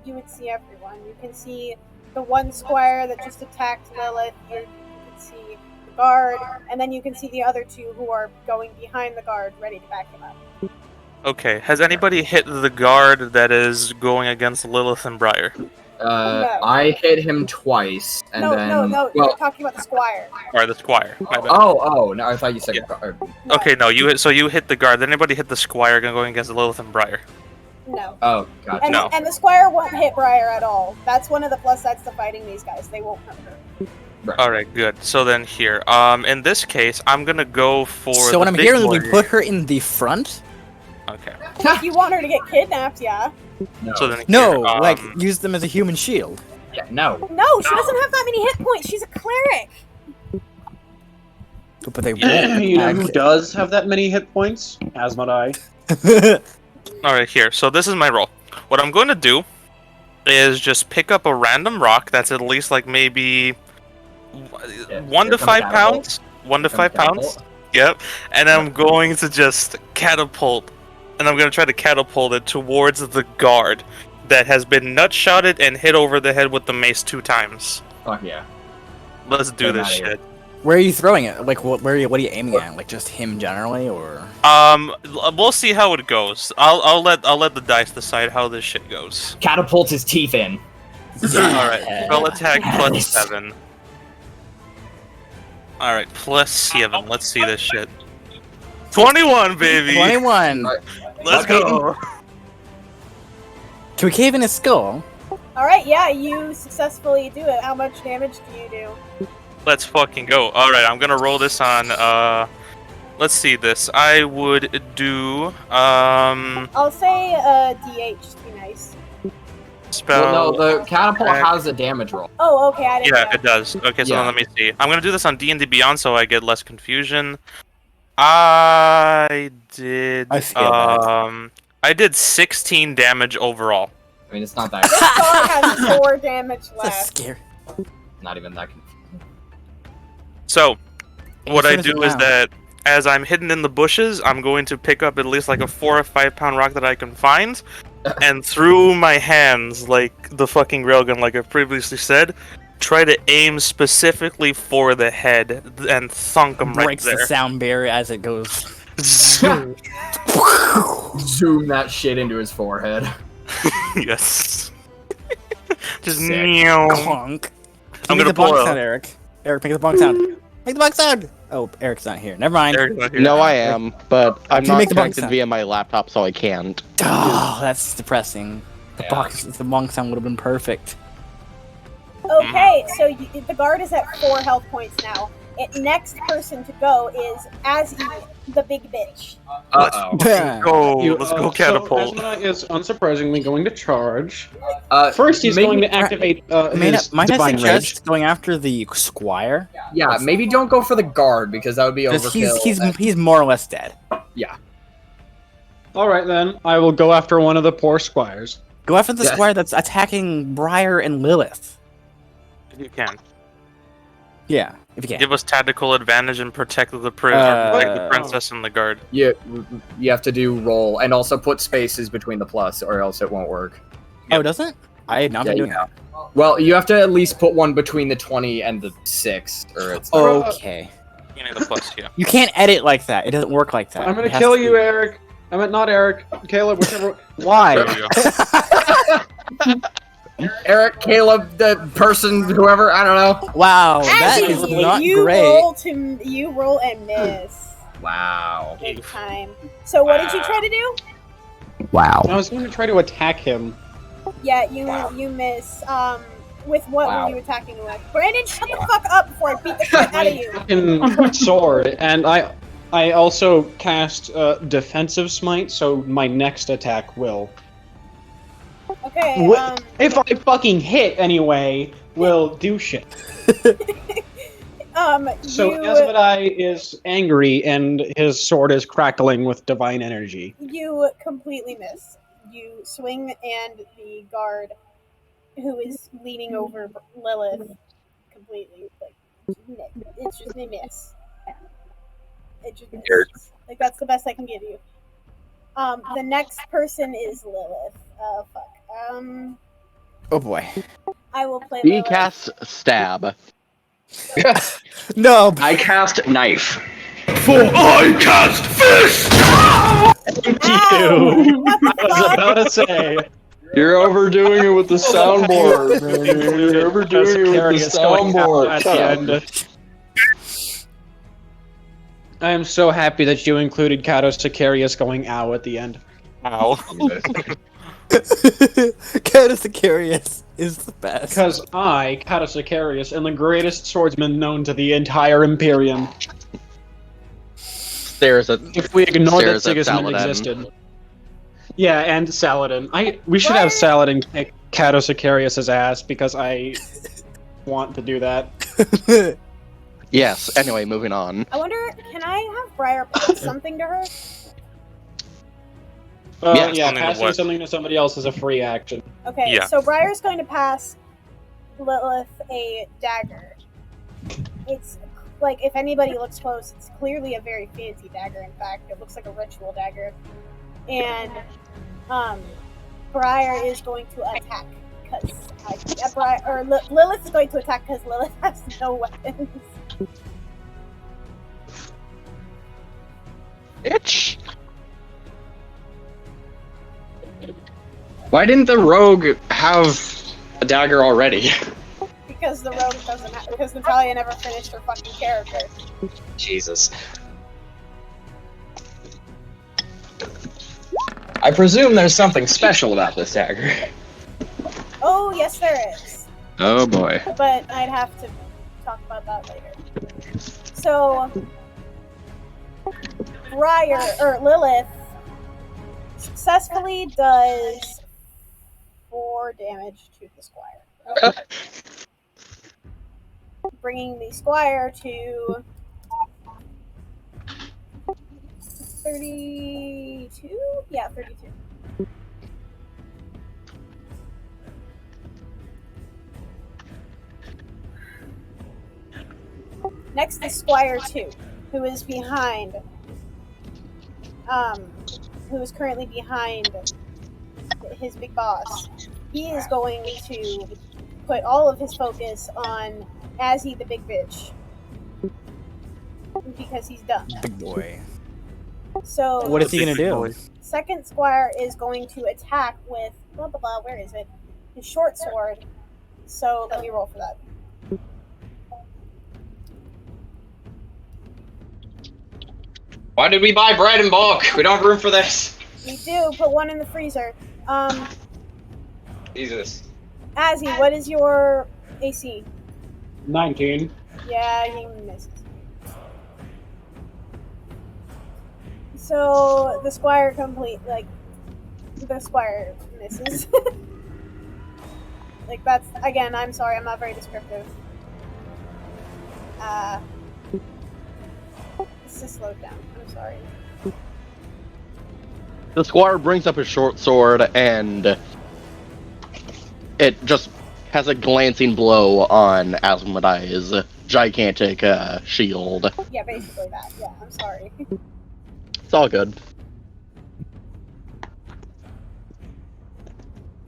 You would see everyone. You can see the one squire that just attacked Lilith. You can see the guard, and then you can see the other two who are going behind the guard, ready to back him up. Okay. Has anybody hit the guard that is going against Lilith and Briar? No. I hit him twice, and then. No. You're talking about the squire. Or the squire. My bad. Oh, no, I thought you said guard. Okay, no, you hit the guard. Did anybody hit the squire going against Lilith and Briar? No. Oh, gotcha. And, and the squire won't hit Briar at all. That's one of the plus sides to fighting these guys. They won't hurt her. Right. All right, good. So then here, in this case, I'm gonna go for. So what I'm big hearing, we warrior. put her in the front. Okay. If you want her to get kidnapped, yeah. No. So then No, here, like use them as a human shield. Yeah, no. No, she doesn't have that many hit points. She's a cleric. But they won't. You know who does have that many hit points? Asmodai. All right, here. So this is my roll. What I'm going to do is just pick up a random rock that's at least like maybe 1 to 5 pounds. 1 to 5 pounds. Yep. And I'm going to just catapult, and I'm going to try to catapult it towards the guard that has been nutshotted and hit over the head with the mace 2 times. Fuck yeah. Let's do this shit. Where are you throwing it? Like, what are you aiming at? Like, just him generally, or? We'll see how it goes. I'll let the dice decide how this shit goes. Catapult his teeth in. All right. Spell attack plus 7. All right, plus 7. Let's see this shit. 21, baby. 21. Let's go. Can we cave in his skull? All right, yeah, you successfully do it. How much damage do you do? Let's fucking go. All right, I'm gonna roll this on. Let's see this. I would do I'll say DH to be nice. spell. Well, no, the catapult has a damage roll. Oh, okay, I didn't know. Yeah, it does. Okay, so Yeah. then let me see. I'm gonna do this on D&D Beyond so I get less confusion. I did. I feel that. I did 16 damage overall. I mean, it's not that. This dog has 4 damage That's left. scary. Not even that. So, what I As soon as do it is rounds. that as I'm hidden in the bushes, I'm going to pick up at least like a 4 or 5 pound rock that I can find, and through my hands, like the fucking railgun, like I previously said, try to aim specifically for the head and thunk him right Breaks there. the sound barrier as it goes. Zoom. Zoom that shit into his forehead. Yes. Just Sick. meow. Clunk. I'm Make gonna the bonk pull sound, Eric. Eric, make the bonk sound. Make the bonk sound. Oh, Eric's not here. Never mind. Eric's not here. No, I am, but I'm Can you not make the bonk connected sound? via my laptop, so I can't. Oh, that's depressing. The Yeah. bonk sound would have been perfect. Okay, so the guard is at 4 health points now. Next person to go is Azzy, the big bitch. Uh-oh. Let's go catapult. So Asmodai is unsurprisingly going to charge. Uh, First, he's maybe- going to activate his Might I divine suggest rage. going after the squire? Yeah, maybe don't go for the guard because that would be Because overkill. he's more or less dead. Yeah. All right, then I will go after one of the poor squires. Go after the Yes. squire that's attacking Briar and Lilith. If you can. Yeah, if you can. Give us tactical advantage and protect the the princess and the guard. You have to do roll and also put spaces between the plus or else it won't work. Oh, it doesn't? I had not been Yeah, doing that. Well, you have to at least put one between the 20 and the 6 or it's Okay. You need the plus, yeah. You can't edit like that. It doesn't work like that. I'm going It to has kill to you, be- Eric. I meant not Eric. Caleb, whichever. There Why? we go. Eric, Caleb, the person, whoever, I don't know. Wow, that Azzy, is not you great. roll and miss. Wow. Big time. So what did you try to do? Wow. I was going to try to attack him. Yeah, you miss. With what Wow. were you attacking with? Brandon, shut the fuck up before I beat the shit out of you. Fucking sword, and I also cast defensive smite, so my next attack will. Okay, If I fucking hit anyway, will do shit. So Asmodai is angry, and his sword is crackling with divine energy. you completely miss. You swing, and the guard, who is leaning over Lilith, completely it's just a miss. It just misses. Like that's the best I can give you. The next person is Lilith. Fuck. Oh boy. I will play He Lilith. casts stab. No. I cast knife. For I cast fist! Ow! What the I was fuck? about to say. You're overdoing it with the soundboard, man. You're overdoing it with the Carius going out soundboard. at Shut the up. end. I am so happy that you included Kato Sicarius going ow at the end. Ow. Catus the Curious is the best. Because I, Kato Sicarius, am the greatest swordsman known to the entire Imperium. Stares at. If we ignore that Stares at Sigismund Saladin. existed. Yeah, and Saladin. We should have Saladin kick Kato Sicarius' ass because I want to do that. Yes. Anyway, moving on. I wonder, can I have Briar pass something to her? Yeah, Yeah, something to passing what? something to somebody else is a free action. Okay, Yeah. so Briar's going to pass Lilith a dagger. It's like, if anybody looks close, it's clearly a very fancy dagger. In fact, it looks like a ritual dagger. And Briar is going to attack because Lilith is going to attack because Lilith has no weapons. Itch. Why didn't the rogue have a dagger already? Because the rogue doesn't have, because Natalia never finished her fucking character. Jesus. I presume there's something special about this dagger. Oh, yes, there is. Oh boy. But I'd have to talk about that later. So, Lilith successfully does 4 damage to the squire. Bringing the squire to 32? Yeah, 32. Next is Squire 2, who is behind, who is currently behind his big boss, he is going to put all of his focus on Azzy the big bitch. Because he's done. Big boy. So What is he gonna do? Second squire is going to attack with blah blah blah. Where is it? His short sword. So let me roll for that. Why did we buy bread in bulk? We don't have room for this. We do put one in the freezer. Jesus. Azzy, what is your AC? 19. Yeah, he misses. So the squire the squire misses. Like that's again. I'm sorry. I'm not very descriptive. This is slowed down. I'm sorry. The squire brings up his short sword and it just has a glancing blow on Asmodai's gigantic shield. Yeah, basically that. Yeah, I'm sorry. It's all good.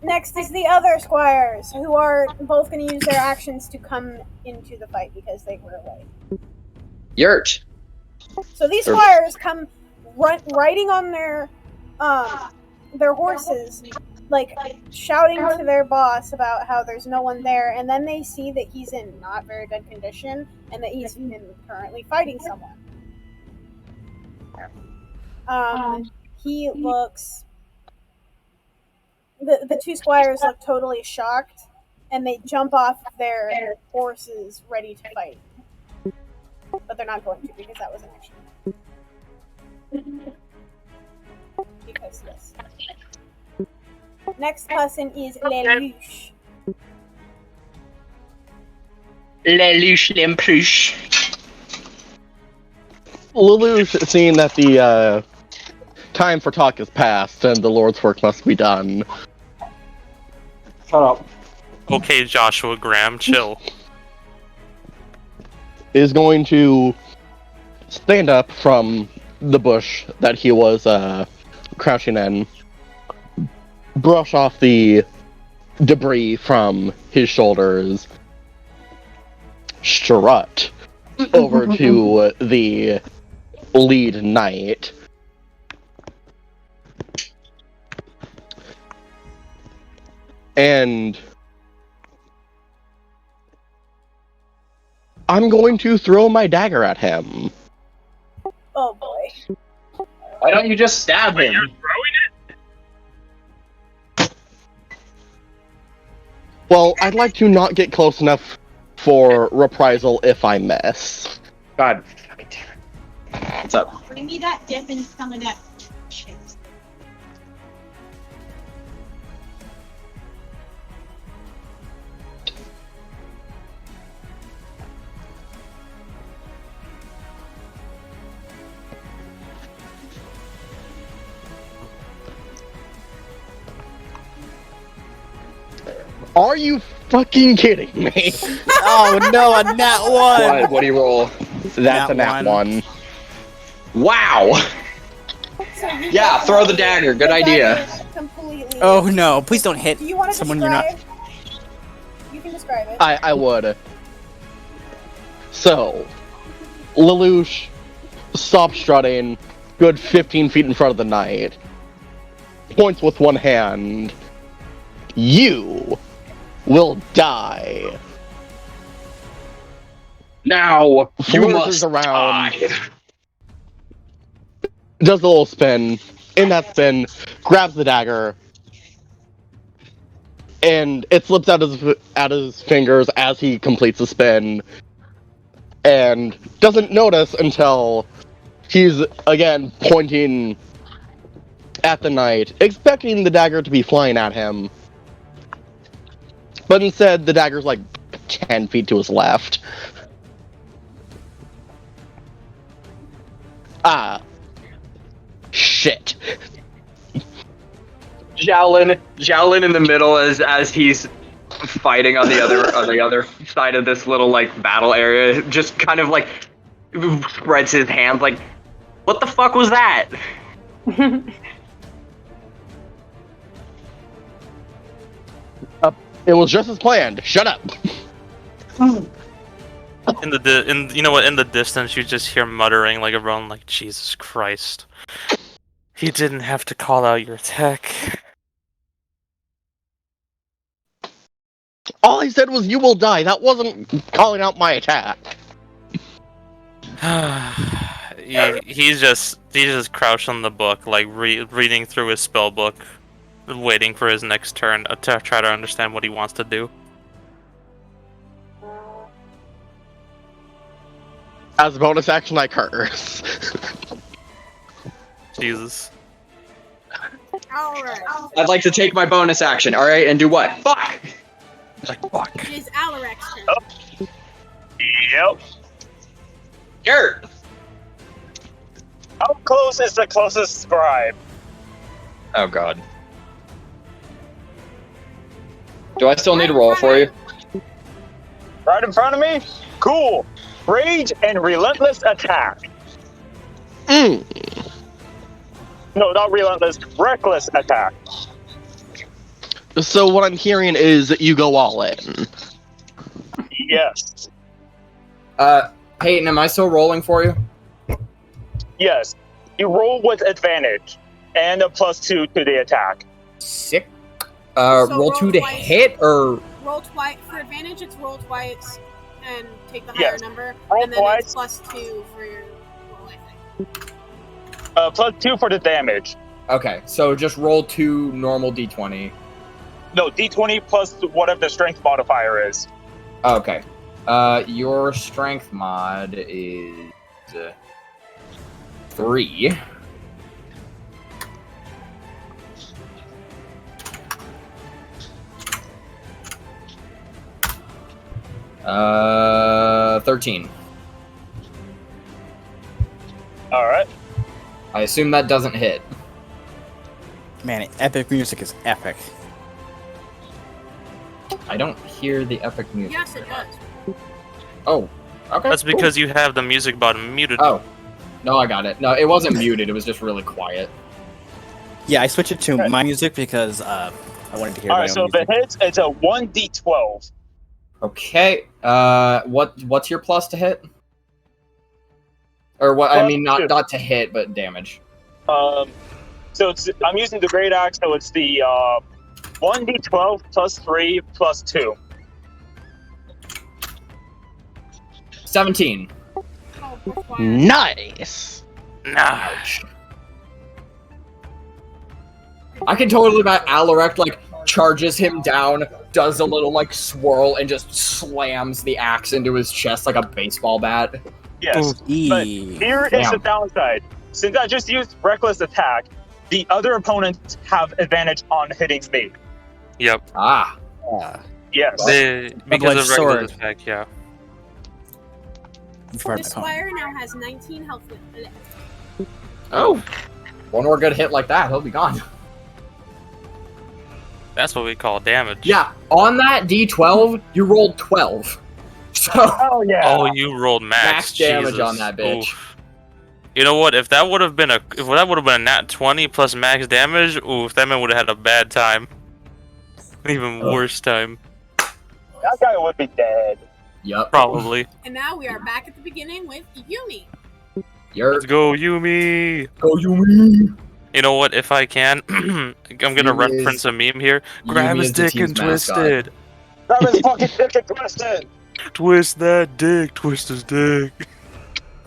Next is the other squires, who are both going to use their actions to come into the fight because they were away. Yurt. So these squires come riding on their horses, like shouting to their boss about how there's no one there, and then they see that he's in not very good condition and that he's currently fighting someone. He looks. The two squires look totally shocked, and they jump off their horses ready to fight. But they're not going to because that was an action. Because yes. Next person is Lelouch. Lelouch Lempuche. Lelouch, seeing that the time for talk has passed and the Lord's work must be done. Shut up. Okay, Joshua Graham, chill. Is going to stand up from the bush that he was crouching in, brush off the debris from his shoulders, strut over to the lead knight, and I'm going to throw my dagger at him. Oh boy. Why don't you just stab him? You're throwing it? Well, I'd like to not get close enough for reprisal if I miss. God fucking damn it. What's up? Bring me that dip and some of that shit. Are you fucking kidding me? Oh no, a nat one! What do you roll? That's a nat one. Wow! So you Yeah, get throw the dagger. Good idea. Completely. Oh no, please don't hit Do you want to someone describe? you're not. You can describe it. I would. So, Lelouch stops strutting, good 15 feet in front of the knight, points with one hand. You will die. Now, you Flourishes must around, die. does a little spin. In that spin, grabs the dagger, and it slips out his fingers as he completes the spin, and doesn't notice until he's again pointing at the knight, expecting the dagger to be flying at him. But instead, the dagger's like 10 feet to his left. Ah. Shit. Giowlyn in the middle as he's fighting on the other side of this little like battle area, just kind of like spreads his hands like, what the fuck was that? It was just as planned. Shut up. In you know what? In the distance, you just hear muttering like everyone, like Jesus Christ. You didn't have to call out your attack. All I said was you will die. That wasn't calling out my attack. He's just crouched on the book, like reading through his spell book, waiting for his next turn to try to understand what he wants to do. As a bonus action, I curse. Jesus. Alright. I'd like to take my bonus action, alright, and do what? Fuck! Like, fuck. It is Alirect's turn. Oh. Yep. Gert! How close is the closest scribe? Oh god. Do I still need to roll for you? Right in front of me? Cool. Rage and relentless attack. No, not relentless. Reckless attack. So what I'm hearing is that you go all in. Yes. Peyton, am I still rolling for you? Yes. You roll with advantage and a +2 to the attack. Sick. So roll 2 to twice. hit, or Roll twice for advantage. It's roll twice and take the higher Yes. number, Roll and then twice. it's +2 for your roll. I think. +2 for the damage. okay? So just roll 2 normal d20. No, d20 plus whatever the strength modifier is. Okay. Your strength mod is 3. Uh, 13. All right. I assume that doesn't hit. Man, epic music is epic. I don't hear the epic music. Yes, it does. Oh, okay. That's because you have the music button muted. Oh, no, I got it. No, it wasn't muted. It was just really quiet. Yeah, I switched it to my music because I wanted to hear. All my right. own So if music. it hits, it's a 1d12. Okay. What's your plus to hit? Or what? I mean, not to hit, but damage. So I'm using the great axe, so it's the 1d12 +3 +2. 17. Nice. Ouch. I can totally bet Alirect like charges him down, does a little like swirl, and just slams the axe into his chest like a baseball bat. Yes. But here is the downside. Since I just used reckless attack, the other opponents have advantage on hitting me. Yep. Ah. Yes. Because of sword. regular attack, yeah. The Squire now has 19 health with it. Oh. One more good hit like that, he'll be gone. That's what we call damage. Yeah, on that D12, you rolled 12. So. Oh yeah. Oh, you rolled max damage Jesus. on that bitch. Oof. You know what? If that would have been a nat 20 plus max damage, oof, that man would have had a bad time. An even worse time. That guy would be dead. Yep. Probably. And now we are back at the beginning with Yumi. Let's go, Yumi. Go, Yumi. You know what? If I can, I'm gonna reference a meme here. Grab Yumi his is the dick and team's twist mascot. it. Grab his fucking dick and twist it. Twist that dick. Twist his dick.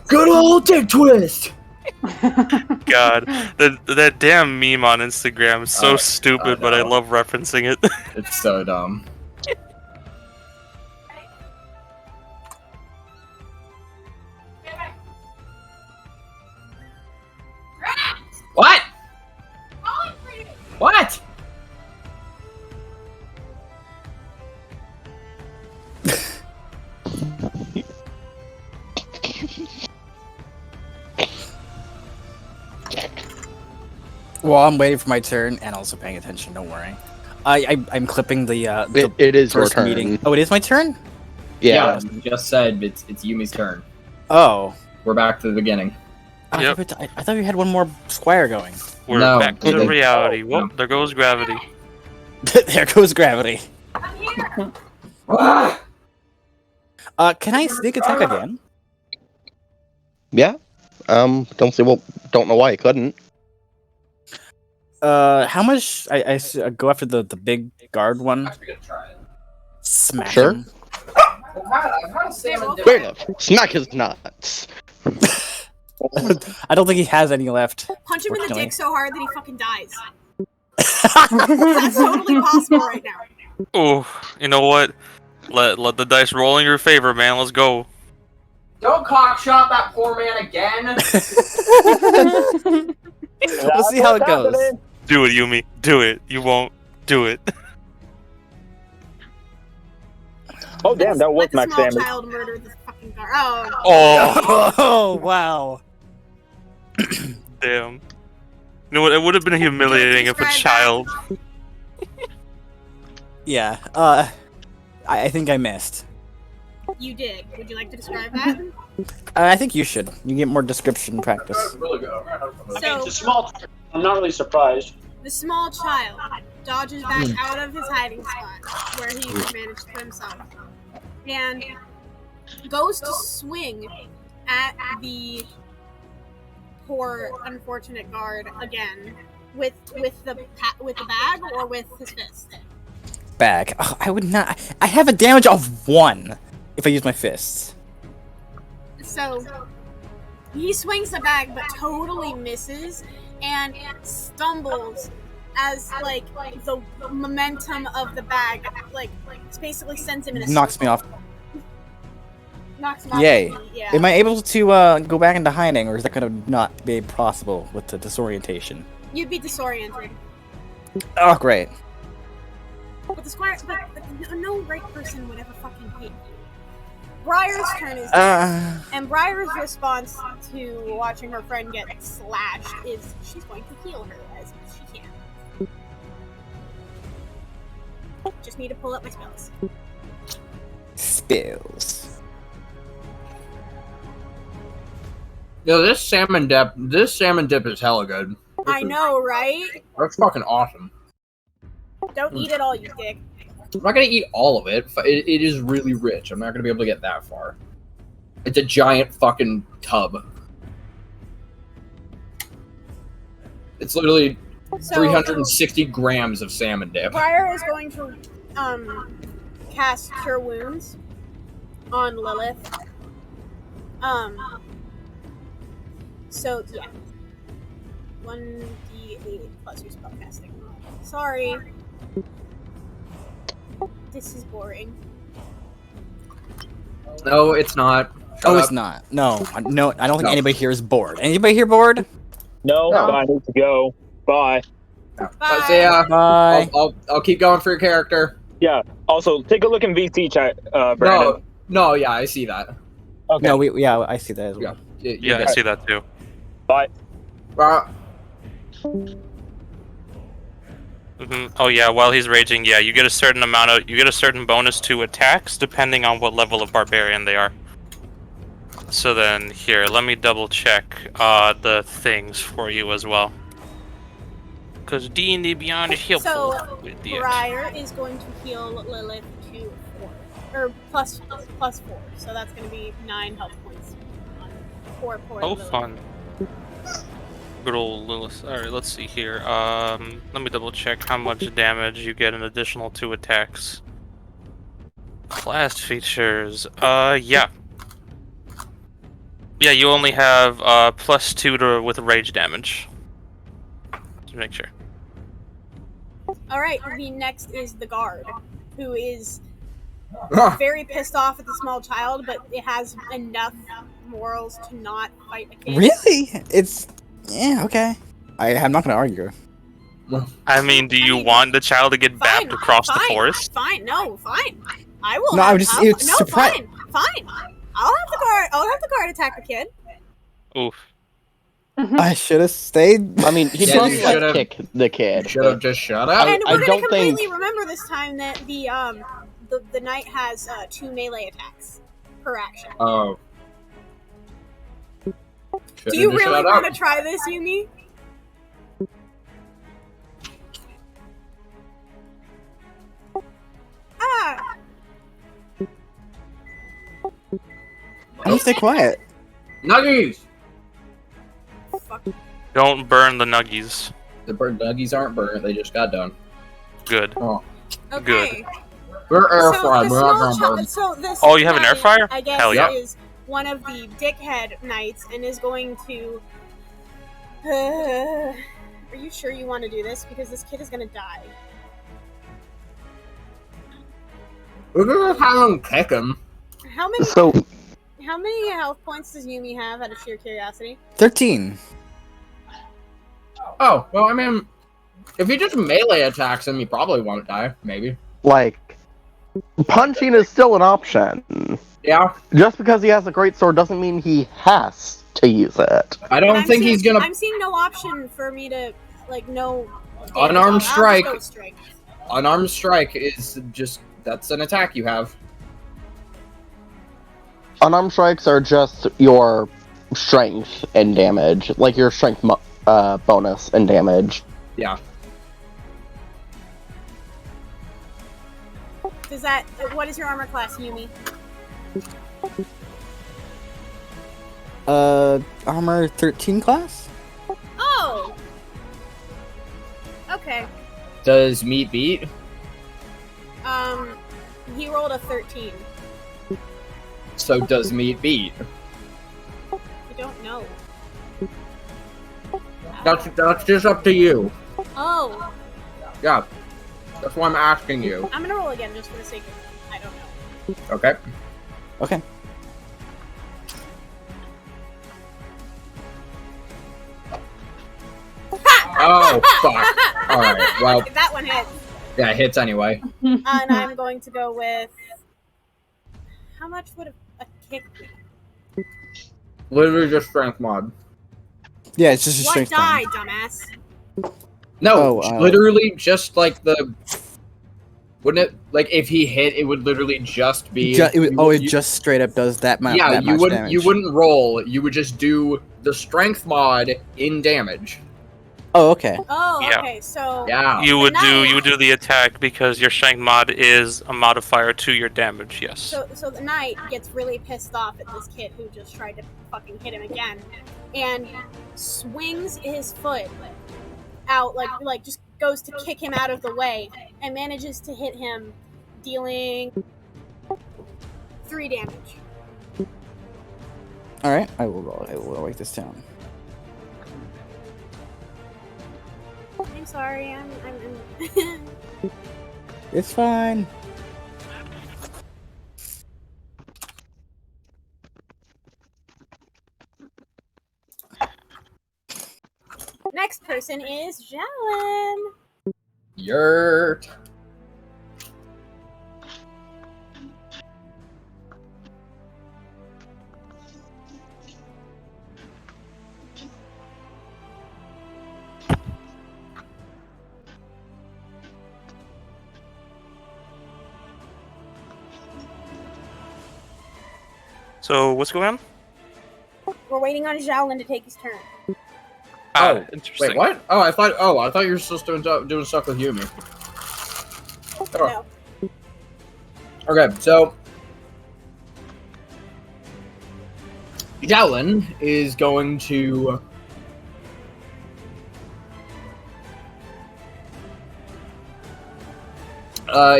Good old dick twist. God, that damn meme on Instagram is so stupid, but I love referencing it. It's so dumb. What? What? Well, I'm waiting for my turn and also paying attention. Don't worry. I'm clipping the. It is your first turn. meeting. Oh, it is my turn. Yeah, you just said it's Yumi's turn. Oh, We're back to the beginning. I thought we had one more squire going. We're No, back to they- reality. Whoop, there goes gravity. There goes gravity. Can I sneak attack again? Yeah. Don't know why you couldn't. How much? I go after the big guard one. Smack Sure. him. Fair enough. Smack his nuts. I don't think he has any left. Punch him in the fortunately. dick so hard that he fucking dies. That's totally possible right now. Oh, you know what? Let the dice roll in your favor, man. Let's go. Don't cockshot that poor man again. We'll see how it goes. Do it, Yumi. Do it. You won't. Do it. Oh damn, that was Let the max small damage. child murder the fucking guard. Oh. Oh wow. Damn. You know what? It would have been humiliating if a child. Yeah. I think I missed. You did. Would you like to describe that? I think you should. You get more description practice. So, It's a small. I'm not really surprised. the small child dodges back out of his hiding spot where he managed to put himself and goes to swing at the poor unfortunate guard again with the bag or with his fist. Bag. Oh, I would not. I have a damage of 1 if I use my fists. So he swings the bag but totally misses and stumbles as like the momentum of the bag like basically sends him in a Knocks me circle. off. Knocks him off Yay. his feet, yeah. Am I able to go back into hiding, or is that going to not be possible with the disorientation? You'd be disoriented. Oh, great. But the squire, but no right person would ever fucking hate you. Briar's turn is and Briar's response to watching her friend get slashed is she's going to heal her as much as she can. Just need to pull up my spells. Spills. Yo, this salmon dip is hella good. I know, right? That's fucking awesome. Don't eat it all, you dick. I'm not gonna eat all of it. It is really rich. I'm not gonna be able to get that far. It's a giant fucking tub. It's literally 360 grams of salmon dip. Briar is going to cast Cure Wounds on Lilith. So yeah, 1d8 plus your spellcasting. Sorry, this is boring. No, it's not. Oh, it's not. No, I don't think anybody here is bored. Anybody here bored? No, but I need to go. Bye. Bye. So yeah, Bye. I'll keep going for your character. Yeah. Also, take a look in VC chat, Brandon. No, yeah, I see that. Okay. No, I see that as well. Yeah, I see that too. Bye. Oh yeah, while he's raging, yeah, you get a certain bonus to attacks depending on what level of barbarian they are. So then, here, let me double check the things for you as well. Because D&D Beyond is helpful. So Briar is going to heal Lilith to 4, or plus 4. So that's going to be 9 health points on 4 poor Oh, Lilith. fun. Good old Lilith. Alright, let's see here. Let me double check how much damage you get an additional 2 attacks. Class features. Yeah. Yeah, you only have plus 2 with rage damage. Just make sure. Alright, the next is the guard, who is very pissed off at the small child, but it has enough morals to not fight a kid. Really? Yeah, okay. I'm not gonna argue. I mean, do you want the child to get bapped across the forest? Fine, fine. I will. No, have, I'm just- I'll- it's no, surpri- fine. I'll have the guard attack the kid. Oof. I should have stayed. I mean, he Yeah, does you like should've- kick the kid. Should have just shut up. And we're I gonna don't completely think- remember this time that the knight has 2 melee attacks per action. Oh. Do you really want to try this, Yumi? I'm gonna stay quiet. Nuggies! Don't burn the nuggies. The nuggies aren't burnt, they just got done. Good. Oh. Okay. Good. We're air So fried, the we're not small gonna burn. so this Oh, you have an air knight, fryer? I guess Hell yeah. is one of the dickhead knights and is going to. Are you sure you want to do this? Because this kid is gonna die. We're gonna have him kick him. How many? So How many health points does Yumi have? Out of sheer curiosity. 13. Oh, well, I mean, if he just melee attacks him, he probably won't die. Maybe. like, punching is still an option. Yeah. Just because he has a great sword doesn't mean he has to use it. I don't think he's gonna. I'm seeing no option for me to no. Unarmed I'll strike. just go strike. Unarmed strike is just that's an attack you have. Unarmed strikes are just your strength and damage, like your strength bonus and damage. Yeah. Does that? What is your armor class, Yumi? Armor 13 class? Oh. Okay. Does meat beat? He rolled a 13. So does meat beat? I don't know. That's just up to you. Oh. Yeah. That's why I'm asking you. I'm gonna roll again just for the sake of I don't know. Okay. Okay. Oh fuck! All right. Well, that one hits. yeah, it hits anyway. And I'm going to go with. How much would a kick be? Literally just strength mod. Yeah, it's just a What strength die, mod. dumbass? No, Oh, literally just like the. Wouldn't it like if he hit? It would literally just be. It just straight up does that much. Yeah, that you much wouldn't. damage. You wouldn't roll. You would just do the strength mod in damage. Oh, okay. Oh, Yeah. okay. So Yeah. You would do the attack because your strength mod is a modifier to your damage. Yes. So the knight gets really pissed off at this kid who just tried to fucking hit him again, and swings his foot out like just goes to kick him out of the way and manages to hit him, dealing 3 damage. All right, I will roll. I will write this down. I'm sorry. I'm It's fine. Next person is Giowlyn. Yurt. So what's going on? We're waiting on Giowlyn to take his turn. Oh, interesting. wait, what? Oh, I thought you were still doing stuff with Yumi. Oh. No. Okay, so Giowlyn is going to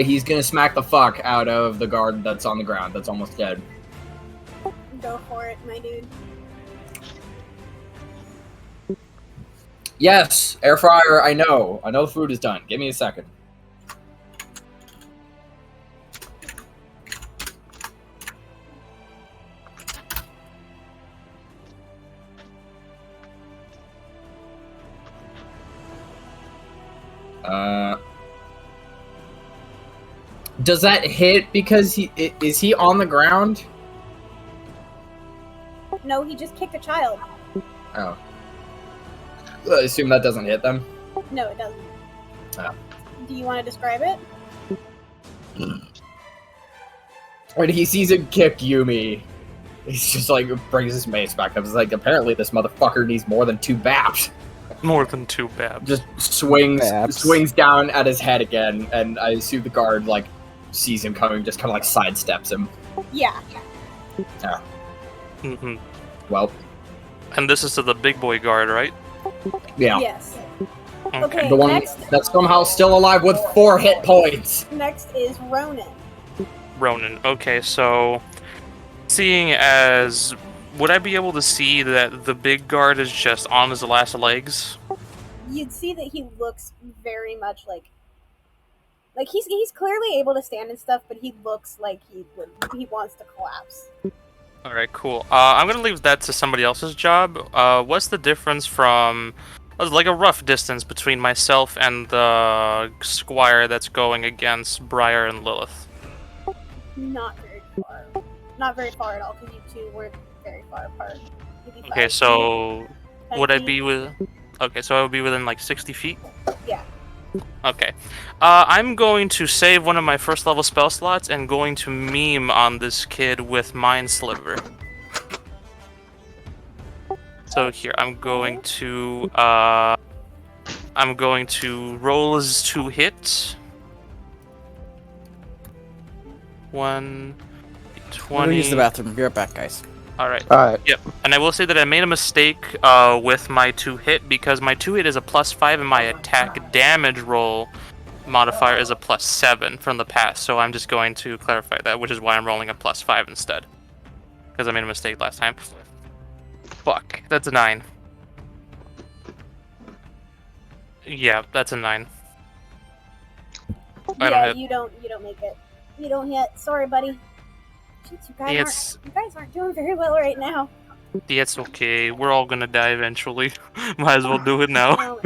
he's gonna smack the fuck out of the guard that's on the ground that's almost dead. Go for it, my dude. Yes, air fryer, I know the food is done. Give me a second. Does that hit because is he on the ground? No, he just kicked a child. Oh. I assume that doesn't hit them. No, it doesn't. Oh. Do you want to describe it? When he sees him kick Yumi, he's just like brings his mace back up. It's like apparently this motherfucker needs more than 2 baps. More than 2 babs. Just swings down at his head again, and I assume the guard like sees him coming, just kind of like sidesteps him. Yeah. Yeah. Mm-hmm. Well. And this is to the big boy guard, right? Yeah. Yes. Okay. Okay, The one next, that's somehow still alive with 4 hit points. next is Ronan. Ronan. Okay, so seeing as would I be able to see that the big guard is just on his last legs? You'd see that he looks very much like he's clearly able to stand and stuff, but he looks like he wants to collapse. All right, cool. I'm gonna leave that to somebody else's job. What's the difference from, like, a rough distance between myself and the squire that's going against Briar and Lilith? Not very far. Not very far at all, because you two were very far apart. Maybe 5 Okay, so feet, would 10 I be feet. with? Okay, so I would be within like 60 feet. Yeah. Okay. I'm going to save one of my first level spell slots and going to meme on this kid with Mind Sliver. So here, I'm going to roll his 2 hits. 1 I'm 20. gonna use the bathroom. Be right back, guys. Alright. Alright. Yep. And I will say that I made a mistake with my 2 hit because my 2 hit is a +5 and my attack damage roll modifier is a +7 from the past. So I'm just going to clarify that, which is why I'm rolling a +5 instead. Because I made a mistake last time. Fuck. That's a 9. Yeah, that's a 9. I don't Yeah, hit. you don't make it. You don't hit. Sorry, buddy. Jeez, you guys aren't doing very well right now. It's okay. We're all gonna die eventually. Might as well do it now. Oh,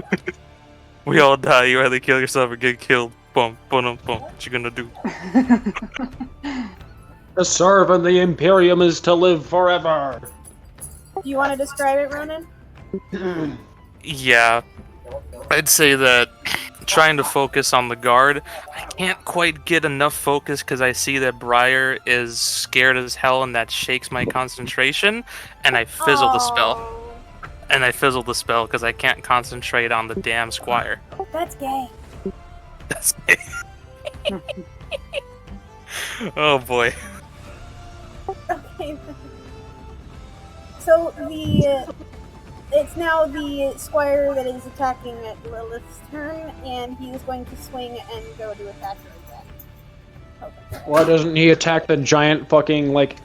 We all die. You either kill yourself or get killed. Boom, boom, boom. What you gonna do? To serve in the Imperium is to live forever. Do you want to describe it, Ronan? Yeah, I'd say that trying to focus on the guard, I can't quite get enough focus because I see that Briar is scared as hell and that shakes my concentration, and I fizzle the spell. And I fizzle the spell because I can't concentrate on the damn squire. That's gay. That's gay. Oh boy. Okay. So it's now the squire that is attacking at Lilith's turn, and he is going to swing and go to attack her again. Okay. Why doesn't he attack the giant fucking, like,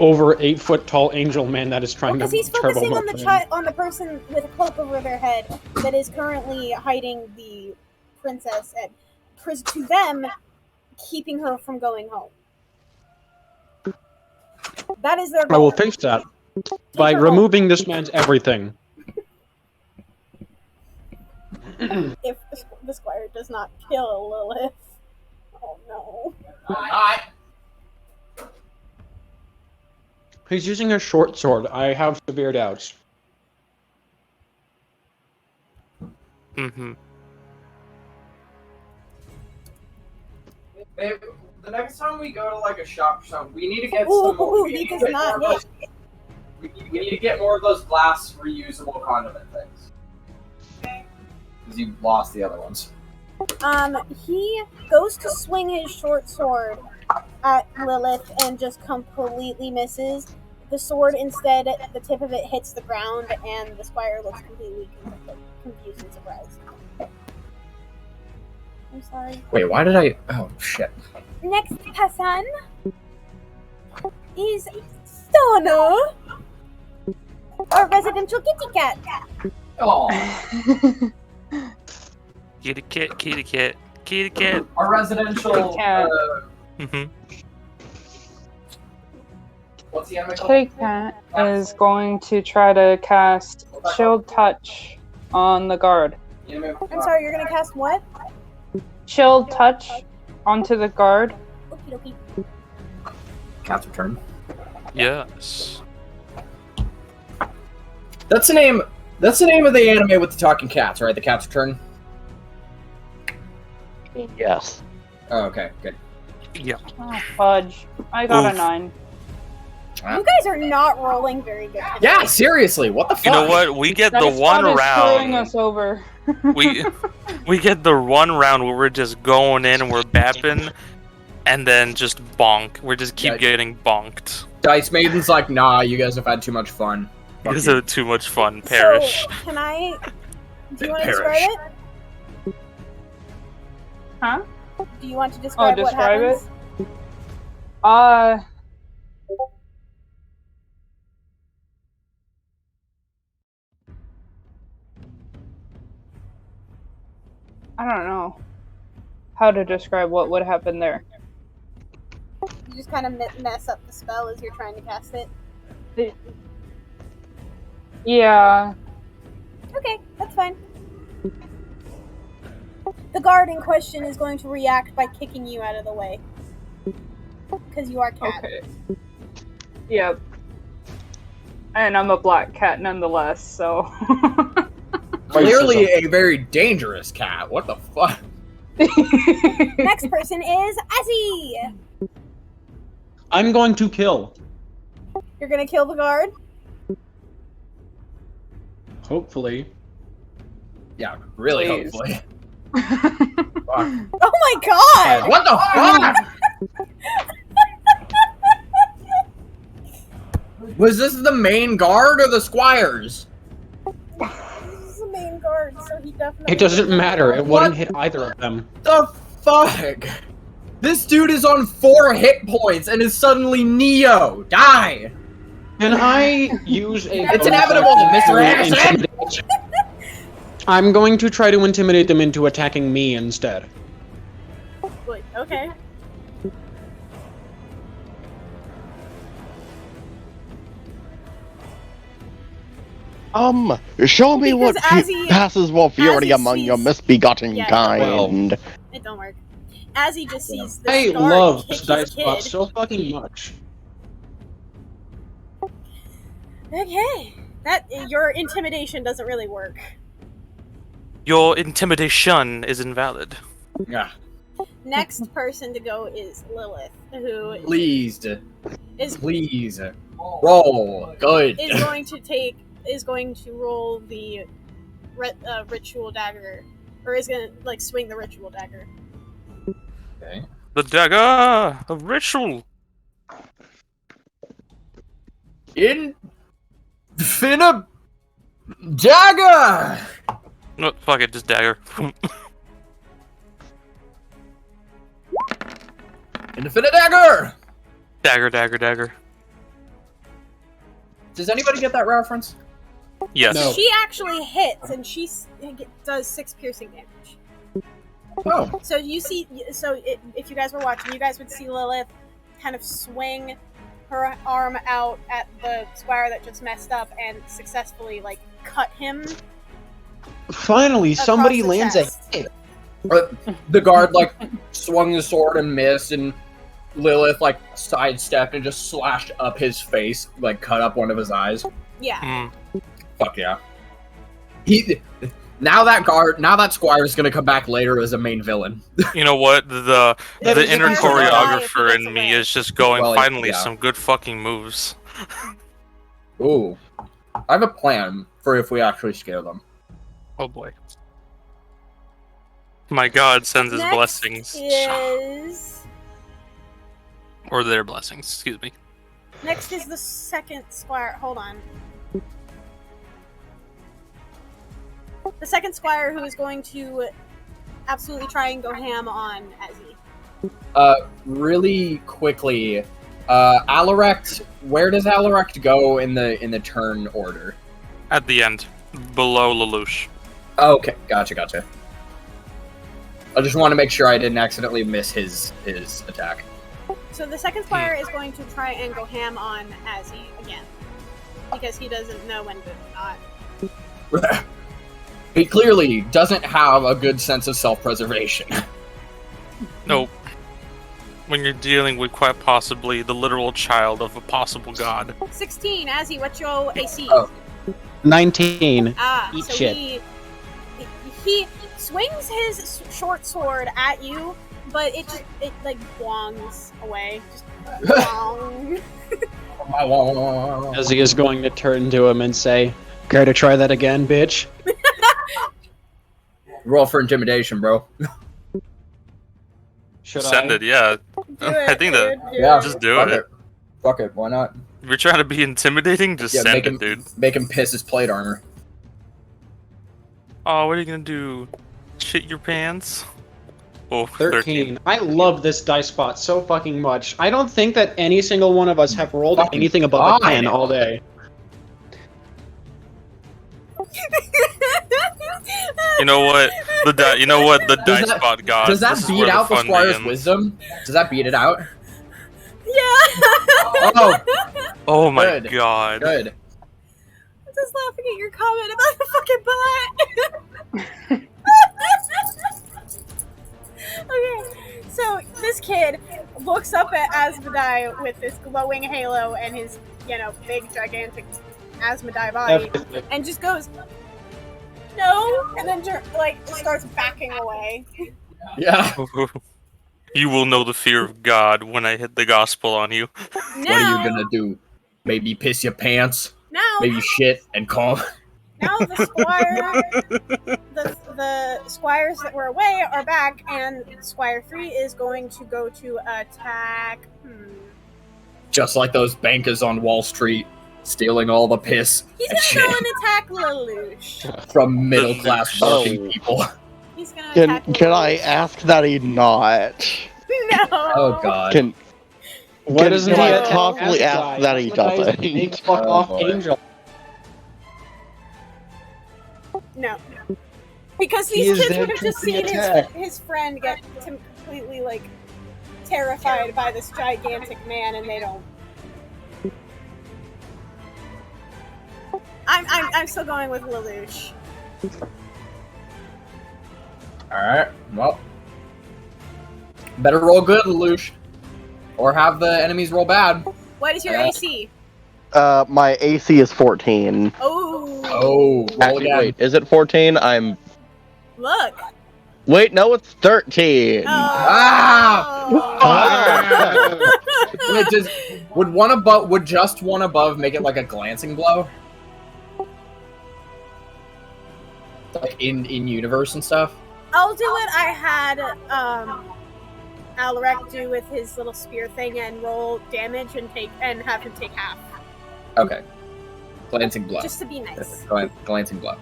over 8 foot tall angel man that is trying to Because he's turbo focusing on him? on the person with a cloak over their head that is currently hiding the princess and to them keeping her from going home. That is their goal. I will fix that by removing this man's everything. If the squire does not kill Lilith. Oh no. He's using a short sword. I have severe doubts. Mm-hmm. Babe, the next time we go to like a shop or something, we need to get Ooh, some more. he does not hit. We need to get more of those glass reusable condiment things. Because you lost the other ones. He goes to swing his short sword at Lilith and just completely misses. The sword instead, the tip of it hits the ground, and the squire looks completely confused and surprised. I'm sorry. Wait, why did I? Oh shit. Next person is Thana, our residential kitty cat. Oh. Kitty cat, kitty cat, kitty cat. Our residential. What's the enemy called? Kitty Cat is going to try to cast Shield Touch on the guard. I'm sorry, you're gonna cast what? Shield Touch onto the guard. Okie dokie. Cat's return. Yes. That's the name. That's the name of the anime with the talking cats, right? The Cat's Return. Yes. Oh, okay, good. Yeah. Oh, fudge. I got Oof. a 9. You guys are not rolling very good. Yeah, seriously, what the fuck? You know what? We get That the is one screwing round. us over. We get the one round where we're just going in and we're bapping, and then just bonk. We just keep getting bonked. Dice Maiden's like, nah, you guys have had too much fun. Fuck This you. is too much fun. Perish. So, can I... Do you want to Perish. describe it? Huh? Do you want to describe what describe happens? it? I don't know how to describe what would happen there. You just kind of mess up the spell as you're trying to cast it? Yeah. Okay, that's fine. The guard in question is going to react by kicking you out of the way. Because you are cat. Okay. Yep. And I'm a black cat nonetheless, so... Clearly a very dangerous cat. What the fuck? Next person is Azzy! I'm going to kill. You're gonna kill the guard? Hopefully. Yeah, really Please. hopefully. Oh my god! What the fuck? Was this the main guard or the squires? This is the main guard, so he definitely... It doesn't matter. It wouldn't hit either of them. The fuck? This dude is on 4 hit points and is suddenly Neo. Die! Can I use a... It's inevitable, Mr. Anderson! I'm going to try to intimidate them into attacking me instead. Wait, okay. Show me Because what Azzy- passes for fury Azzy among your sees- misbegotten Yeah, kind. It don't work. As he just sees this I guard love kick his Dice kid. Bot so fucking much. Okay. That your intimidation doesn't really work. Your intimidation is invalid. Yeah. Next person to go is Lilith, who Please. is Please. Roll. Good. is going to roll the ritual dagger, or is gonna like swing the ritual dagger. Okay. The dagger of ritual. Infinite dagger. No, fuck it, just dagger. Infinite dagger. Dagger. Does anybody get that reference? Yes. No. She actually hits, and she does 6 piercing damage. Oh. So you see, if you guys were watching, you guys would see Lilith kind of swing her arm out at the squire that just messed up and successfully like cut him. Finally, somebody the lands chest. a hit. The guard like swung the sword and missed, and Lilith like sidestepped and just slashed up his face, like cut up one of his eyes. Yeah. Fuck yeah. Now that squire is gonna come back later as a main villain. You know what? The inner it's choreographer in me is just going, Well, finally, yeah. some good fucking moves. Ooh. I have a plan for if we actually scare them. Oh boy. My god sends his Next blessings. is Or their blessings, excuse me. next is the second squire. Hold on. The second squire who is going to absolutely try and go ham on Azzy. Really quickly, Alirect, where does Alirect go in the turn order? At the end. Below Lelouch. Okay, gotcha. I just want to make sure I didn't accidentally miss his attack. So the second squire is going to try and go ham on Azzy again. Because he doesn't know when to not. He clearly doesn't have a good sense of self-preservation. Nope. When you're dealing with quite possibly the literal child of a possible god. 16, Azzy, what's your AC? 19. So Eat shit. he swings his short sword at you, but it like bongs away. Just bong. As he is going to turn to him and say, "Care to try that again, bitch?" Roll for intimidation, bro. Should Send I? it, yeah. Do it, I think that. dude, do it. Just do fuck it. Fuck it, why not? If you're trying to be intimidating, just Yeah, send make it, him, dude. Make him piss his plate armor. Oh, what are you gonna do? Shit your pants? Oh, 13. I love this dice spot so fucking much. I don't think that any single one of us have rolled anything above a 10 all day. You know what? The dice spot god. Does that This is beat where out the fun Squire's begins. wisdom? Does that beat it out? Yeah. Oh my Good. god. Good. I'm just laughing at your comment about the fucking butt. Okay, so this kid looks up at Asmodai with this glowing halo and his, big, gigantic Asmodai body, and just goes, no, and then starts backing away. Yeah. You will know the fear of God when I hit the gospel on you. What are you gonna do? Maybe piss your pants? No. Maybe shit and calm? Now the squire, the squires that were away are back, and Squire 3 is going to go to attack. Just like those bankers on Wall Street, stealing all the piss He's and gonna go shit and attack Lelouch. from middle-class working people. He's gonna attack Lelouch. Can I ask that he not? No. Oh god. Can doesn't he I attack possibly Asmodai? ask that he Asmodai is a doesn't? big fuck off angel. No. Because He these is kids there would have to just be seen attacked. his friend get completely, terrified by this gigantic man, and they don't. I'm still going with Lelouch. Alright, well. Better roll good, Lelouch. Or have the enemies roll bad. What is your AC? My AC is 14. Oh. Oh, roll Actually, again. wait, is it 14? Look. Wait, no, it's 13. Wait, would just one above make it like a glancing blow? Like in universe and stuff? I'll do what I had Alirect do with his little spear thing and roll damage and have him take half. Okay. Glancing blow. Just to be nice. Glancing blow.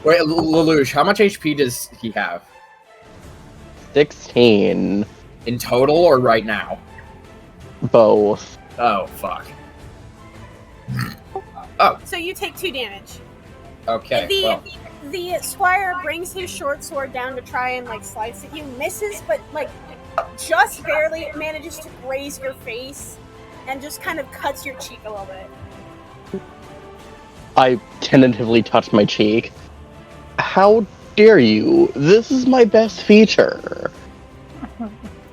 Wait, Lelouch, how much HP does he have? 16. In total or right now? Both. Oh, fuck. Oh. So you take 2 damage. Okay, The squire brings his short sword down to try and slice at you, misses, but just barely manages to graze your face and just kind of cuts your cheek a little bit. I tentatively touch my cheek. How dare you? This is my best feature.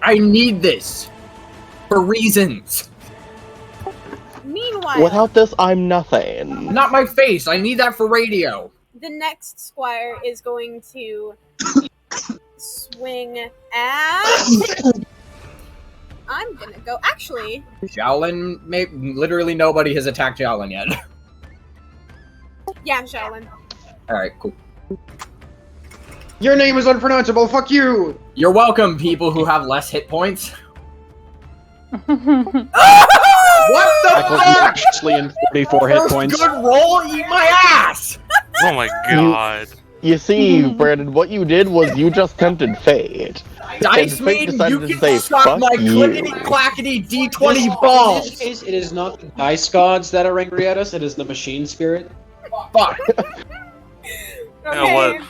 I need this for reasons. Meanwhile, Without this, I'm nothing. Not my face. I need that for radio. the next squire is going to swing at... I'm gonna go... Actually... Giowlyn, literally nobody has attacked Giowlyn yet. Yeah, Giowlyn. Alright, cool. Your name is unpronounceable, fuck you! You're welcome, people who have less hit points. What the Michael's fuck? actually in 44 hit First points. good roll, eat my ass! Oh my god. You see, Brandon, what you did was you just tempted fate. Dice And fate Maiden, decided you to can say, suck "Fuck my you." clickety-clackety D20 In balls! this case, it is not the dice gods that are angry at us, it is the machine spirit. Fuck. You know what?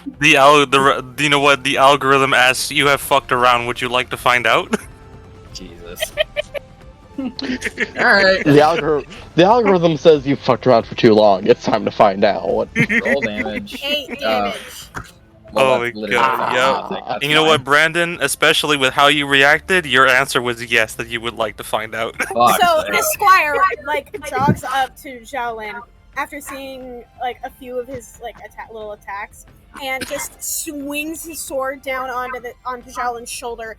You know what? The algorithm asks, "You have fucked around. Would you like to find out?" Jesus. Alright. The algorithm says you fucked around for too long. It's time to find out. Roll damage. 8 damage. Oh my god, yeah. And you know what, Brandon? Especially with how you reacted, your answer was yes, that you would like to find out. So the squire jogs up to Giowlyn after seeing a few of his little attacks, and just swings his sword down onto Giowlyn's shoulder,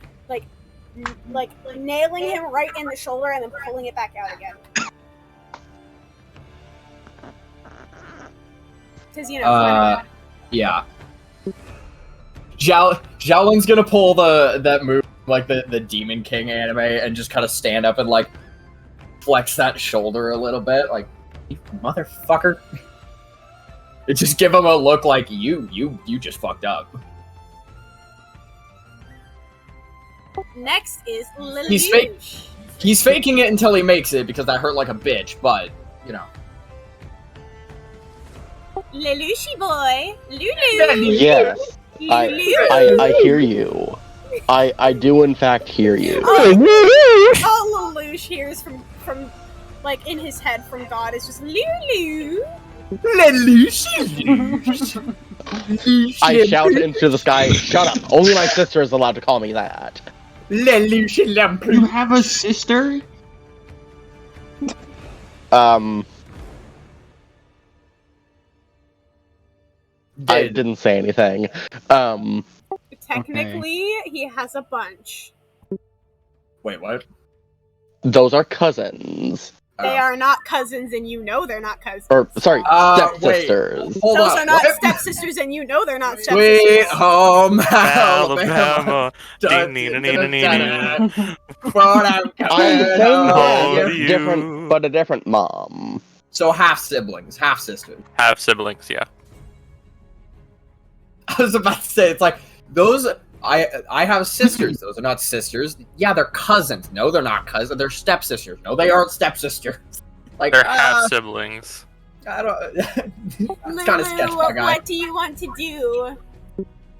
nailing him right in the shoulder and then pulling it back out again. Because yeah. Giowlyn's gonna pull that move, the Demon King anime, and just kind of stand up and flex that shoulder a little bit, like, you motherfucker. It just give him a look like you just fucked up. Next is Lelouch. He's faking it until he makes it because that hurt like a bitch, but you know. Lelouchy boy, Lulu. Yes, Lulu. I hear you. I do in fact hear you. All Lelouch hears from like in his head from God is just Lulu. Lelouch. I shout into the sky, shut up! Only my sister is allowed to call me that. Lelouch. You have a sister? I didn't say anything. Technically, he has a bunch. Wait, what? Those are cousins. They are not cousins, and you know they're not cousins. Or, sorry, wait. stepsisters. Hold Those on, are not what? stepsisters, and you know they're not stepsisters. Sweet home Alabama. I'm Home to you. different, but a different mom. So half siblings, half sisters. Half siblings, yeah. I was about to say, it's like those. I have sisters. Those are not sisters. Yeah, they're cousins. No, they're not cousins. They're stepsisters. No, they aren't stepsisters. Like They're half siblings. I don't. It's kind of sketchy, my guy. What do you want to do?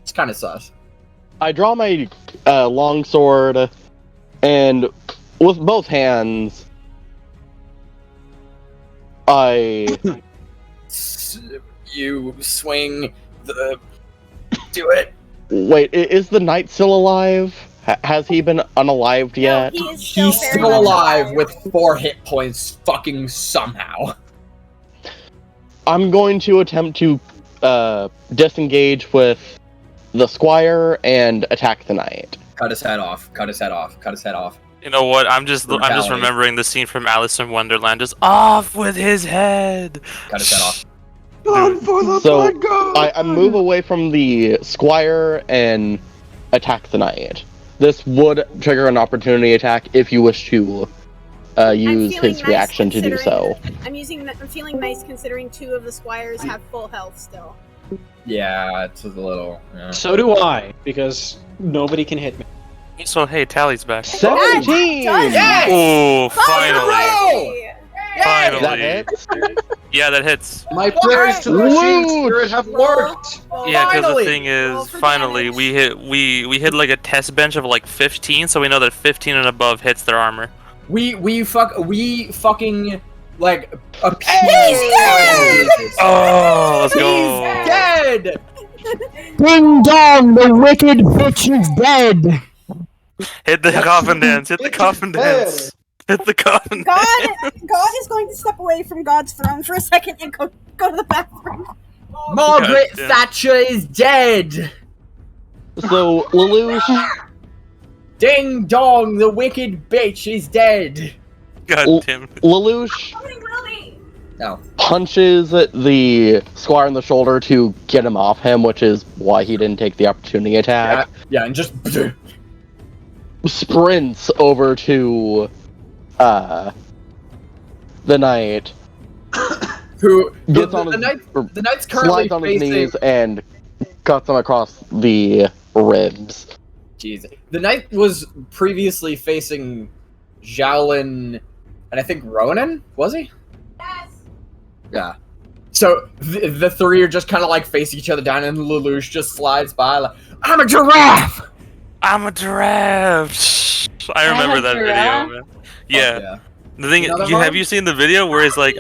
It's kind of sus. I draw my long sword, and with both hands, You swing the. Do it. Wait, is the knight still alive? Has he been unalived yet? He's still alive with 4 hit points, fucking somehow. I'm going to attempt to disengage with the squire and attack the knight. Cut his head off. Cut his head off. Cut his head off. You know what? I'm just remembering the scene from Alice in Wonderland. Just off with his head. Cut his head off. So I move away from the squire and attack the knight. This would trigger an opportunity attack if you wish to use his reaction to do so. I'm feeling nice considering 2 of the squires have full health still. Yeah, it's a little. Yeah. So do I, because nobody can hit me. So hey, Tally's back. 17! Yes! Oh, finally! Finally. That hits? Yeah, that hits. My prayers to the machine spirit have worked. Yeah, because the thing is, finally we hit like a test bench of like 15, so we know that 15 and above hits their armor. We fucking like Oh, let's go. He's dead. Ding dong, the wicked bitch is dead. Hit the coffin dance. Hit the coffin dance. Hit the coffin. God is going to step away from God's throne for a second and go to the bathroom. Margaret Thatcher is dead. So Lelouch. Ding dong, the wicked bitch is dead. God damn it. Lelouch No. punches the squire in the shoulder to get him off him, which is why he didn't take the opportunity attack. Yeah, and just sprints over to the knight. Who gets on the knight's slides currently on his facing. knees and cuts him across the ribs. Jeez, the knight was previously facing Giowlyn, and I think Ronan, was he? Yes. Yeah. So the 3 are just kind of like facing each other down, and Lelouch just slides by like, "I'm a giraffe." I'm a giraffe. I remember that video, man. Yeah. Yeah. The thing, Another have one? you seen the video where it's like,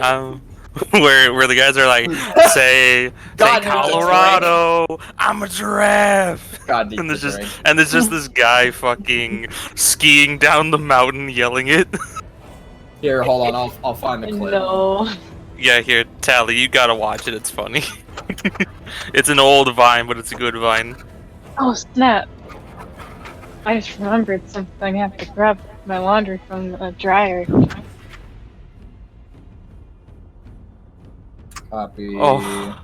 where the guys are like, say God, Colorado, I'm a giraffe. God, and there's just this guy fucking skiing down the mountain yelling it. Here, hold on, I'll find the clip. No. Yeah, here, Tally, you gotta watch it. It's funny. It's an old Vine, but it's a good Vine. Oh snap! I just remembered something. I have to grab my laundry from the dryer. Copy. Oh.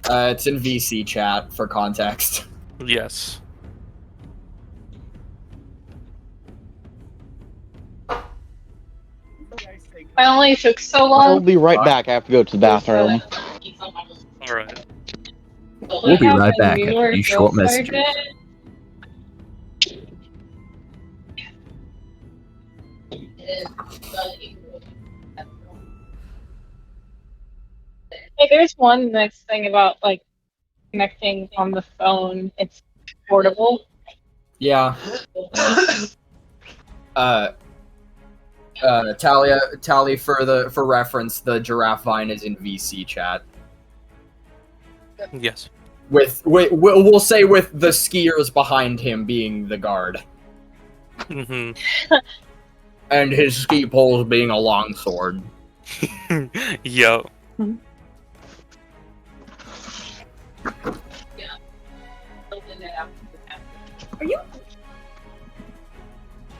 It's in VC chat for context. Yes. I only took so I'll long. be right back. I have to go to the bathroom. All right. We'll be right back after these short messages. Hey, there's one nice thing about like connecting on the phone. It's portable. Yeah. Tally for reference, the giraffe vine is in VC chat. Yes. We'll say with the skiers behind him being the guard. Mm-hmm. And his ski poles being a longsword. Yo. Are you?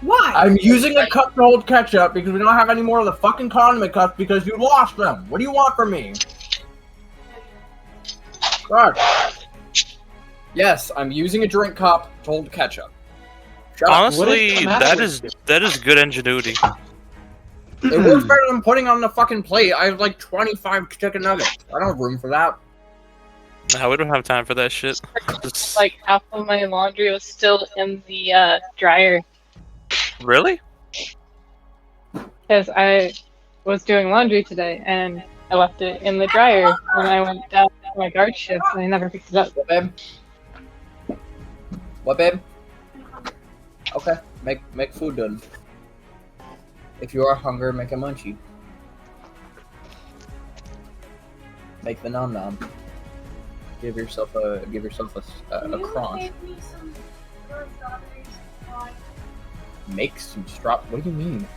Why? I'm using a cup to hold ketchup because we don't have any more of the fucking condiment cups because you lost them. What do you want from me? God. Yes, I'm using a drink cup to hold ketchup. Shut up. Honestly, that is good ingenuity. It works better than putting on the fucking plate. I have like 25 chicken nuggets. I don't have room for that. No, we don't have time for that shit. Like half of my laundry was still in the dryer Really? because I was doing laundry today and I left it in the dryer when I went down to my guard shift and I never picked it up. What, babe? What, babe? Okay, make food done. If you are hungry, make a munchie. Make the nom nom. Give yourself a crunch. Make some What do you mean?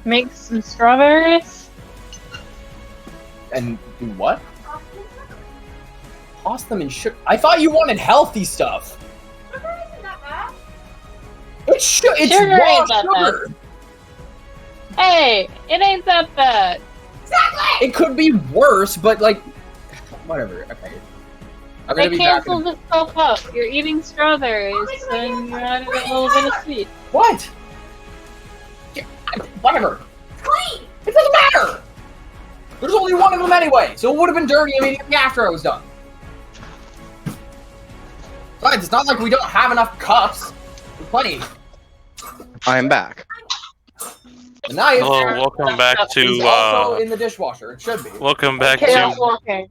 Make some strawberries. And do what? Toss them in sugar. I thought you wanted healthy stuff. It's sugar ain't that sugar. bad. Hey, it ain't that bad. It could be worse, but like, whatever. Okay. I'm gonna It be back. cancels itself out. You're eating strawberries and you're adding a little bit of sweet. What? Yeah, whatever. It doesn't matter. There's only one of them anyway, so it would have been dirty immediately after I was done. Besides, it's not like we don't have enough cups. There's plenty. I am back. The knife. Hello, welcome back is to. also in the dishwasher. It should be. Welcome back Chaos to. walking.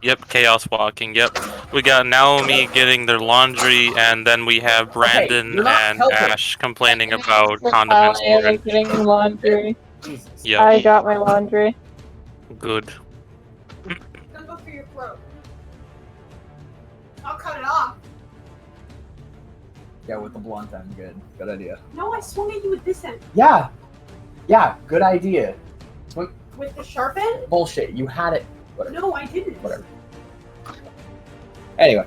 Yep, chaos walking. Yep, we got Naomi getting their laundry, and then we have Brandon you're not and helping. Ash complaining about condiments. I am getting laundry. Yep, I got my laundry. good. Don't go for your throat. I'll cut it off. Yeah, with the blunt end. Good idea. No, I swung at you with this end. Yeah, good idea. With the sharp end? Bullshit. You had it. Whatever. No, I didn't. Whatever. Anyway.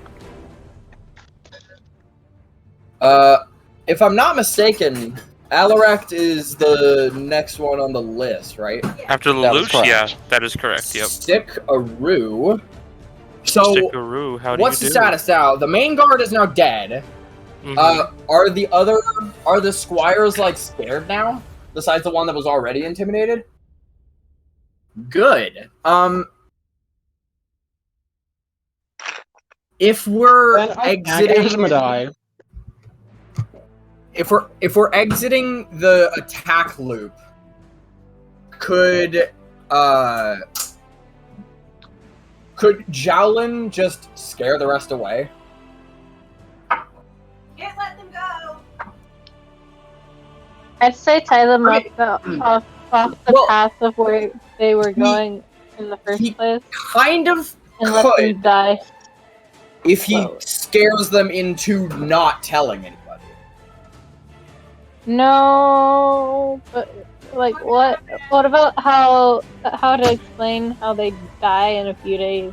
If I'm not mistaken, Alirect is the next one on the list, right? After Lelouch, yeah, that is correct. Yep. Stickaroo. So, Stickaroo, how do what's you the do? status now? The main guard is now dead. Mhm. Are the squires like scared now? Besides the one that was already intimidated? Good. If we're exiting Asmodai. if we're exiting the attack loop, could Giowlyn just scare the rest away? Can't let them go. I'd say tie them off the path of where they were going in the first place. Kind of and let them die. If he scares them into not telling anybody. No, but like what? What about how to explain how they die in a few days?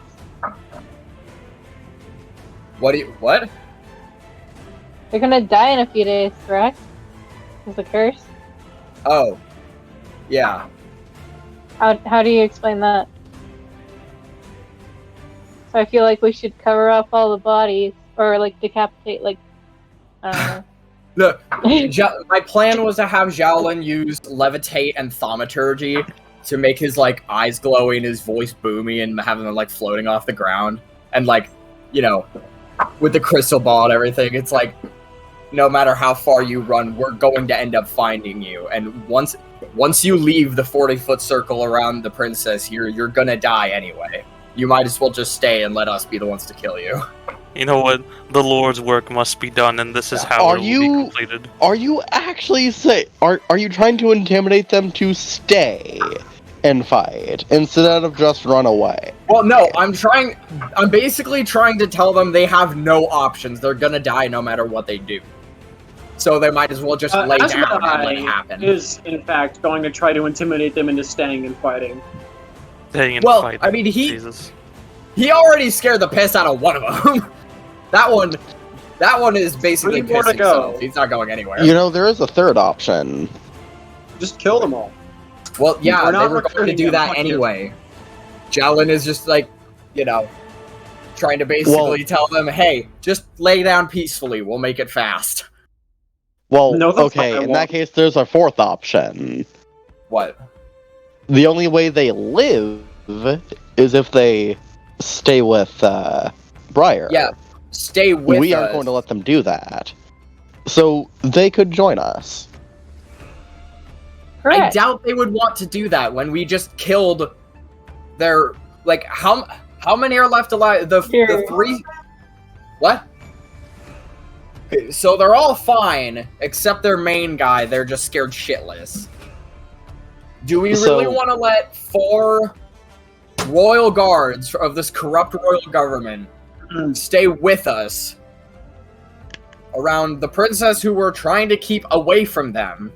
What? They're gonna die in a few days, correct? Is a curse? Oh, yeah. How do you explain that? So I feel like we should cover up all the bodies, or like decapitate, like I don't know. Look, my plan was to have Giowlyn use levitate and thaumaturgy to make his like eyes glowy and his voice boomy and have him like floating off the ground. And like, you know, with the crystal ball and everything, it's like no matter how far you run, we're going to end up finding you. And once you leave the 40-foot circle around the princess here, you're gonna die anyway. You might as well just stay and let us be the ones to kill you. You know what? The Lord's work must be done, and this is how it will be completed. Are you actually are you trying to intimidate them to stay and fight instead of just run away? Well, no, I'm basically trying to tell them they have no options. They're gonna die no matter what they do. So they might as well just lay down and let it happen. Is, in fact, going to try to intimidate them into staying and fighting. Staying and fighting. I mean, Jesus. He already scared the piss out of one of them. That one is basically Three more to pissing go. himself. He's not going anywhere. You know, there is a third option. Just kill them all. Well, yeah, We're they not were going to recruiting do them, that fuck you. anyway. Giowlyn is just like, you know, trying to basically tell them, hey, just lay down peacefully. We'll make it fast. Well, No, the fuck I okay, in won't. that case, there's a fourth option. What? The only way they live is if they stay with Briar. Yeah, stay with We us. aren't going to let them do that. So they could join us. I doubt they would want to do that when we just killed their, like, how many are left alive? The 3? What? Okay, so they're all fine, except their main guy. They're just scared shitless. Do we really want to let 4 royal guards of this corrupt royal government stay with us around the princess who we're trying to keep away from them?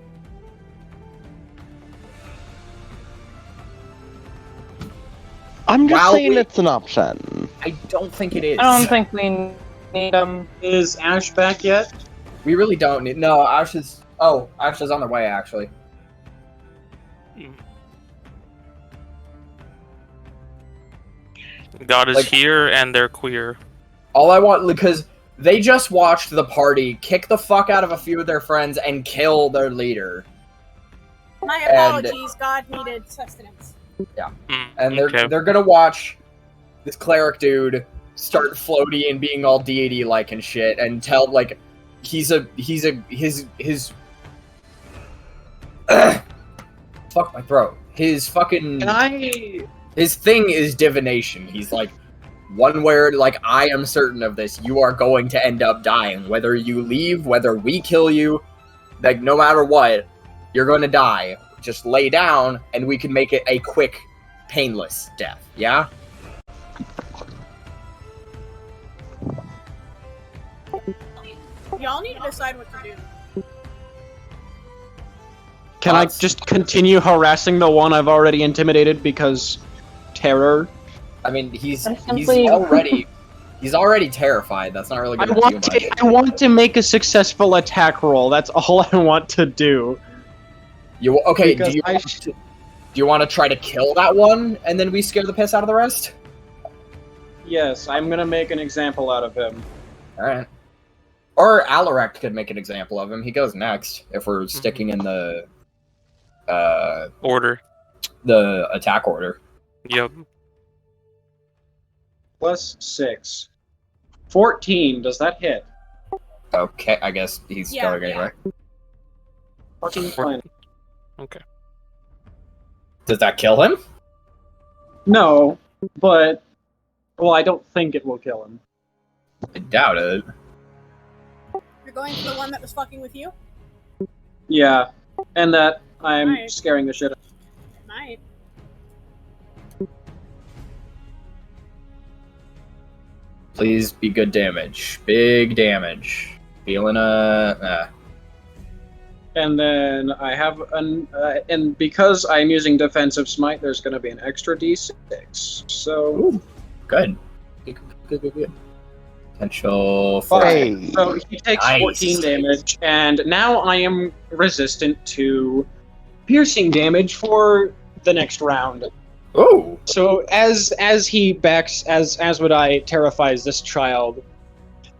I'm just While saying we- it's an option. I don't think it is. I don't think we need them. Is Ash back yet? We really don't need. No, Ash is. Oh, Ash is on the way, actually. God is Like- here, and they're queer. All I want, because they just watched the party kick the fuck out of a few of their friends and kill their leader. My And- apologies, God needed sustenance. Yeah. And they're okay. they're gonna watch this cleric dude start floaty and being all deity like and shit, and tell like his fuck my throat. His fucking his thing is divination. He's like, one word, like, I am certain of this. You are going to end up dying. Whether you leave, whether we kill you, like, no matter what, you're going to die. Just lay down, and we can make it a quick, painless death. Yeah? Y'all need to decide what to do. Can I just continue harassing the one I've already intimidated because terror? I mean, he's simply- already terrified. That's not really I going to do much. want to make a successful attack roll. That's all I want to do. You okay? Because Do you want to try to kill that one, and then we scare the piss out of the rest? Yes, I'm gonna make an example out of him. All right. Or Alirect could make an example of him. He goes next if we're sticking in the order, the attack order. Yep. Plus 6. 14. Does that hit? Okay, I guess he's Yeah, going anyway. Fucking fine. Okay. Does that kill him? No, but well, I don't think it will kill him. I doubt it. You're going for the one that was fucking with you? Yeah, and that I'm Right. scaring the shit out. Might. Please be good damage. Big damage. Feeling And then I have and because I'm using defensive smite, there's going to be an extra d6. So good. Good. Potential 5. So he takes Nice. 14 damage, and now I am resistant to piercing damage for the next round. Oh. So as he backs, as Asmodai terrifies this child,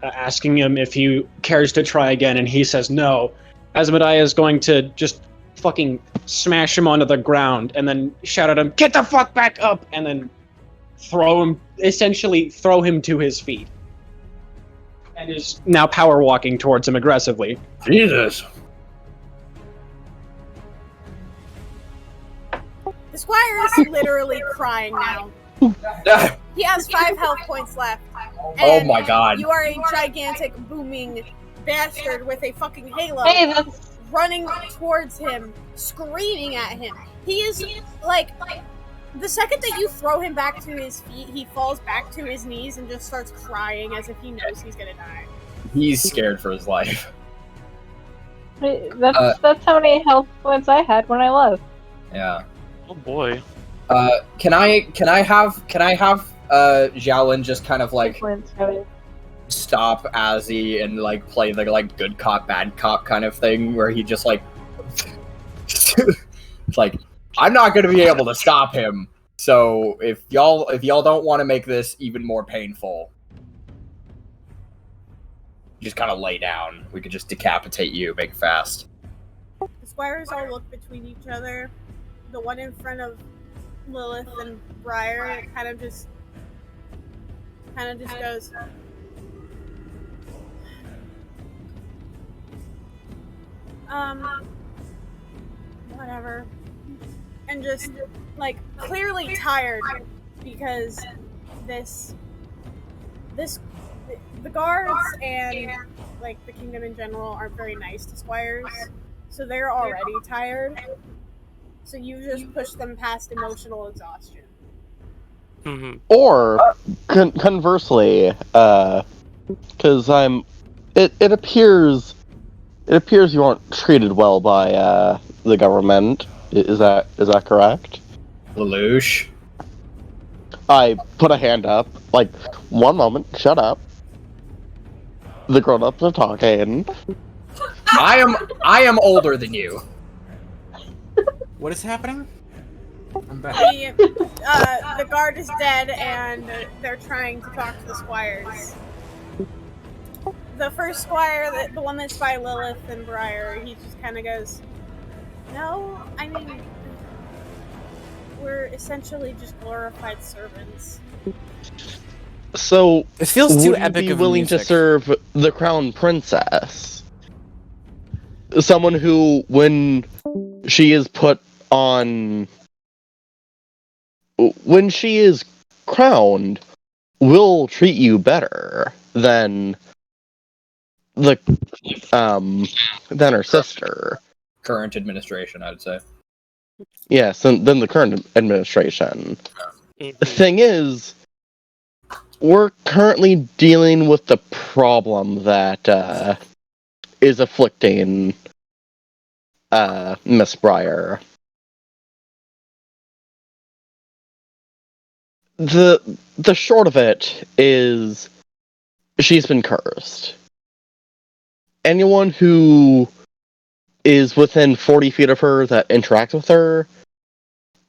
asking him if he cares to try again, and he says no. Asmodai is going to just fucking smash him onto the ground and then shout at him, "Get the fuck back up!" and then essentially throw him to his feet. And is now power walking towards him aggressively. Jesus. The squire is literally crying now. He has 5 health points left. Oh And my god. You are a gigantic, booming bastard with a fucking halo running towards him, screaming at him. He is, like, the second that you throw him back to his feet, he falls back to his knees and just starts crying as if he knows he's gonna die. He's scared for his life. That's how many health points I had when I left. Yeah. Oh boy. Can I have Giowlyn just kind of like stop Azzy and like play the like good cop bad cop kind of thing where he just like it's like, I'm not gonna be able to stop him. So if y'all don't want to make this even more painful, just kind of lay down. We could just decapitate you, make it fast. The squires all look between each other. The one in front of Lilith and Briar kind of just goes, whatever, and just like clearly tired because the guards and like the kingdom in general aren't very nice to squires, so they're already tired. So you just push them past emotional exhaustion. Mm-hmm. Or conversely, because it appears you aren't treated well by the government. Is that correct? Lelouch. I put a hand up. Like, one moment. Shut up. The grown-ups are talking. I am older than you. What is happening? I'm back. The guard is dead, and they're trying to talk to the squires. The first squire, the one that's by Lilith and Briar, he just kind of goes, "No, I mean, we're essentially just glorified servants." So, it feels too would epic you be of willing to serve the crown princess? Someone who, when she is crowned, will treat you better than than her sister. Current administration, I'd say. Yes, than the current administration. The thing is, we're currently dealing with the problem that is afflicting Miss Briar. The short of it is she's been cursed. Anyone who is within 40 feet of her that interacts with her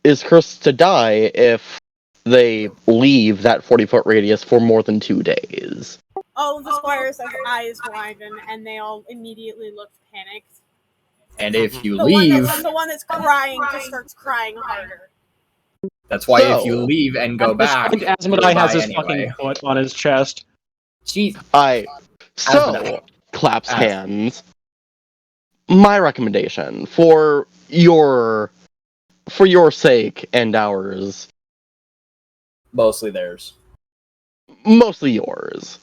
is cursed to die if they leave that 40-foot radius for more than 2 days. All of the squires have eyes widen, and they all immediately look panicked. And if you the leave... the one that's crying just starts crying harder. That's why if you leave and go back... Asmodai has his fucking foot on his chest. Jeez. Claps hands. My recommendation for your sake and ours. Mostly theirs. Mostly yours.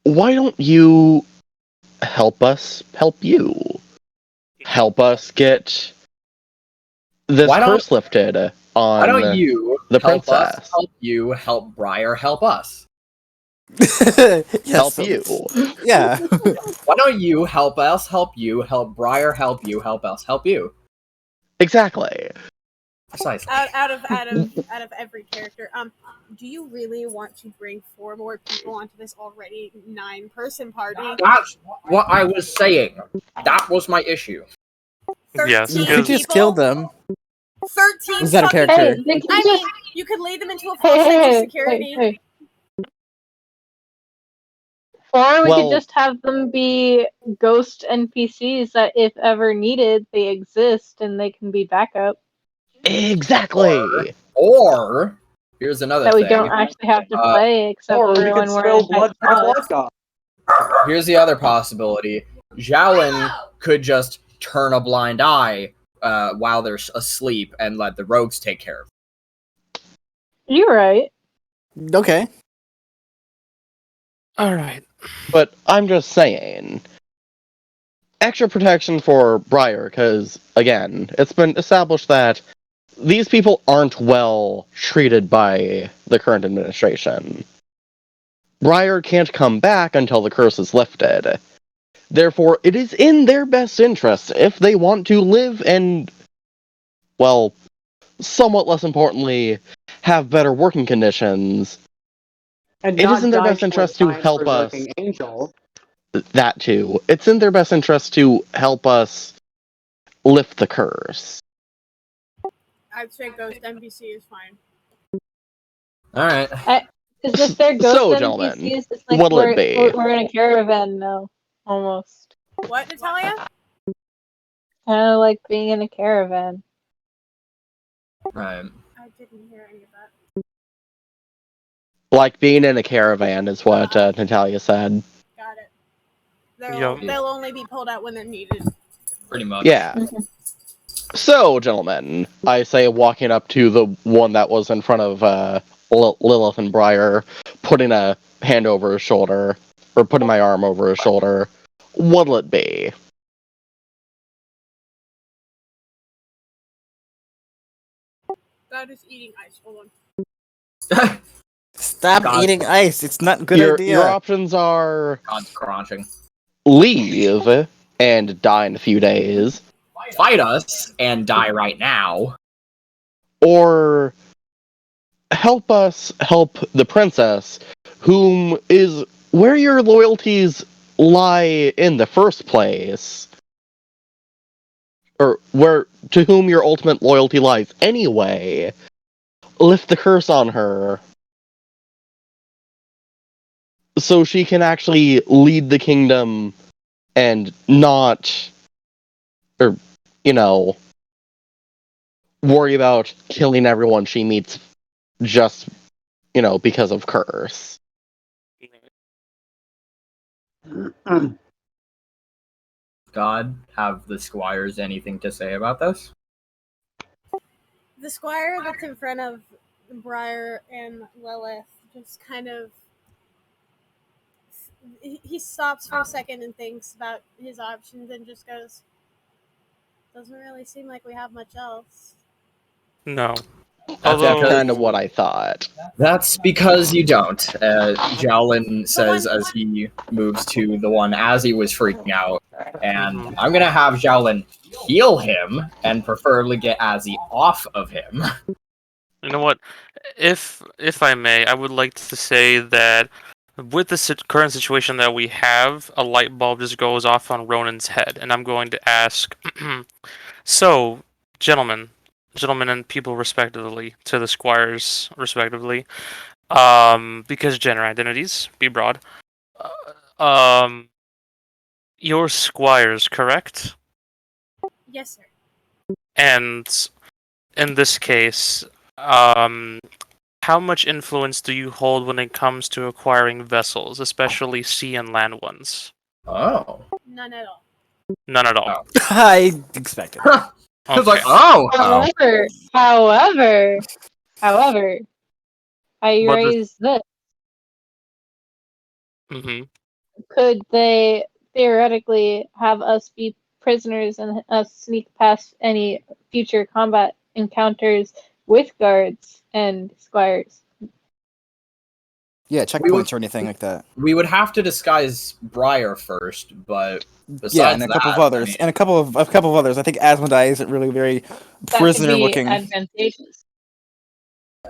Why don't you help us help you? Help us get this curse lifted on why don't you the help princess. us help you, help Briar help us? Help you. Yeah. Why don't you help us help you, help Briar help you, help us help you? Exactly. Precisely. Out of every character, do you really want to bring 4 more people onto this already 9-person party? That's what I was saying. That was my issue. Yes, You could just kill them. 13 Is that a fucking- character? I mean, you could lead them into a full security. Or we Well- could just have them be ghost NPCs that, if ever needed, they exist and they can be backup. Exactly. Or here's another That we thing. don't actually have to play, except Or for we when could we're spill in blood for Blood. blood god. Here's the other possibility. Giowlyn could just turn a blind eye while they're asleep and let the rogues take care of it. You're right. Okay. Alright. But I'm just saying, extra protection for Briar, because, again, it's been established that these people aren't well treated by the current administration. Briar can't come back until the curse is lifted. Therefore, it is in their best interest, if they want to live and, well, somewhat less importantly, have better working conditions. And It not is in their die best to a interest to giant help us. berserking Angel. That too. It's in their best interest to help us lift the curse. I'd say Ghost NPC is fine. Alright. Is if they're ghost So, NPCs, gentlemen, it's like what'll it be? we're in a caravan now, almost. What, Natalia? Kind of like being in a caravan. Right. I didn't hear any of that. Like being in a caravan is what Natalia said. Got it. Yup. They'll only be pulled out when they're needed. Pretty much. Yeah. So, gentlemen, I say walking up to the one that was in front of Lilith and Briar, putting a hand over his shoulder, or putting my arm over his shoulder, what'll it be? That is eating ice. Hold on. Stop God. eating ice. It's not a good idea. Your options are God's crunching. leave and die in a few days, Fight us and die right now. or help us help the princess, whom is where your loyalties lie in the first place, or where to whom your ultimate loyalty lies anyway. Lift the curse on her so she can actually lead the kingdom and not, or, you know, worry about killing everyone she meets just, you know, because of curse. God, have the squires anything to say about this? The squire that's in front of Briar and Lilith just kind of he stops for a second and thinks about his options and just goes, doesn't really seem like we have much else. No. That's Although, kind of what I thought. That's because you don't. Giowlyn says as he moves to the one as he was freaking out. And I'm going to have Giowlyn heal him and preferably get Azzy off of him. you know what? If I may, I would like to say that with the current situation that we have, a light bulb just goes off on Ronan's head, and I'm going to ask, so, gentlemen and people respectively, to the squires respectively, because gender identities, be broad, you're squires, correct? Yes, sir. And in this case, how much influence do you hold when it comes to acquiring vessels, especially sea and land ones? Oh. None at all. None at all. I expected. I was like, However, I But raise this. Mm-hmm. Could they theoretically have us be prisoners and us sneak past any future combat encounters with guards and squires? Yeah, checkpoints or anything like that. We would have to disguise Briar first, but besides Yeah, and a couple that, of others, and a couple of others. I think Asmodai isn't really very prisoner looking. Advantageous.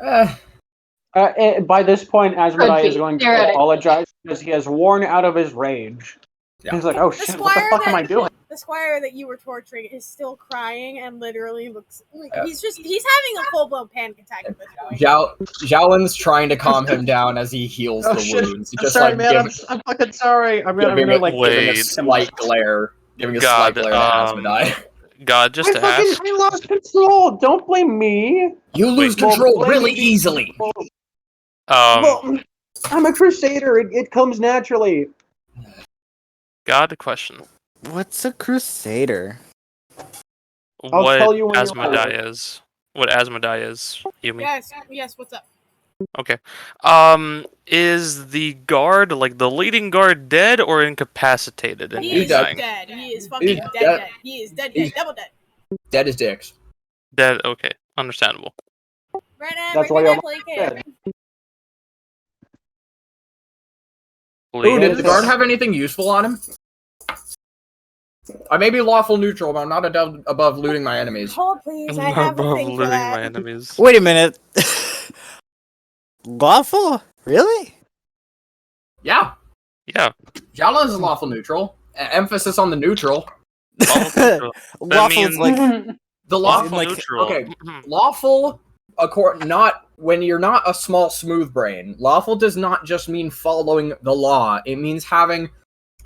By this point, Asmodai is going to theoretically. apologize because he has worn out of his rage. Yeah. He's like, oh shit, what the fuck am I doing? The the squire that you were torturing is still crying and literally looks like he's having a full blown panic attack at this point. Giowlyn's trying to calm him down as he heals Oh, the shit. wounds. I'm sorry, man. I'm fucking sorry. I'm gonna like giving a slight glare. Giving a slight glare to Asmodai. God, just to ask. I lost control. Don't blame me. You lose control really easily. Well, I'm a crusader. It comes naturally. God, a question. What's a crusader? What tell you when you're Asmodai is. What Asmodai is, you mean? Yes, what's up? Okay. Is the guard, like the leading guard, dead or incapacitated? And He is dying? dead. He is fucking dead. He is dead, double dead. Dead as dicks. Dead, okay. Understandable. Brennan, That's bring why me I'm my dead. Ooh, did the guard have anything useful on him? I may be lawful neutral, but I'm not above looting my enemies. Hold, please. I have a thing for that. my enemies. Wait a minute. Lawful? Really? Yeah. Yeah. Giowlyn is lawful neutral. Emphasis on the neutral. Lawful's like the lawful like neutral. Okay, lawful. Not when you're not a small smooth brain. Lawful does not just mean following the law. It means having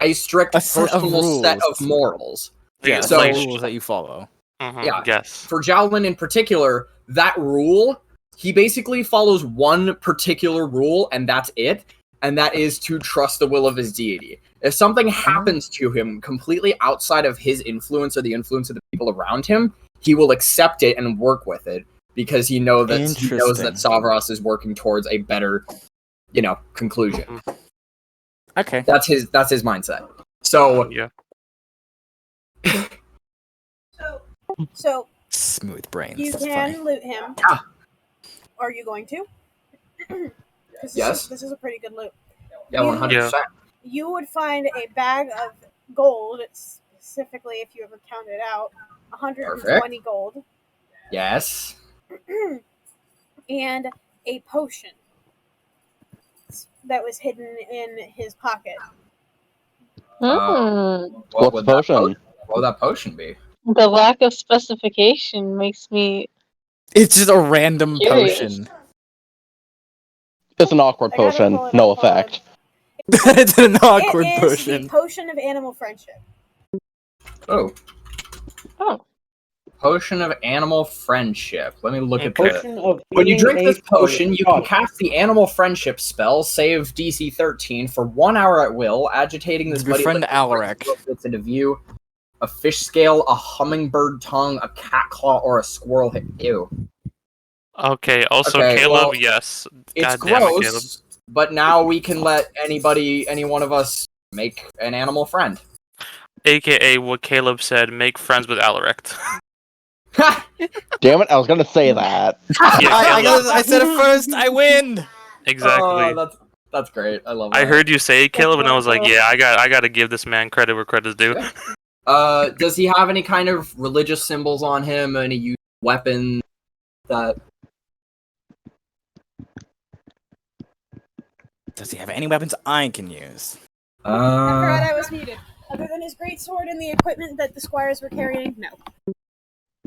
a strict personal set of morals. Yeah, so like rules that you follow. Yeah. Yes. For Giowlyn in particular, that rule, he basically follows one particular rule, and that's it. And that is to trust the will of his deity. If something happens to him completely outside of his influence or the influence of the people around him, he will accept it and work with it because he knows that Savras is working towards a better, conclusion. Okay. That's his mindset. So yeah. So smooth brains. you That's can funny. loot him. Are you going to? Yes. This is a pretty good loot. Yeah, 100%. You would find a bag of gold, specifically if you ever counted it out, 120 gold. Yes. And a potion that was hidden in his pocket. What would that potion? What would that potion be? The lack of specification makes me. It's just a random curious. potion. It's an awkward potion. No effect. It's an awkward It is potion. the potion of animal friendship. Oh. Oh. Potion of animal friendship. Let me look at this. Potion of When you drink eating this potion, a you can cast the animal friendship spell, save DC 13, for 1 hour at will, agitating this buddy Befriend Alirect. gets into view. A fish scale, a hummingbird tongue, a cat claw, or a squirrel hit. Ew. Okay, also Okay, Caleb, well, yes. It's God damn it, gross, Caleb. but now we can let any one of us make an animal friend. AKA what Caleb said, make friends with Alirect. Damn it, I was gonna say that. I said it first, I win! Exactly. Oh, that's great. I love that. I heard you say it, Caleb, and I was like, yeah, I got to give this man credit where credit's due. Does he have any kind of religious symbols on him? Any weapon that? Does he have any weapons I can use? I forgot I was muted. Other than his great sword and the equipment that the squires were carrying, no.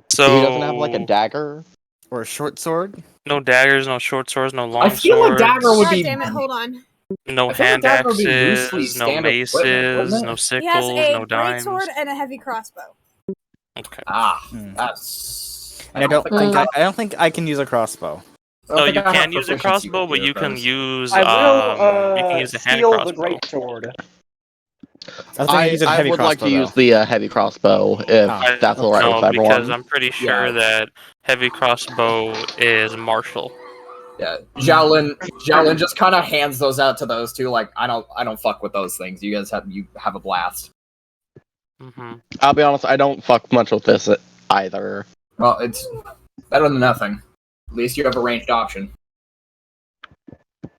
So he doesn't have like a dagger or a short sword. No daggers, no short swords, no long I feel swords. like dagger would God be. damn it! Hold on. No I feel like hand dagger would be loosely axes, no standard equipment, maces, wouldn't it? no He has sickles, a no great dimes. sword and a heavy crossbow. Okay. That's. And I don't think I can use a crossbow. No, you can use a crossbow, but you can use I will you can use a hand steal crossbow. the great sword. I would like to use the heavy crossbow if that's alright with everyone. Because I'm pretty sure that heavy crossbow is martial. Yeah, Giowlyn just kind of hands those out to those two. Like, I don't fuck with those things. You guys have a blast. Mm-hmm. I'll be honest, I don't fuck much with this either. Well, it's better than nothing. At least you have a ranged option. I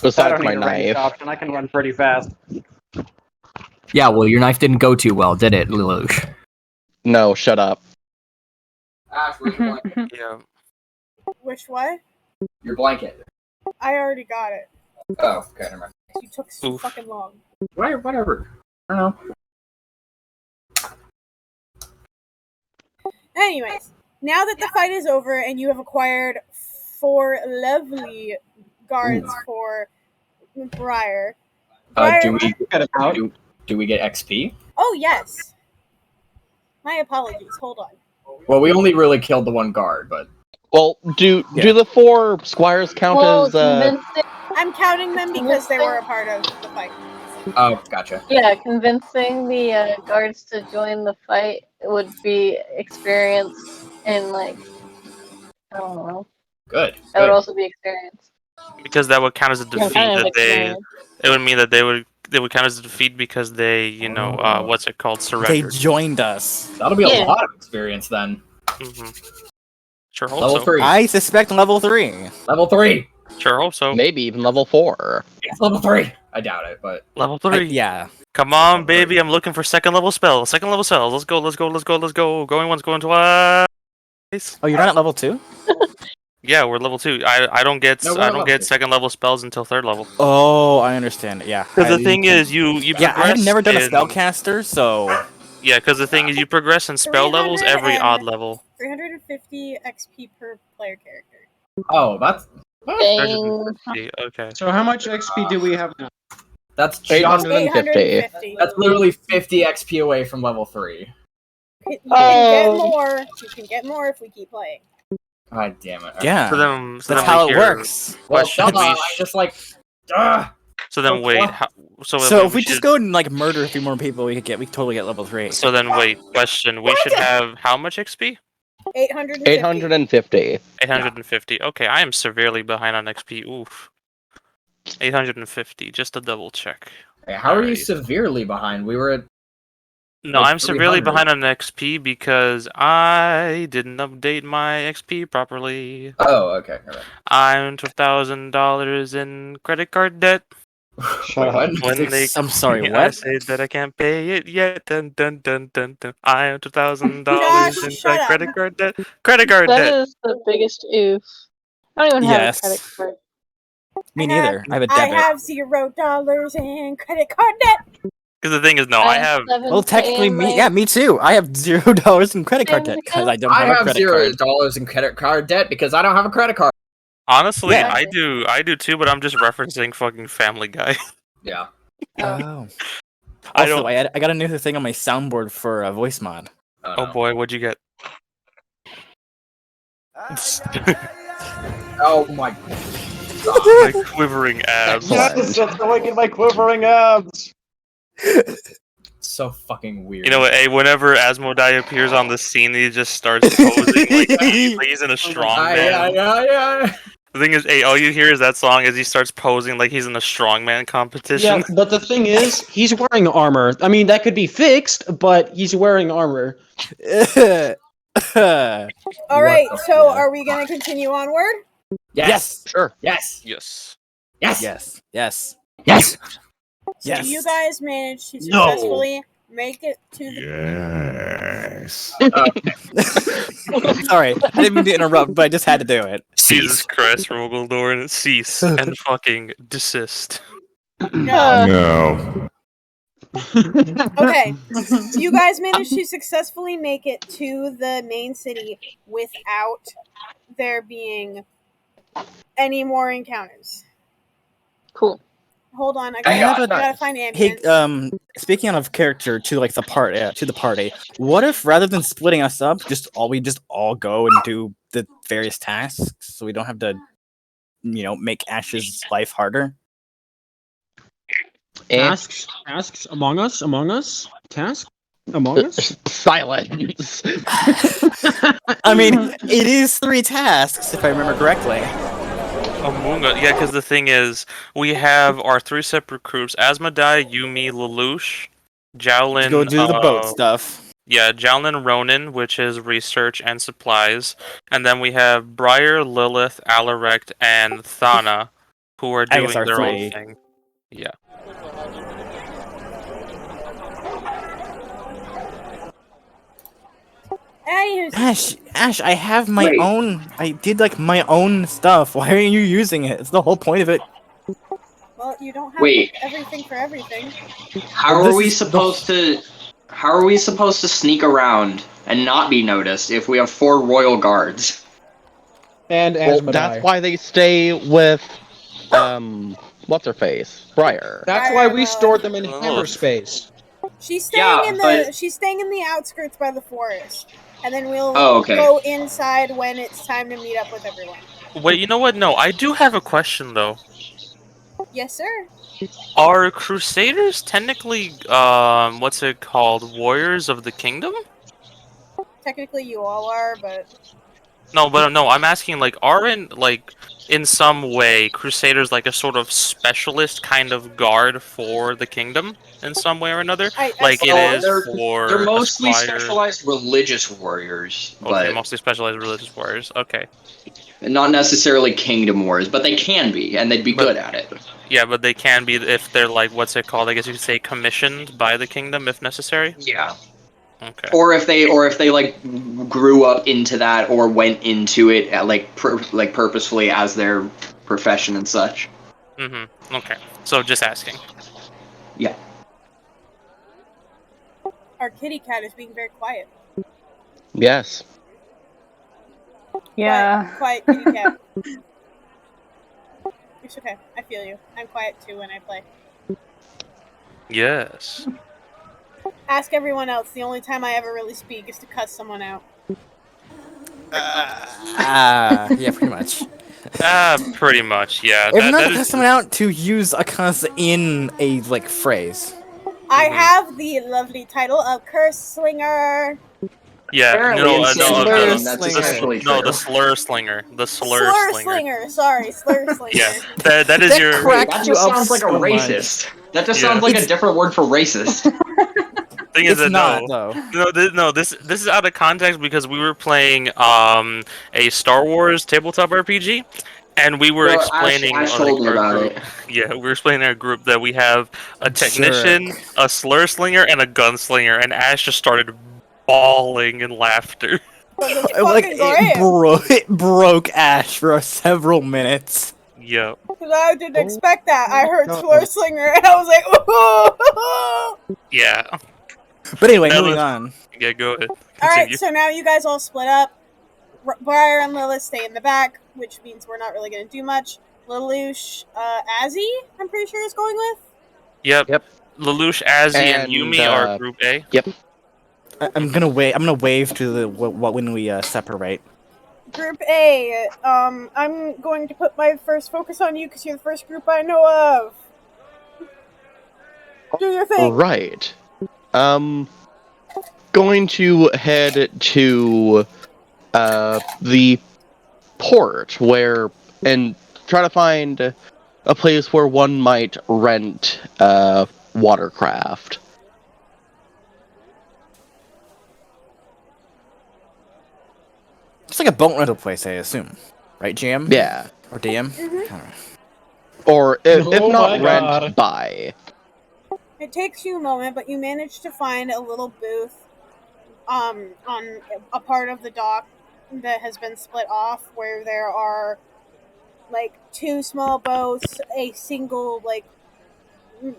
Besides don't my need a ranged knife. option. I can run pretty fast. Yeah, well, your knife didn't go too well, did it, Lelouch? No, shut up. Ash, where's your blanket? Yeah. Which what? Your blanket. I already got it. Oh, okay, never mind. You took so fucking long. Whatever. I don't know. Anyways, now that the fight is over and you have acquired 4 lovely guards for Briar. Do we get XP? Oh yes. My apologies. Hold on. Well, we only really killed the one guard, but Well, do the 4 squires count as? I'm counting them because they were a part of the fight. Oh, gotcha. Yeah, convincing the guards to join the fight would be experience in, like, I don't know. Good. That would also be experience. Because that would count as a defeat. kind of That they, experience. it would mean that they would count as a defeat because they, you know, what's it called, They surrendered. joined us. That'll be a lot of experience then. Sure hope Level so. 3. I suspect level 3. Level 3. Sure hope so. Maybe even level 4. It's level 3. I doubt it, but Level 3. Yeah. Come on, baby! I'm looking for second level spells. Second level spells. Let's go! Let's go! Let's go! Let's go! Going once, going twice. Oh, you're not at level 2? Yeah, we're level 2. I don't get No, we're I level don't get 2. second level spells until 3rd level. Oh, I understand. Yeah. Because the thing is, you Yeah, I have progress never done a in- spellcaster, so Yeah, because the thing is, you progress in spell levels every odd level. 350 XP per player character. Oh, that's 350, okay. So how much XP do we have now? That's just 850. That's literally 50 XP away from level 3. You can get more. You can get more if we keep playing. God damn it. yeah. So then, That's how it works. Well, Question, shut we up. sh- I just like. Ugh. So then, wait. So if we should, just go and like murder a few more people, we could totally get level 3. So then, wait. Question: we should have how much XP? 850. 850. 850. Okay, I am severely behind on XP. Oof. 850. Just to double check. Hey, how are you severely behind? We were at. No, like I'm severely 300. behind on XP because I didn't update my XP properly. Oh, okay. All right. I'm $12,000 in credit card debt. Shut up. When they, I'm sorry, I what? say that I can't pay it yet. Dun dun dun dun dun. I am $2,000 Josh, in shut up. credit card debt. Credit card That debt. is the biggest oof. I don't even Yes. have a credit card. Me neither. I have a I debit. have $0 in credit card debt. Because the thing is, no, I have. Well, technically, me too. I have $0 in credit card debt because I don't have a have credit card. $0 in credit card debt because I don't have a credit card. Honestly, Yeah. I do too, but I'm just referencing fucking Family Guy. Yeah. Oh. I Also, don't. I got a new thing on my soundboard for a voice mod. Oh boy, what'd you get? Oh my. My quivering abs. Yes, that's how I get my quivering abs. So fucking weird. You know what? Hey, whenever Asmodai appears on the scene, he just starts posing like he's in a strongman. Yeah. The thing is, hey, all you hear is that song as he starts posing like he's in a strongman competition. Yeah, but the thing is, he's wearing armor. I mean, that could be fixed, but he's wearing armor. All right, so are we going to continue onward? Yes. Sure. Yes. Yes. Yes. Yes. Yes. Yes. So you guys managed to No. successfully make it to the... Yes. Sorry, I didn't mean to interrupt, but I just had to do it. Jesus Christ, Rogaldor, and cease and fucking desist. No. Okay, you guys managed to successfully make it to the main city without there being any more encounters. Cool. Hold on, I have gotta find ambience. Hey, speaking of character to like the party, what if rather than splitting us up, we just all go and do the various tasks, so we don't have to, make Ash's life harder? Tasks among us, tasks among us. Silence. I mean, it is 3 tasks if I remember correctly. Among Us, yeah, because the thing is, we have our 3 separate groups: Asmodai, Yumi, Lelouch, Giowlyn. Go do the boat stuff. Yeah, Giowlyn, Ronan, which is research and supplies, and then we have Briar, Lilith, Alirect, and Thana, who are I doing guess our their 3. own thing. Yeah. Ash, I have my own. I did like my own stuff. Why aren't you using it? It's the whole point of it. Well, you don't have everything for everything. How are we supposed to sneak around and not be noticed if we have 4 royal guards? And Well, Asmodai. that's why they stay with, what's her face? Briar. That's why we stored them in hyperspace. She's staying Yeah, in the but- she's staying in the outskirts by the forest, and then we'll Oh, okay. go inside when it's time to meet up with everyone. Wait, you know what? No, I do have a question though. Yes, sir. Are Crusaders technically, what's it called? Warriors of the Kingdom? Technically, you all are, but No, but no, I'm asking, like, aren't, like, in some way, Crusaders like a sort of specialist kind of guard for the Kingdom in some way or another? Like it is for They're mostly Aspire. specialized religious warriors, Okay, but mostly specialized religious warriors. Okay. not necessarily kingdom warriors, but they can be, and they'd be good at it. Yeah, but they can be if they're like, what's it called? I guess you could say commissioned by the Kingdom if necessary. Yeah. Okay. Or if they like grew up into that or went into it at, like purposefully as their profession and such. Mm-hmm. Okay. So just asking. Yeah. our kitty cat is being very quiet. Yes. Yeah. Quiet kitty cat. It's okay. I feel you. I'm quiet too when I play. Yes. Ask everyone else. The only time I ever really speak is to cuss someone out. Yeah, pretty much. Pretty much, yeah. If not that to is- cuss someone out, to use a cuss in a like phrase. I have the lovely title of Curse Slinger. Yeah, Apparently no, in no, Sandstone, that's especially no, true. the slur slinger, the slur Slur slinger. Slinger. Sorry, Slur Slinger. Yeah, that is That your. That just sounds like a racist. That just sounds like a different word for racist. Thing is It's that not, no, though. this is out of context because we were playing a Star Wars tabletop RPG, and we were No, explaining Ash like, told me our about group. it. Yeah, we were explaining our group that we have a technician, a slur slinger, and a gunslinger, and Ash just started bawling in laughter. Like it broke Ash for several minutes. Yep. Because I didn't expect that. I heard Slur Slinger and I was like, ooh. Yeah. But anyway, That moving was- on. Yeah, go ahead. Alright, Continue. so now you guys all split up. Briar and Lilith stay in the back, which means we're not really going to do much. Lelouch, Azzy, I'm pretty sure is going with. Yep. Lelouch, Azzy, and Yumi are Group A. Yep. I'm gonna wave. I'm gonna wave to the what when we separate. Group A, I'm going to put my first focus on you because you're the first group I know of. Do your thing. Right. Going to head to the port and try to find a place where one might rent watercraft. It's like a boat rental place, I assume, right, GM? Yeah. Or DM. Or if Oh not my rent, God. buy. It takes you a moment, but you manage to find a little booth on a part of the dock that has been split off where there are like two small boats, a single like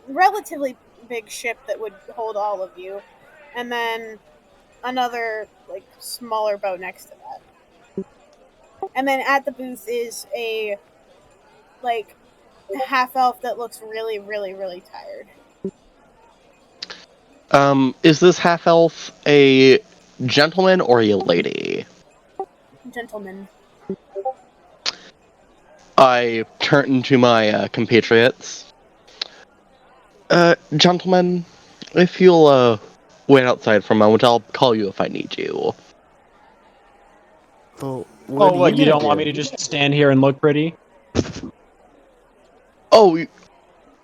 relatively big ship that would hold all of you, and then another like smaller boat next to that. And then at the booth is a like half elf that looks really, really, really tired. Is this half elf a gentleman or a lady? Gentleman. I turn to my compatriots. Gentlemen, if you'll wait outside for a moment, I'll call you if I need you. Oh, what, you don't want me to just stand here and look pretty? Oh,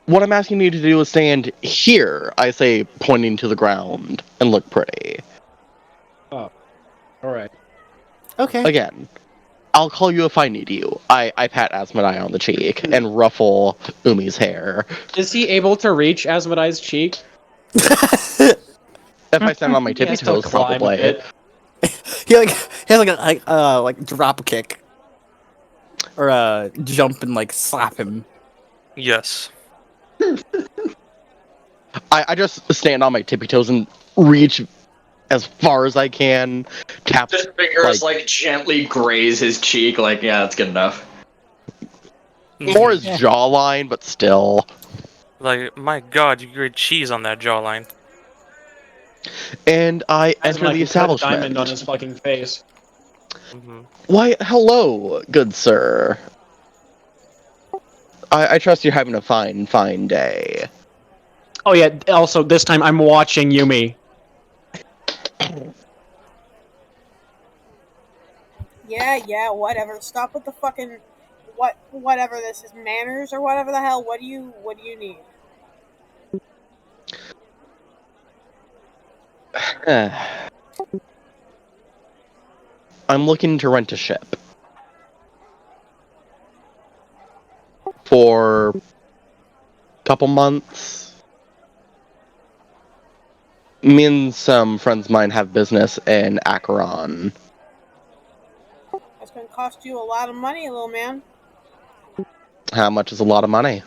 what I'm asking you to do is stand here, I say, pointing to the ground, and look pretty. Oh, alright. Okay. Again, I'll call you if I need you. I pat Asmodai on the cheek and ruffle Umi's hair. Is he able to reach Asmodai's cheek? If I stand on my tippy has to toes, climb a probably. bit. he has like drop a kick or jump and like slap him. Yes. I just stand on my tippy toes and reach as far as I can. Tap Just fingers like gently graze his cheek. Like, yeah, that's good enough. more his jawline, but still. Like, my god, you grate cheese on that jawline. And I As enter when I the can cut a diamond on establishment. his fucking face. Why, hello, good sir. I trust you're having a fine day. Oh yeah, also this time I'm watching Yumi. Yeah, whatever. Stop with the fucking whatever this is, manners or whatever the hell. What do you need? I'm looking to rent a ship. For a couple months. Me and some friends of mine have business in Acheron. That's gonna cost you a lot of money, little man. How much is a lot of money?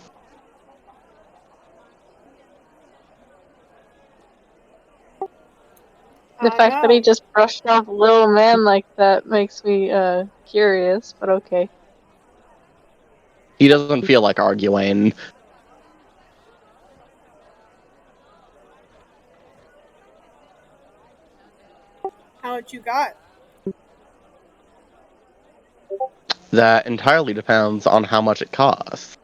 The fact that he just brushed off little man like that makes me curious, but okay. He doesn't feel like arguing. How much you got? That entirely depends on how much it costs.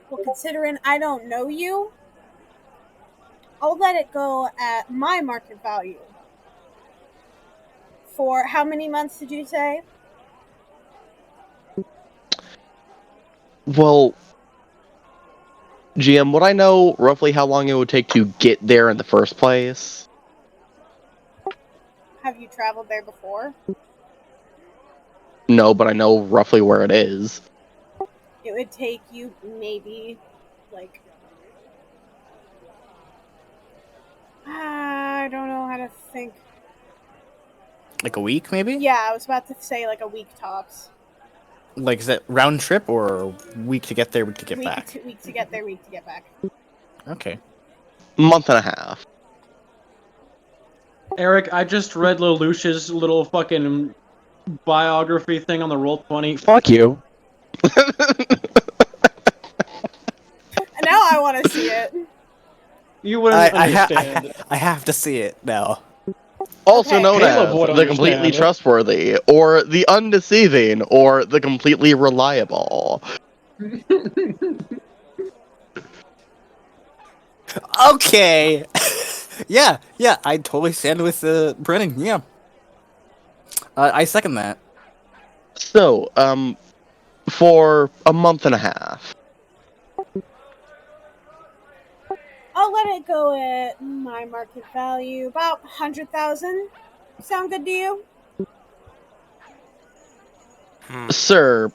Well, considering I don't know you, I'll let it go at my market value. For how many months did you say? Well, GM, would I know roughly how long it would take to get there in the first place? Have you traveled there before? No, but I know roughly where it is. It would take you maybe, like... I don't know how to think. Like a week, maybe? Yeah, I was about to say like a week tops. Like, is that round trip or a week to get there, week to get back? Week to get there, week to get back. Okay. Month and a half. Eric, I just read Lelouch's little fucking biography thing on the Roll20. Fuck you. Now I want to see it. You wouldn't understand. I have to see it now. Also known Caleb would as the completely understand. trustworthy, or the undeceiving, or the completely reliable. Okay. yeah, I totally stand with Brennon. Yeah. I second that. So, for a month and a half. I'll let it go at my market value, about 100,000. Sound good to you? Sir,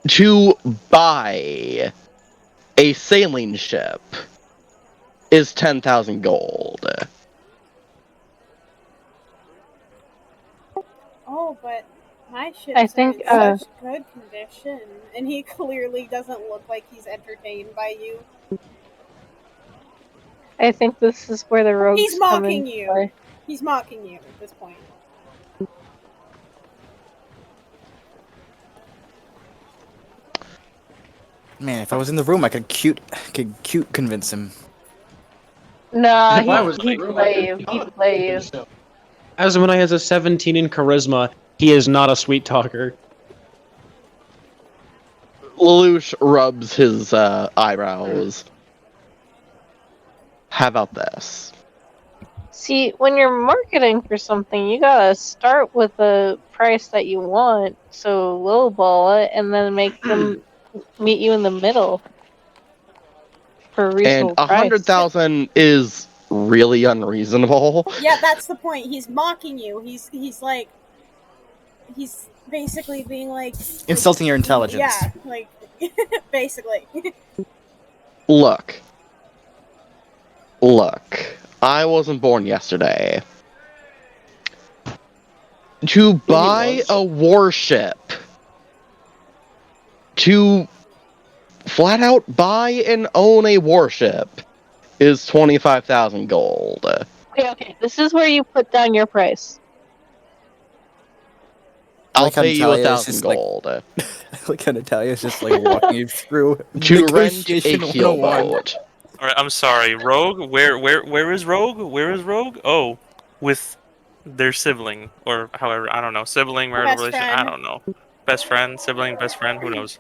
to buy a sailing ship is 10,000 gold. Oh, but my ship's I think, in such good condition, and he clearly doesn't look like he's entertained by you. I think this is where the rogues He's come mocking in you. play. He's mocking you at this point. Man, if I was in the room, I could cute convince him. Nah, If I was he'd play you. He'd play you. Asmodai has a 17 in charisma. He is not a sweet talker. Lelouch rubs his eyebrows. How about this? See, when you're marketing for something, you gotta start with the price that you want, so lowball it, and then make them meet you in the middle for a reasonable And price. 100,000 is really unreasonable. Yeah, that's the point. He's mocking you. He's like, he's basically being like Insulting your intelligence. Yeah, like basically. Look, I wasn't born yesterday. To buy a warship to flat out buy and own a warship is 25,000 gold. Okay. This is where you put down your price. I'll pay you Natalia is 1,000 just like- gold. Like how Natalia is just like walking you through To rent a negotiation keel 101. boat. All right, I'm sorry, Rogue. Where is Rogue? Where is Rogue? Oh, with their sibling or however, I don't know, sibling, marital Best relation. friend. I don't know, best friend, sibling, best friend. Who knows?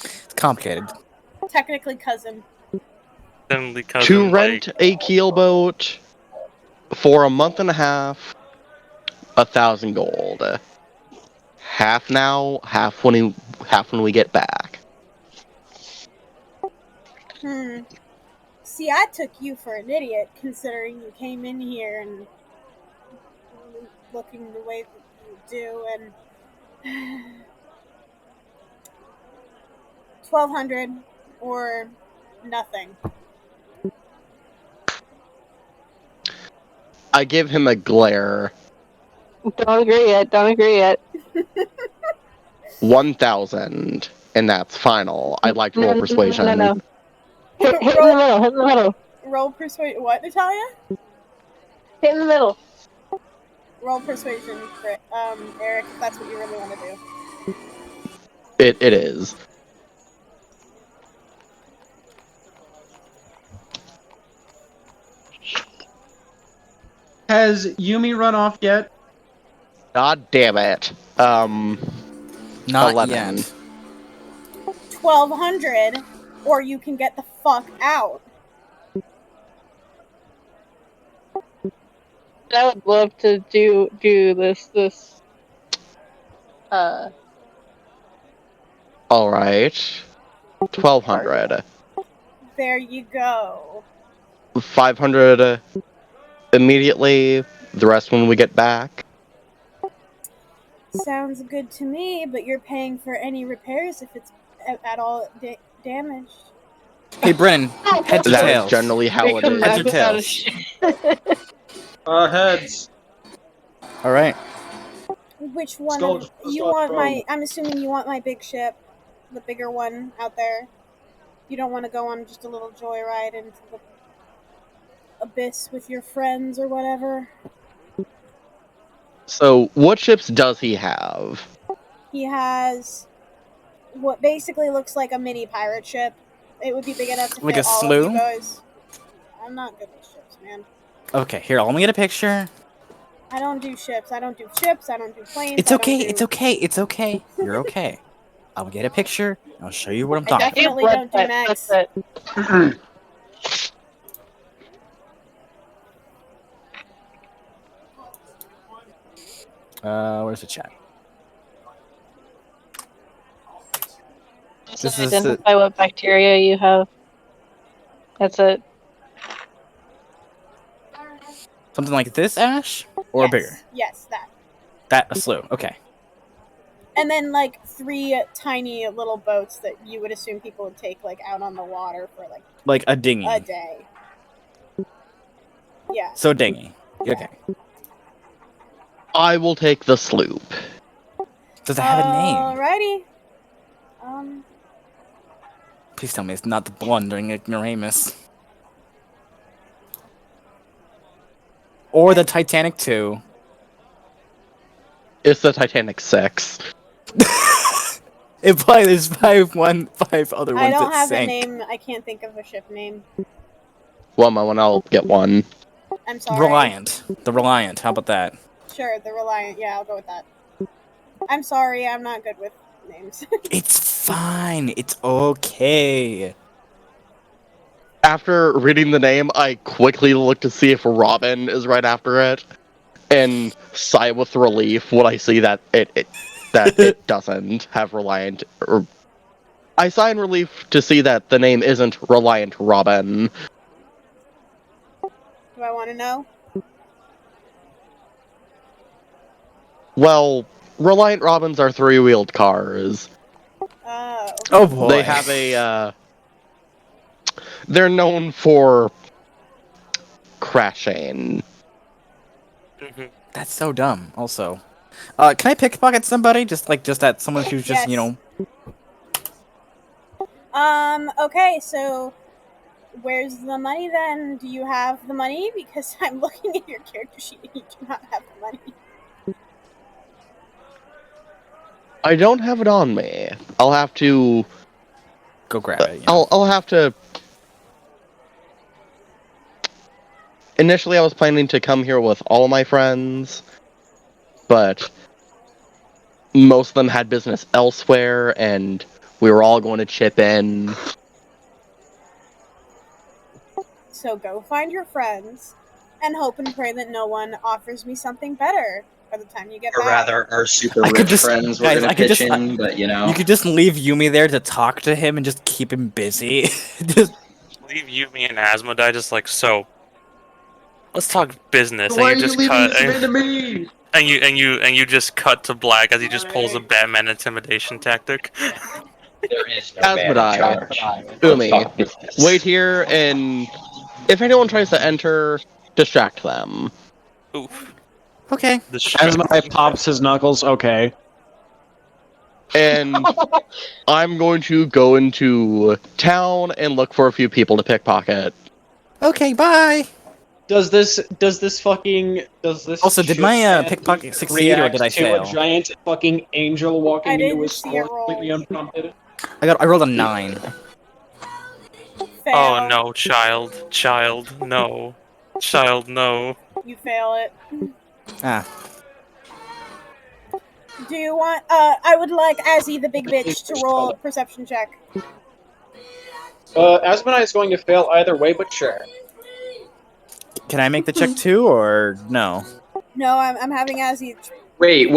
It's complicated. Technically cousin. Definitely cousin. To rent a keel boat for a month and a half, 1,000 gold. Half now, half when we get back. See, I took you for an idiot, considering you came in here and looking the way that you do, and 1,200 or nothing. I give him a glare. Don't agree yet. 1,000, and that's final. I'd like to roll persuasion. No. Hit in the middle. Roll persuasion. What, Natalia? Hit in the middle. Roll persuasion, Eric, if that's what you really want to do. It is. Has Yumi run off yet? God damn it. Not 11. yet. 1,200, or you can get the fuck out. I would love to do this. Alright. 1,200. There you go. 500 immediately. The rest when we get back. Sounds good to me, but you're paying for any repairs if it's at all damaged. Hey, Brennan, heads or That tails? is generally how it is. Heads or tails? Heads. All right. Which one? Let's go You want Rogue. my? I'm assuming you want my big ship, the bigger one out there. You don't want to go on just a little joyride into the abyss with your friends or whatever. So, what ships does he have? He has what basically looks like a mini pirate ship. It would be big enough to Like fit a all sloop? of you guys. I'm not good with ships, man. Okay, here, let me get a picture. I don't do ships. I don't do ships. I don't do planes. It's I don't okay, do- it's okay, it's okay. You're okay. I'll get a picture. I'll show you what I'm I talking about. definitely don't do Max. That's it. Where's the chat? Just This is identify what bacteria you have. That's it. something like this, Ash? Or Yes. bigger? Yes, that. That, a slow, okay. And then like 3 tiny little boats that you would assume people would take like out on the water for Like a dinghy. a day. Yeah. So dinghy. Okay. I will take the sloop. Does it have a name? Alrighty. Please tell me it's not the blundering ignoramus. Or the Titanic 2. It's the Titanic 6. There's five other ones I don't that have sank. a name. I can't think of a ship name. One moment, I'll get one. I'm sorry. Reliant. The Reliant. How about that? Sure, the Reliant. Yeah, I'll go with that. I'm sorry, I'm not good with names. It's fine. It's okay. After reading the name, I quickly look to see if Robin is right after it, and sigh with relief when I see that it doesn't have Reliant. Or I sigh in relief to see that the name isn't Reliant Robin. Do I want to know? Well, Reliant Robins are 3-wheeled cars. Oh. Oh boy. They have a, they're known for crashing. That's so dumb, also. Can I pickpocket somebody? Just at someone who's just, Yes. Okay, so where's the money then? Do you have the money? Because I'm looking at your character sheet and you do not have the money. I don't have it on me. I'll have to go grab it. I'll have to. Initially, I was planning to come here with all my friends, but most of them had business elsewhere, and we were all going to chip in. So go find your friends and hope and pray that no one offers me something better by the time you get Or back. rather, our super rich friends were going to pitch in, but you know. You could just leave Yumi there to talk to him and just keep him busy. Just Leave Yumi and Asmodai just like so. Let's talk business. Why are and you you just leaving cut. this man to me? And you just cut to black as he just pulls a Batman intimidation tactic. There is no man in charge. Umi, wait here, and if anyone tries to enter, distract them. Oof. Okay. Asmodai pops his knuckles. Okay. And I'm going to go into town and look for a few people to pickpocket. Okay, bye. Does this Also, did my pickpocket succeed or did I react to fail? a giant fucking angel walking into didn't his see store it roll. completely unprompted? I rolled a 9. Oh no, child, no, child, no. You fail it. Ah. Do you want, I would like Azzy the big bitch to roll a perception check. Asmodai is going to fail either way, but sure. Can I make the check too, or no? No, I'm having Azzy. Wait,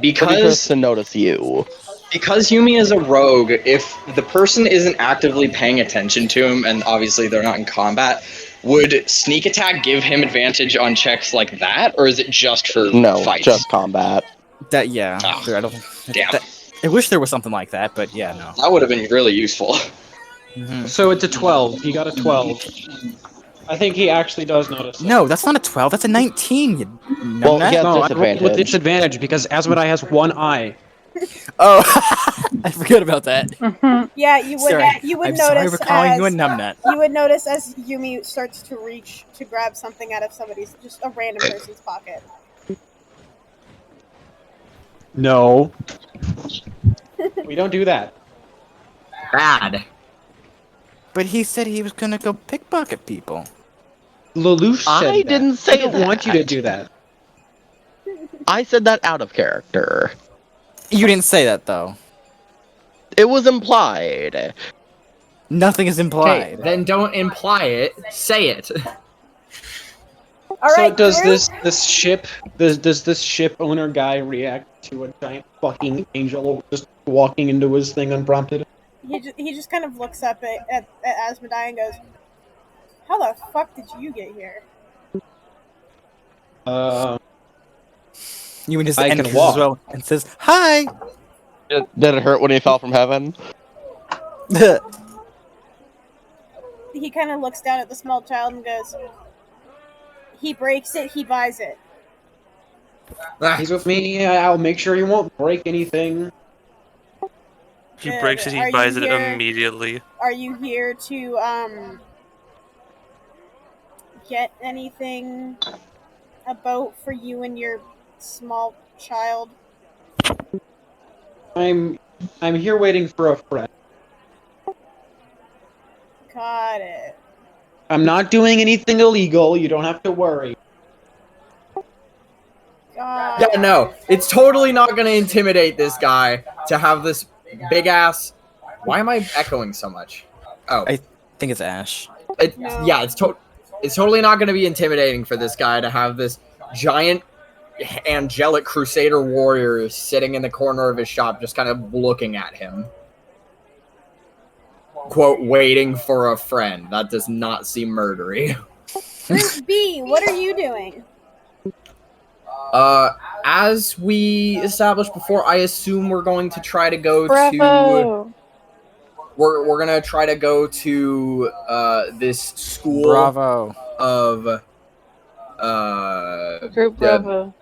because to notice you. Because Yumi is a rogue, if the person isn't actively paying attention to him, and obviously they're not in combat, would sneak attack give him advantage on checks like that, or is it just for fights? Just combat. That yeah. I don't. Damn. I wish there was something like that, but yeah, no. That would have been really useful. So it's a 12. He got a 12. I think he actually does notice. No, that's not a 12. That's a 19. You Well, that? no, I rolled with disadvantage because Asmodai has one eye. Oh, I forgot about that. Yeah, you would. Sorry. You would I'm notice sorry for calling as you a numbnut. you would notice as Yumi starts to reach to grab something out of somebody's, just a random person's pocket. No. We don't do that. Bad. But he said he was gonna go pickpocket people. Lelouch said I that. didn't say I don't that. want you to do that. I said that out of character. You didn't say that though. It was implied. Nothing is Okay, implied. then don't imply it. Say it. All So right, does Drew? does this ship owner guy react to a giant fucking angel just walking into his thing unprompted? He just kind of looks up at Asmodai and goes, "How the fuck did you get here?" You just I can enters walk. as well and says, "Hi." Did it hurt when he fell from heaven? He kind of looks down at the small child and goes, "He breaks it, he buys it." He's with me. I'll make sure he won't break anything. He Good. breaks it, Are he you buys it here- immediately. Are you here to get anything? A boat for you and your small child? I'm here waiting for a friend. Got it. I'm not doing anything illegal. You don't have to worry. Got Yeah, no, it's totally not going to intimidate this guy to have this big ass. Why am I echoing so much? Oh, I think it's Ash. Yeah, it's totally not going to be intimidating for this guy to have this giant angelic crusader warrior sitting in the corner of his shop, just kind of looking at him. Quote, waiting for a friend. That does not seem murdery. Group B, what are you doing? As we established before, I assume we're going to try to go Bravo. to. We're gonna try to go to this school Bravo. of Group Bravo.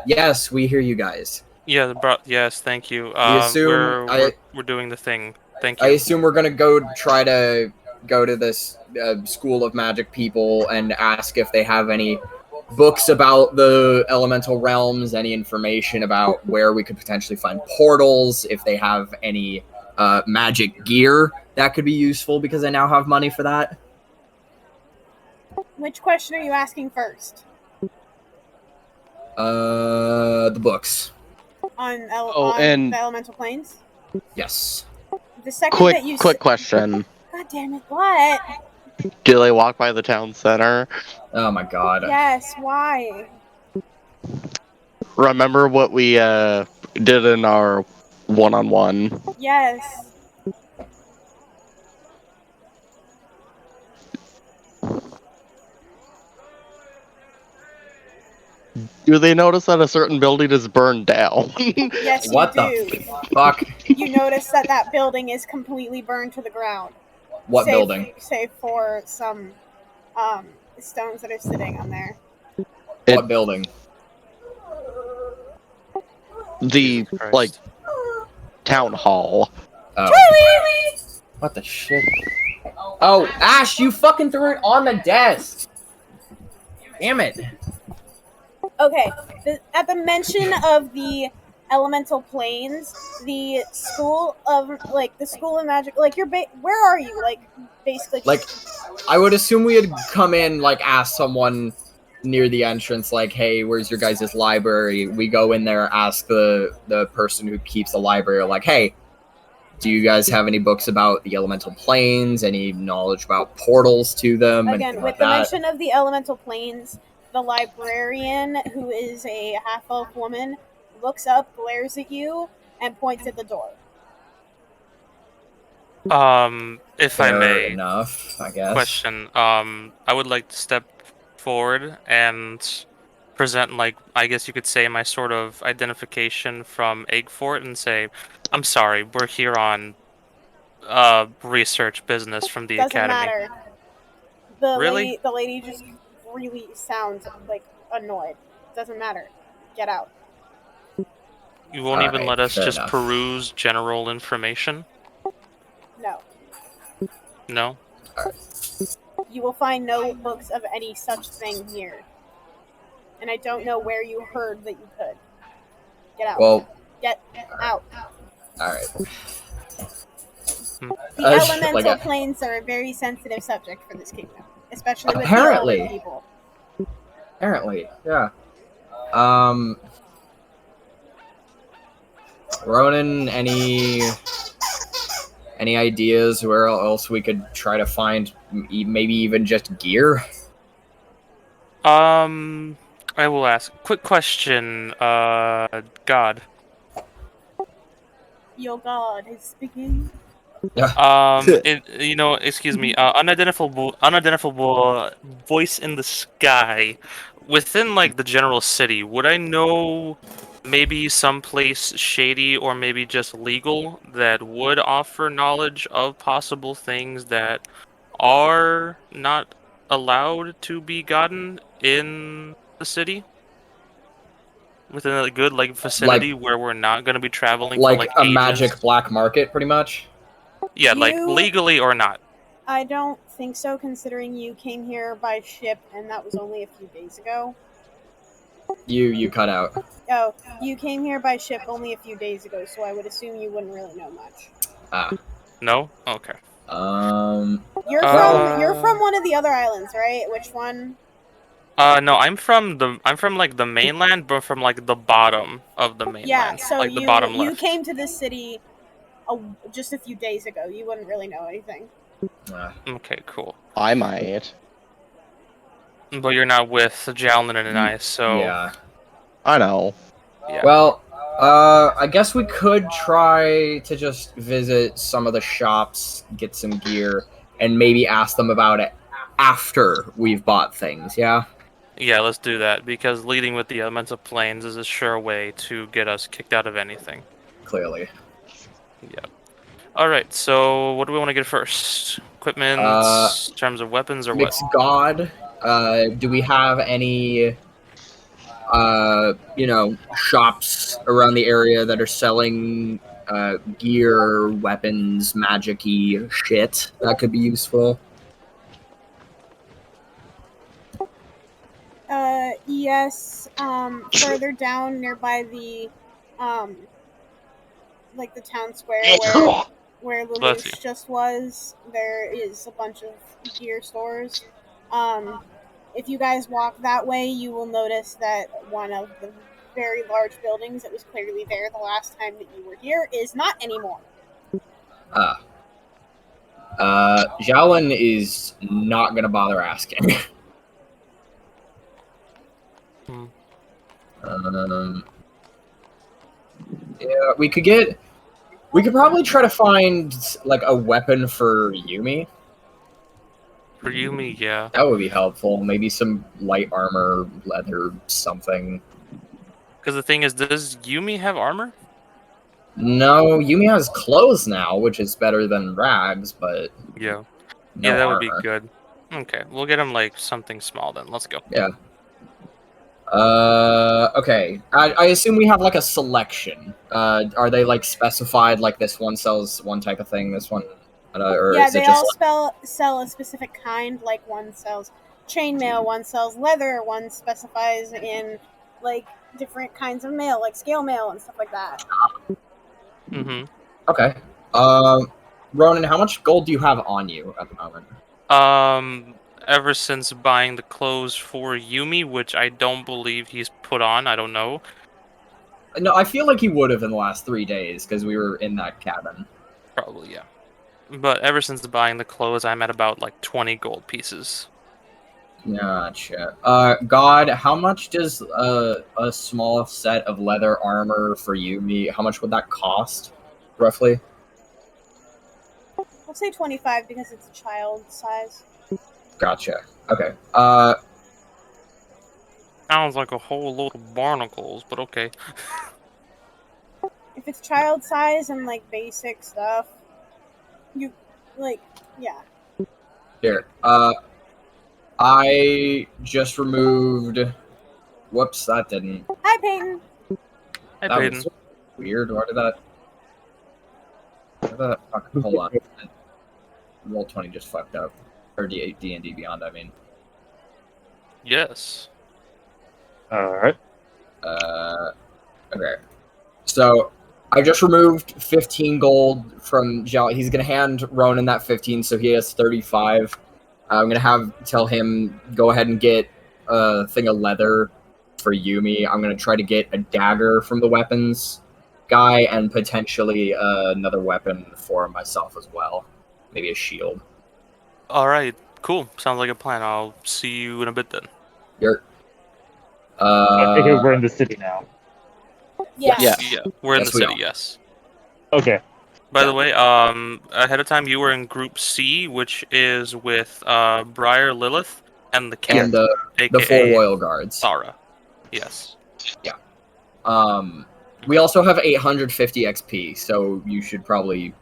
Yes, we hear you guys. Yeah, yes, thank you. We assume We're doing the thing. Thank I you. assume we're gonna try to go to this school of magic people and ask if they have any books about the elemental realms, any information about where we could potentially find portals, if they have any magic gear that could be useful, because I now have money for that. Which question are you asking first? The books. On and the elemental planes? Yes. The second that you quick question. God damn it, what? Do they walk by the town center? Oh my god. Yes, why? Remember what we did in our one-on-one? Yes. Do they notice that a certain building is burned down? Yes, you What do. the fuck? You notice that building is completely burned to the ground. What building? Save for some stones that are sitting on there. What building? The town hall. Oh. What the shit? Oh, Ash, you fucking threw it on the desk. Damn it. Okay, at the mention of the elemental planes, the school of magic, like where are you? Like basically, Like, I would assume we had come in, like, ask someone near the entrance, like, hey, where's your guys' library? We go in there, ask the person who keeps the library, like, hey, do you guys have any books about the elemental planes? Any knowledge about portals to them? again with the mention of the elemental planes, the librarian, who is a half-elf woman, looks up, glares at you, and points at the door. If I may, enough, I guess. question. I would like to step forward and present, like, I guess you could say, my sort of identification from Eggfort, and say, I'm sorry, we're here on research business from the academy. Doesn't matter. The Really? lady just really sounds like annoyed. Doesn't matter. Get out. You won't even Alright, let us fair just enough. peruse general information? No. No? You will find no books of any such thing here. And I don't know where you heard that you could. Get out. Well, Get out. alright. The elemental planes are a very sensitive subject for this kingdom, especially with the older people. Apparently, yeah. Ronan, any ideas where else we could try to find maybe even just gear? I will ask. Quick question, God. Your god is speaking. Excuse me, unidentifiable voice in the sky. Within, like, the general city, would I know maybe someplace shady or maybe just legal that would offer knowledge of possible things that are not allowed to be gotten in the city? Within a good, like, vicinity where we're not going to be traveling for, like, a ages? magic black market, pretty much? Yeah, like, legally or not. I don't think so, considering you came here by ship, and that was only a few days ago. You cut out. Oh, you came here by ship only a few days ago, so I would assume you wouldn't really know much. Ah. No? Okay. You're from one of the other islands, right? Which one? No, I'm from like the mainland, but from like the bottom of the mainland. Yeah, so like the bottom you left. came to this city just a few days ago. You wouldn't really know anything. Okay, cool. I might. But you're not with Giowlyn and I, so... Yeah. I know. Yeah. Well, I guess we could try to just visit some of the shops, get some gear, and maybe ask them about it after we've bought things, yeah? Yeah, let's do that, because leading with the elemental planes is a sure way to get us kicked out of anything. Clearly. Yep. Alright, so what do we want to get first? Equipment, in terms of weapons, or what? Mixed God, do we have any shops around the area that are selling gear, weapons, magic-y shit that could be useful? Yes. Further down nearby the, like the town square where Bless you. Lelouch just was, there is a bunch of gear stores. If you guys walk that way, you will notice that one of the very large buildings that was clearly there the last time that you were here is not anymore. Giowlyn is not gonna bother asking. Yeah, we could probably try to find like a weapon for Yumi. For Yumi, yeah. That would be helpful. Maybe some light armor, leather, something. Because the thing is, does Yumi have armor? No, Yumi has clothes now, which is better than rags, but Yeah. no Yeah, that would armor. be good. Okay, we'll get him like something small then. Let's go. Yeah. Okay. I assume we have like a selection. Are they like specified? Like this one sells one type of thing, this one, or Yeah, is they it just? all sell a specific kind. Like one sells chainmail, one sells leather, one specifies in like different kinds of mail, like scale mail and stuff like that. Mm-hmm. Okay. Ronan, how much gold do you have on you at the moment? Ever since buying the clothes for Yumi, which I don't believe he's put on, I don't know. No, I feel like he would have in the last 3 days because we were in that cabin. Probably, yeah. But ever since buying the clothes, I'm at about like 20 gold pieces. Gotcha. God, how much does a small set of leather armor for Yumi? How much would that cost, roughly? I'll say 25 because it's a child size. Gotcha. Okay. Sounds like a whole load of barnacles, but okay. If it's child size and like basic stuff, you like, yeah. Here. I just removed. Whoops, that didn't. Hi, Peyton. Hi, That Peyton. was weird. Why did that? Hold on. Roll20 just fucked up. Or D&D Beyond, I mean. Yes. Alright. Okay. So, I just removed 15 gold from Giowlyn. He's gonna hand Ronan that 15, so he has 35. I'm gonna tell him, go ahead and get a thing of leather for Yumi. I'm gonna try to get a dagger from the weapons guy, and potentially another weapon for myself as well. Maybe a shield. Alright, cool. Sounds like a plan. I'll see you in a bit then. I think we're in the city now. Yeah. Yeah, we're in the city, yes. Okay. By the way, ahead of time, you were in Group C, which is with Briar, Lilith, and the cat, And the aka 4 Royal Guards. Thara. Yes. Yeah. We also have 850 XP, so you should probably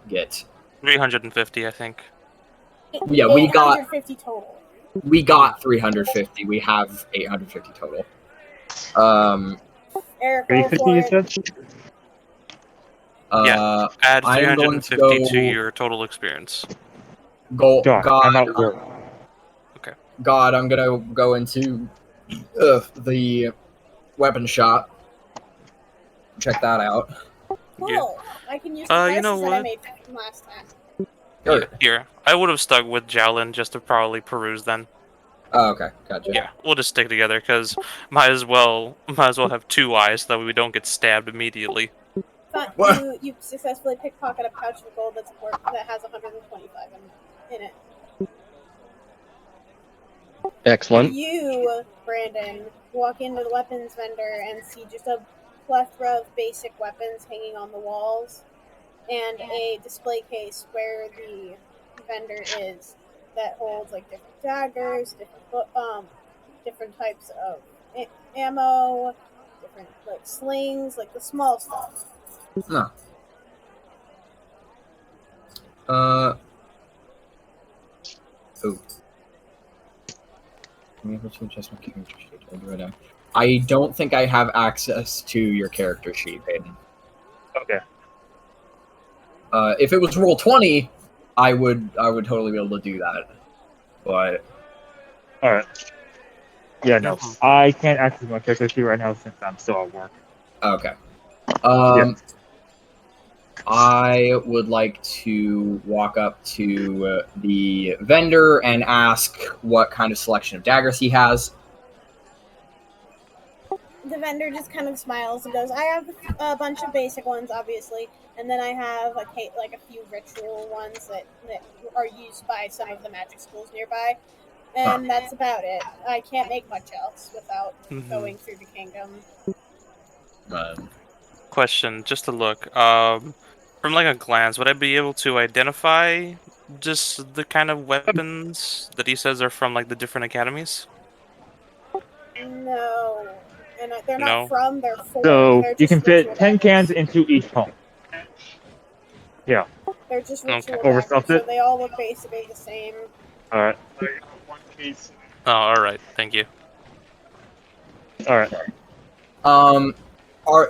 get 350, I think. Yeah, we got 850 total. We got 350. We have 850 total. Eric, 350 you said? Yeah, add I'm going to 350 to go. your total experience. God, I'm at work. Okay. God, I'm gonna go into the weapon shop. Check that out. Cool. I can use the prices you know that I what? made from last time. Yeah, here. I would have stuck with Giowlyn just to probably peruse then. Oh, okay, gotcha. Yeah, we'll just stick together because might as well have 2 eyes so that we don't get stabbed immediately. You successfully pickpocket a pouch of gold that has 125 in it. Excellent. You, Brandon, walk into the weapons vendor and see just a plethora of basic weapons hanging on the walls, and a display case where the vendor is that holds like different daggers, different types of ammo, different like slings, like the small stuff. No. Ooh. I don't think I have access to your character sheet, Peighton. Okay. If it was roll 20, I would totally be able to do that. But All right. Yeah, no, I can't access my character sheet right now since I'm still at work. okay. Yeah. I would like to walk up to the vendor and ask what kind of selection of daggers he has. The vendor just kind of smiles and goes, I have a bunch of basic ones, obviously, and then I have a few ritual ones that are used by some of the magic schools nearby, and that's about it. I can't make much else without going through the kingdom. Question, just to look. From like a glance, would I be able to identify just the kind of weapons that he says are from like the different academies? No. And they're No? not from, they're for. So They're you just can fit ritual 10 daggers. cans into each home. Yeah. They're just ritual daggers, Overstuffed so it? they all look basically the same. All right. Oh, all right. Thank you. All right. Are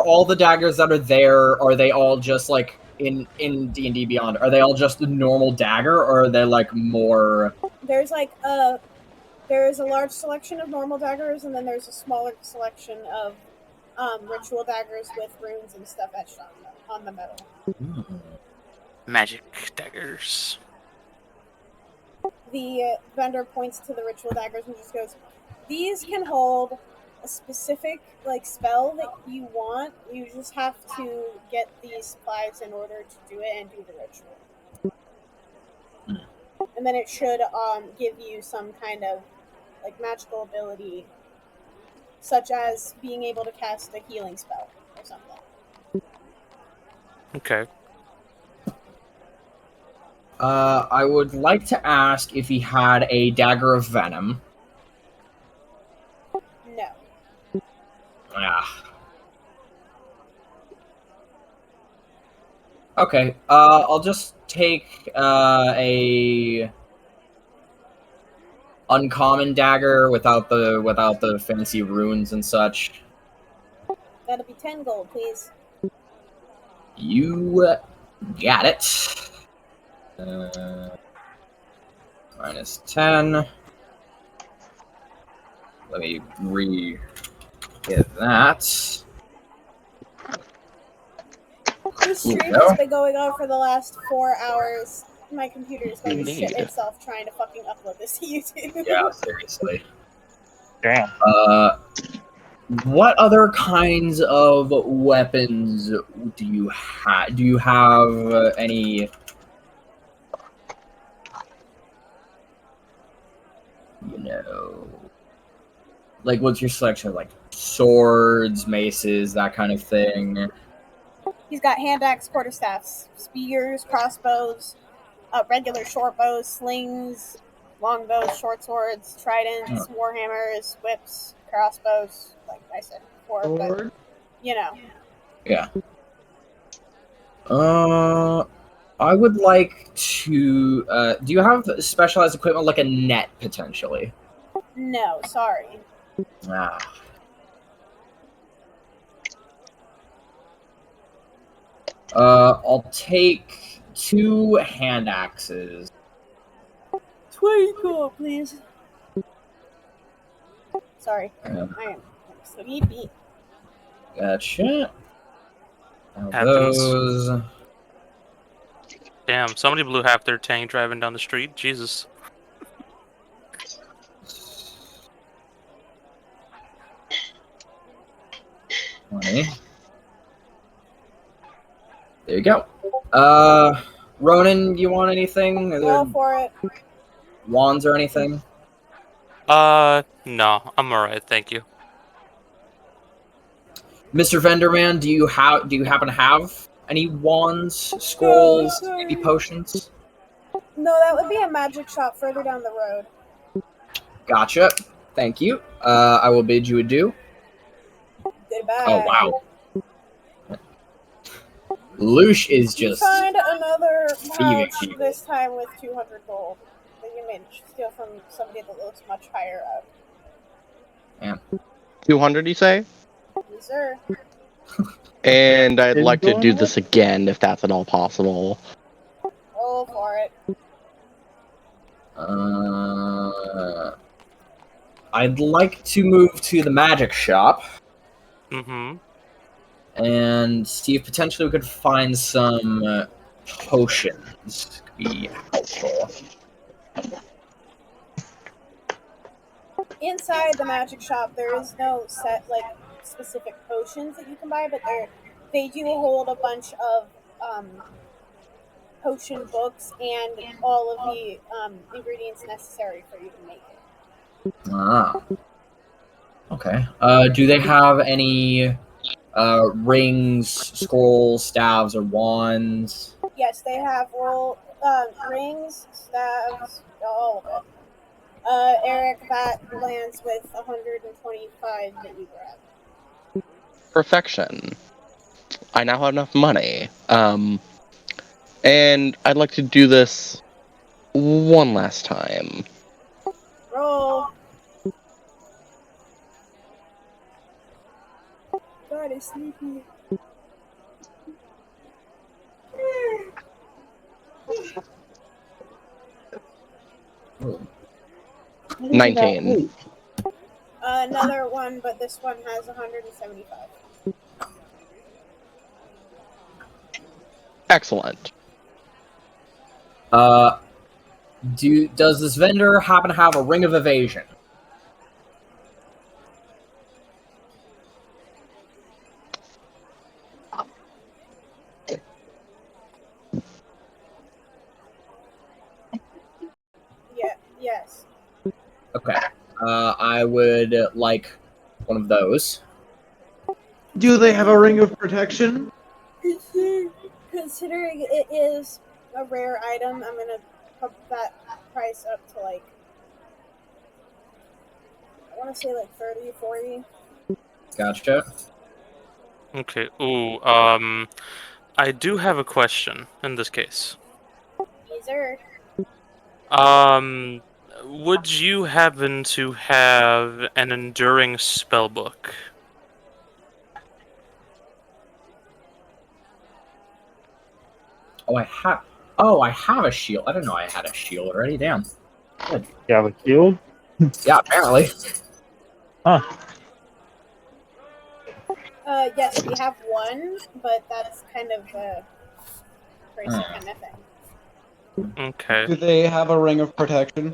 all the daggers that are there? Are they all just like in D&D Beyond? Are they all just a normal dagger, or are they like more? There's a large selection of normal daggers, and then there's a smaller selection of ritual daggers with runes and stuff etched on the metal. Magic daggers. The vendor points to the ritual daggers and just goes, these can hold a specific spell that you want. You just have to get these supplies in order to do it and do the ritual. And then it should give you some kind of magical ability, such as being able to cast a healing spell or something. Okay. I would like to ask if he had a dagger of venom. No. Okay. I'll just take a uncommon dagger without the fancy runes and such. That'll be 10 gold, please. You got it. Minus 10. Let me re-get that. This stream has been going on for the last 4 hours. My computer is going to shit itself trying to fucking upload this to YouTube. Yeah, seriously. Damn. What other kinds of weapons do you have? Do you have any? What's your selection of swords, maces, that kind of thing? He's got hand axe, quarterstaffs, spears, crossbows, regular short bows, slings, longbows, short swords, tridents, warhammers, whips, crossbows, like I said before, but Yeah. I would like to. Do you have specialized equipment like a net potentially? No, sorry. I'll take 2 hand axes. 20 gold, please. Sorry, I am sleepy. Gotcha. Happens. Those. Damn, somebody blew half their tank driving down the street. Jesus. There you go. Ronan, you want anything? Go for it. Wands or anything? No, I'm alright, thank you. Mr. Venderman, do you happen to have any wands, scrolls, maybe potions? No, that would be a magic shop further down the road. Gotcha. Thank you. I will bid you adieu. Goodbye. Oh, wow. Lelouch is just find another pouch thieving. this time with 200 gold. steal from somebody that looks much higher up. Yeah. 200, you say? Yes, sir. And I'd like to do this again, if that's at all possible. Roll for it. I'd like to move to the magic shop. Mm-hmm. And see if potentially we could find some potions. Could be helpful. Inside the magic shop, there is no set specific potions that you can buy, but they do hold a bunch of potion books and all of the ingredients necessary for you to make it. Ah. Okay. Do they have any rings, scrolls, staves, or wands? Yes, they have rings, staves, all of it. Eric, that lands with 125 that you grab. Perfection. I now have enough money. And I'd like to do this one last time. Roll. God, it's sleepy. Oh. 19. Another one, but this one has 175. Excellent. Does this vendor happen to have a ring of evasion? Yeah. Yes. Okay. I would like one of those. Do they have a ring of protection? Considering it is a rare item, I'm gonna pump that price up to I want to say 30, 40. Gotcha. Okay. Ooh. I do have a question in this case. Yes, sir. Would you happen to have an enduring spellbook? I have a shield. I didn't know I had a shield already. Damn. Good. You have a shield? Yeah, apparently. Huh. Yes, we have one, but that's kind of a crazy kind of thing. Okay. Do they have a ring of protection?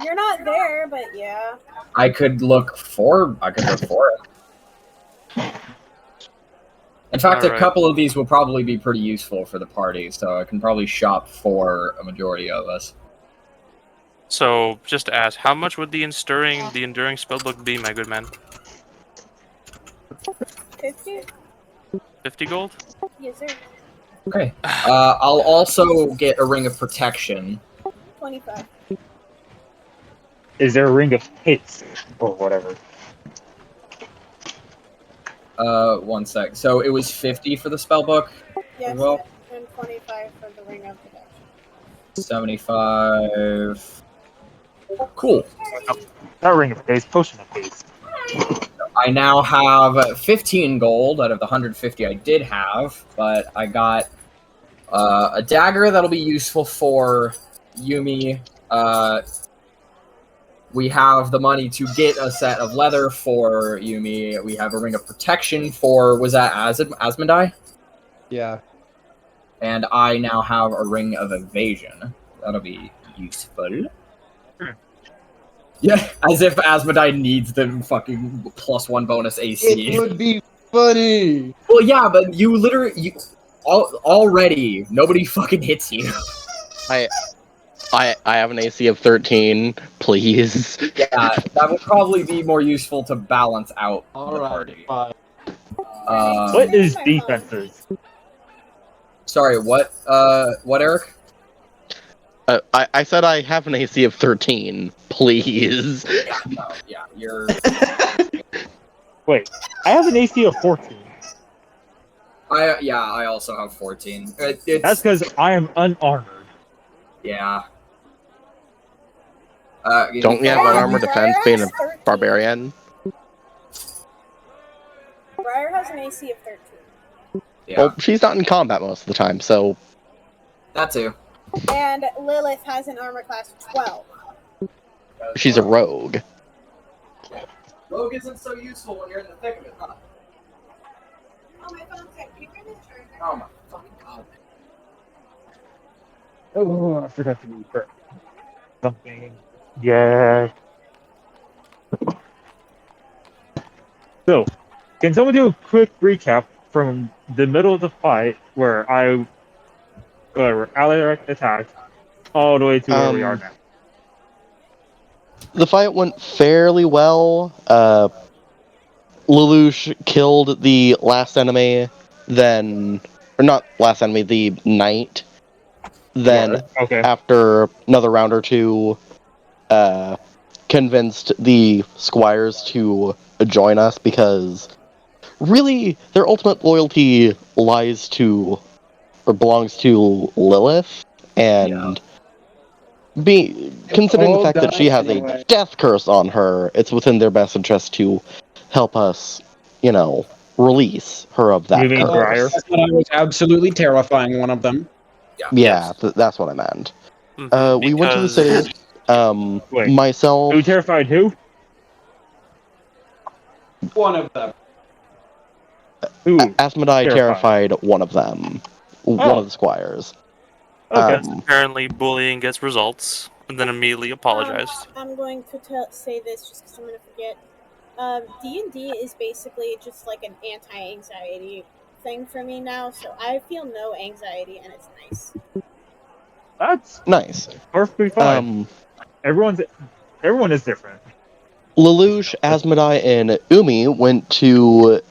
You're not there, but yeah. I could look for it. In fact, Alright. a couple of these will probably be pretty useful for the party, so I can probably shop for a majority of us. So, just to ask, how much would the enduring spellbook be, my good man? 50? 50 gold? Yes, sir. Okay. I'll also get a ring of protection. 25. Is there a ring of hits or whatever? 1 sec. So it was 50 for the spellbook? Yes, Well, and 25 for the ring of protection. 75. Cool. Not ring of haste, potion of haste. I now have 15 gold out of the 150 I did have, but I got a dagger that'll be useful for Yumi. We have the money to get a set of leather for Yumi. We have a ring of protection for, was that Asmodai? Yeah. And I now have a ring of evasion. That'll be useful. Yeah, as if Asmodai needs the fucking +1 bonus AC. It would be funny. Well, yeah, but you literally already nobody fucking hits you. I have an AC of 13, please. Yeah, that would probably be more useful to balance out the party. Fine. What is defenses? Sorry, what, Eric? I said I have an AC of 13, please. Yeah, you're... Wait, I have an AC of 14. I also have 14. That's because I am unarmored. Yeah. Don't we have unarmored defense being a barbarian? Briar has an AC of 13. Yeah. Well, she's not in combat most of the time, so... That too. And Lilith has an armor class of 12. She's a rogue. Rogue isn't so useful when you're in the thick of it, huh? Oh, my phone's dead. Can you bring this charger? Oh my fucking god. Oh, I forgot to move her. Something. Yeah. So, can someone do a quick recap from the middle of the fight where Alirect attacked all the way to where we are now? The fight went fairly well. Lelouch killed the last enemy, then... Or not last enemy, the knight. Then, after another round or two, convinced the squires to join us because really their ultimate loyalty lies to, or belongs to Lilith, and considering the fact that she has a death curse on her, it's within their best interest to help us, release her of that curse. Briar? I thought I was absolutely terrifying one of them. Yeah, that's what I meant. We went to the city. Wait, myself. Who terrified who? One of them. Asmodai terrified one of them. One of the squires. Apparently, bullying gets results, and then immediately apologized. I'm going to say this just because I'm going to forget. D&D is basically just like an anti-anxiety thing for me now, so I feel no anxiety, and it's nice. That's nice. Perfectly fine. Everyone is different. Lelouch, Asmodai, and Umi went to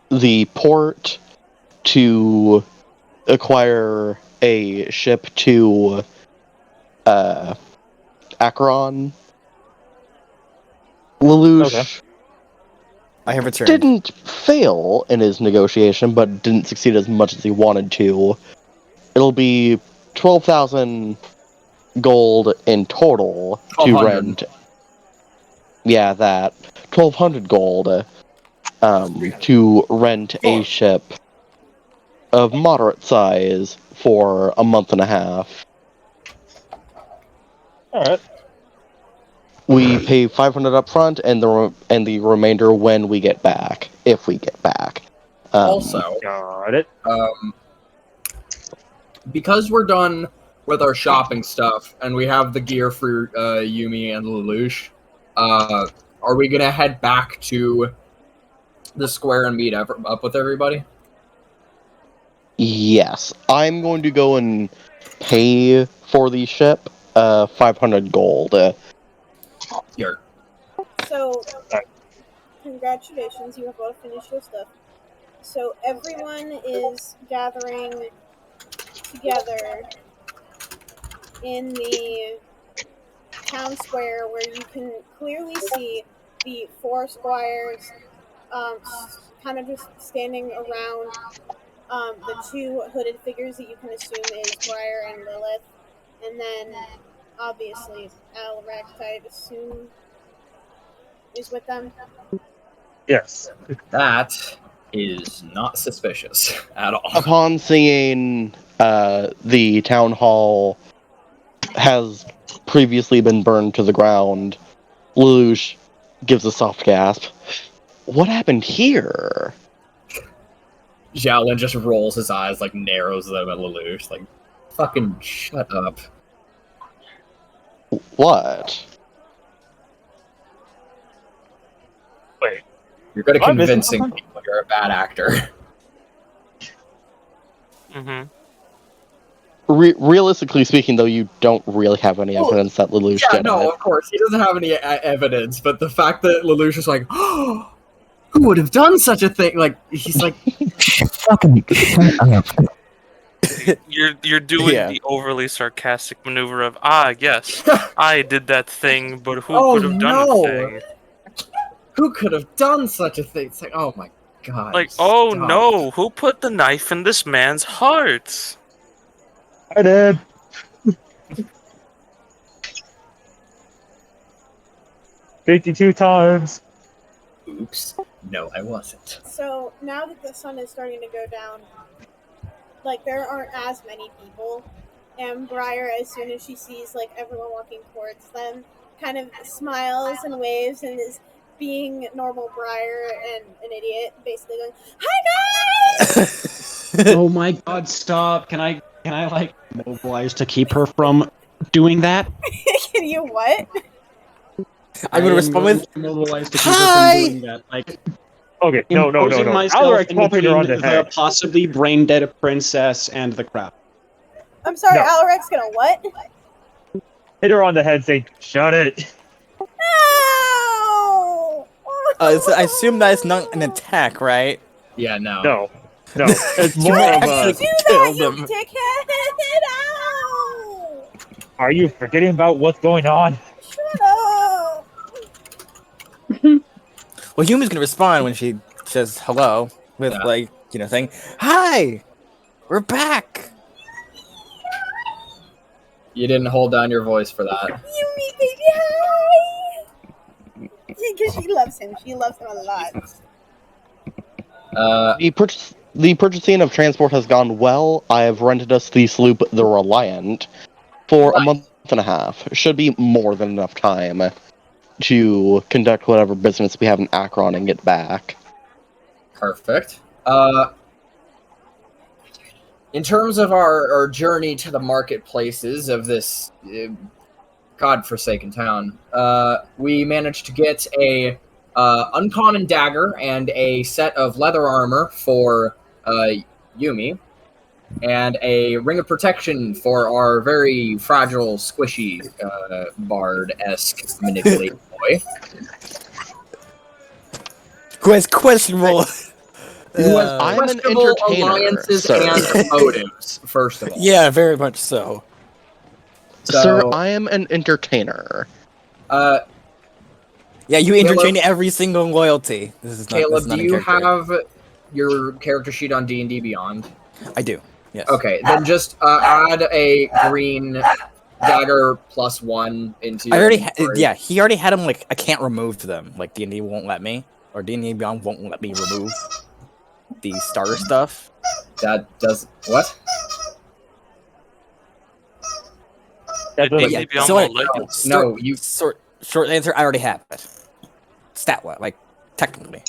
the port to acquire a ship to Acheron. Lelouch I have returned. didn't fail in his negotiation, but didn't succeed as much as he wanted to. It'll be 12,000 gold in total to rent. Yeah, that 1,200 gold to rent a ship of moderate size for a month and a half. All right. We pay 500 up front, and the remainder when we get back, if we get back. Also, got it. Because we're done with our shopping stuff, and we have the gear for Yumi and Lelouch, are we gonna head back to the square and meet up with everybody? Yes, I'm going to go and pay for the ship 500 gold. Here. So, congratulations, you have all finished your stuff. So everyone is gathering together in the town square where you can clearly see the 4 squires kind of just standing around the 2 hooded figures that you can assume is Briar and Lilith, and then obviously Alirect, I'd assume, is with them. Yes. That is not suspicious at all. Upon seeing the town hall has previously been burned to the ground, Lelouch gives a soft gasp. What happened here? Giowlyn just rolls his eyes, narrows them at Lelouch, fucking shut up. What? Wait. You're good at convincing people you're a bad actor. Mm-hmm. Realistically speaking, though, you don't really have any evidence that Lelouch did it. Of course. He doesn't have any evidence, but the fact that Lelouch is like, oh, who would have done such a thing? He's like, fucking shut up. You're doing the overly sarcastic maneuver of, yes, I did that thing, but who could have done the thing? Who could have done such a thing? It's like, oh my god. Oh no, who put the knife in this man's heart? I did. 52 times. Oops. No, I wasn't. So now that the sun is starting to go down, like there aren't as many people, and Briar, as soon as she sees like everyone walking towards them, kind of smiles and waves and is being normal Briar and an idiot, basically going, "Hi guys!" Oh my god, stop. Can I like mobilize to keep her from doing that? Can you what? I'm gonna respond with mobilize to keep her hi. from doing that. Like, Okay, no. imposing myself Alirect in popping her on between the head. the possibly brain dead princess and the crowd. I'm sorry, No. Alarect's gonna what? Hit her on the head, saying, "Shut it." No! So I assume that's not an attack, right? Yeah, no. No. It's You more might of actually a. Do kill that, you them. dickhead! Ow! Are you forgetting about what's going on? Shut up! Well, Yumi's gonna respond when she says hello with saying, "Hi, we're back." You didn't hold down your voice for that. Yumi, baby, hi! Because she loves him. She loves him a lot. The purchasing of transport has gone well. I have rented us the sloop, the Reliant, for a month and a half. Should be more than enough time to conduct whatever business we have in Akron and get back. Perfect. In terms of our journey to the marketplaces of this godforsaken town, we managed to get a uncommon dagger and a set of leather armor for Yumi, and a ring of protection for our very fragile, squishy bard-esque manipulator boy. Who has questionable. Who has I'm an questionable entertainer, alliances sir. and motives, first of all. Yeah, very much so. Sir, I am an entertainer. Yeah, you entertain every single loyalty. This is not. Caleb, this is not do in you character. have your character sheet on D&D Beyond? I do. Yes. Okay, then just add a green dagger +1 into. I your already. inventory. Yeah, he already had them. Like, I can't remove them. Like D&D won't let me, or D&D Beyond won't let me remove the starter stuff. That does what? Yeah, No, you. Short answer. I already have it. Stat what? Like technically.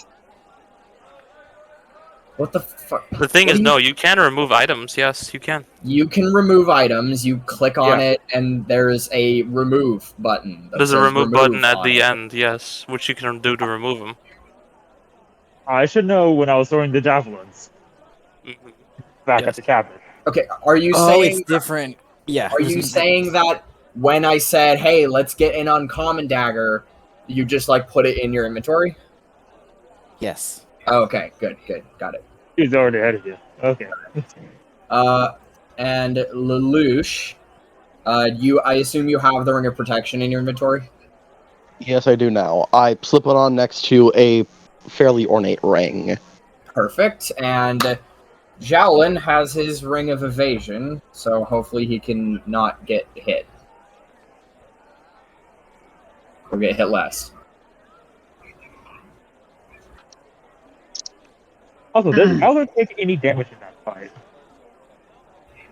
What the fuck? The thing is, no, you can remove items. Yes, you can. You can remove items. You click on it, and there's a remove button. that There's a says remove button at on the it. end, yes, which you can do to remove them. I should know when I was throwing the javelins back at the cabin. Okay, are you Oh, saying it's different. Yeah. Are you saying that when I said, "Hey, let's get an uncommon dagger," you just like put it in your inventory? Yes. Oh, okay, good, got it. He's already ahead of you. Okay. And Lelouch, I assume you have the ring of protection in your inventory? Yes, I do now. I slip it on next to a fairly ornate ring. Perfect. And Giowlyn has his ring of evasion, so hopefully he can not get hit. Or get hit less. Also, does Alirect take any damage in that fight?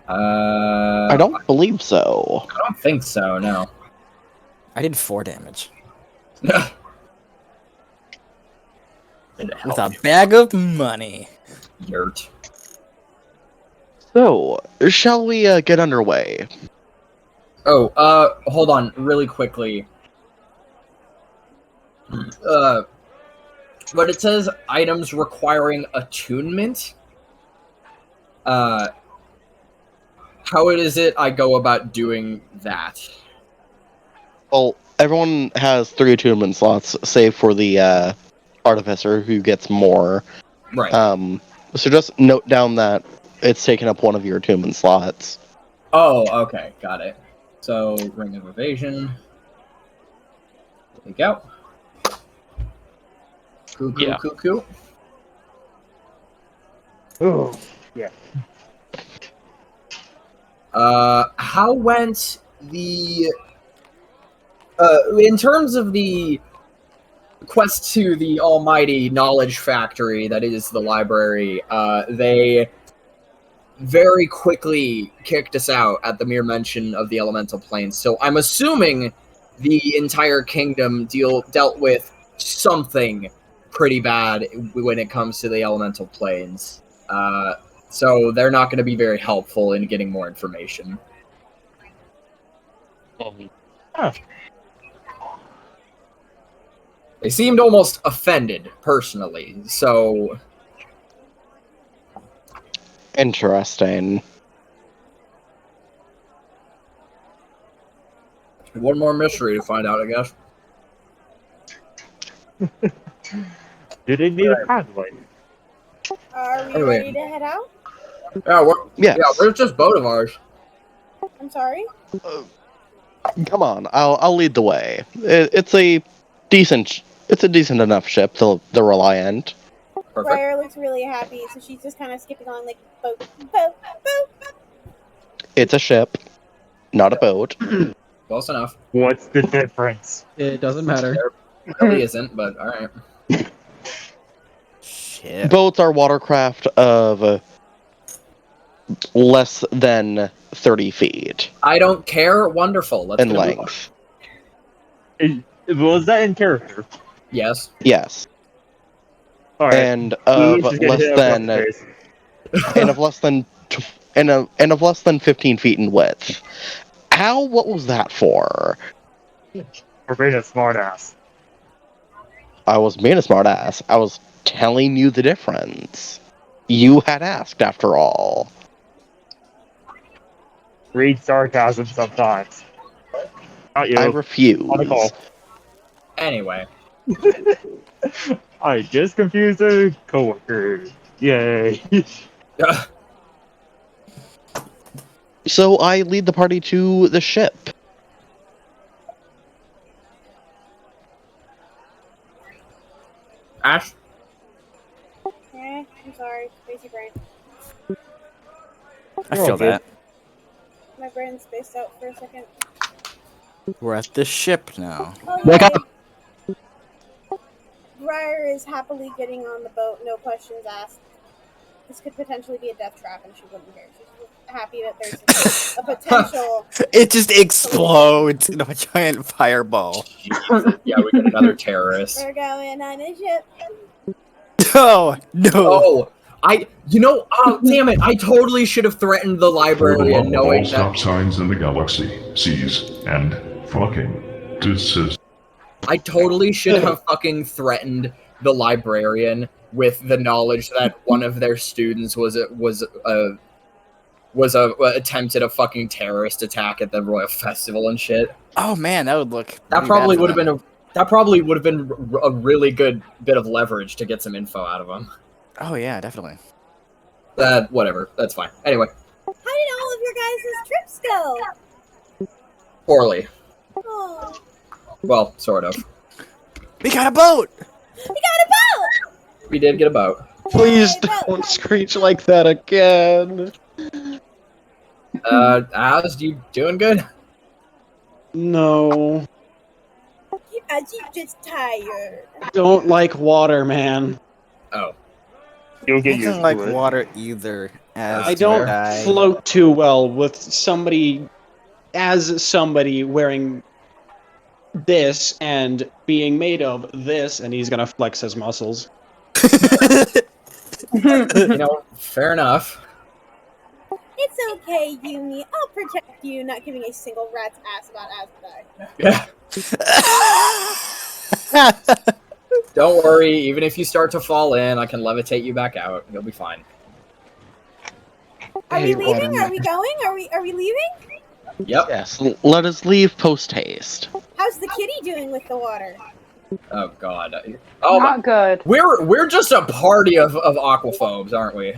I don't believe so. I don't think so, no. I did 4 damage. With With a bag of money. Yurt. So, shall we get underway? Oh, hold on, really quickly. But it says items requiring attunement. How is it I go about doing that? Well, everyone has 3 attunement slots, save for the artificer who gets more. Right. So just note down that it's taken up one of your attunement slots. Oh, okay, got it. So, ring of evasion. Take out. Cool. Oh, yeah. How went the in terms of the quest to the almighty knowledge factory that is the library, they very quickly kicked us out at the mere mention of the elemental planes. So I'm assuming the entire kingdom dealt with something pretty bad when it comes to the elemental planes. So they're not going to be very helpful in getting more information. Huh. They seemed almost offended, personally, so... Interesting. One more mystery to find out, I guess. Do they need a pathway? Are we Anyway. ready to head out? Yeah, where's this boat of ours? I'm sorry? Come on, I'll lead the way. It's a decent enough ship to reliant. Briar looks really happy, so she's just kind of skipping along like, boat, boat, boat. It's a ship, not a boat. Close enough. What's the difference? It doesn't matter. There really isn't, but alright. Boats are watercraft of less than 30 feet I don't care. Wonderful. Let's in get a move length. Was that in character? Yes. Yes. Alright. And of Let's get less hit than across the face. and of less than and of less than 15 feet in width. How? What was that for? For being a smartass. I was being a smartass. I was telling you the difference. You had asked, after all. Read sarcasm sometimes. Not you. I refuse. On the call. Anyway. I just confused a coworker. Yay. So I lead the party to the ship. Ash? I'm sorry. Crazy brain. I feel that. My brain spaced out for a second. We're at the ship now. Wake up! Briar is happily getting on the boat, no questions asked. This could potentially be a death trap, and she wouldn't care. She's happy that there's a potential. It just explodes in a giant fireball. Yeah, we get another terrorist. We're going on a ship. Oh, no. Oh, damn it. I totally should have threatened the For the librarian love of all knowing stop that. signs in the galaxy, seas, and fucking desist. I totally should have fucking threatened the librarian with the knowledge that one of their students attempted a fucking terrorist attack at the Royal Festival and shit. Oh man, that would look. That probably would have been a really good bit of leverage to get some info out of him. Oh yeah, definitely. Whatever. That's fine. Anyway, How did all of your guys' trips go? poorly. Oh, Well, sort of. We got a boat! we got a boat! We did get a boat. Please don't screech like that again. Az, you doing good? No. As you just tired. Don't like water, man. Oh. You'll I get used don't to like it. water either. As I don't I... float too well with somebody wearing this and being made of this, and he's gonna flex his muscles. Fair enough. It's okay, Yumi. I'll protect you, not giving a single rat's ass about Asmodai. Don't worry, even if you start to fall in, I can levitate you back out. You'll be fine. Are we leaving? Are we going? Are we leaving? Yep. Yes, let us leave post-haste. How's the kitty doing with the water? Oh god. Oh, Not good. We're just a party of aquaphobes, aren't we?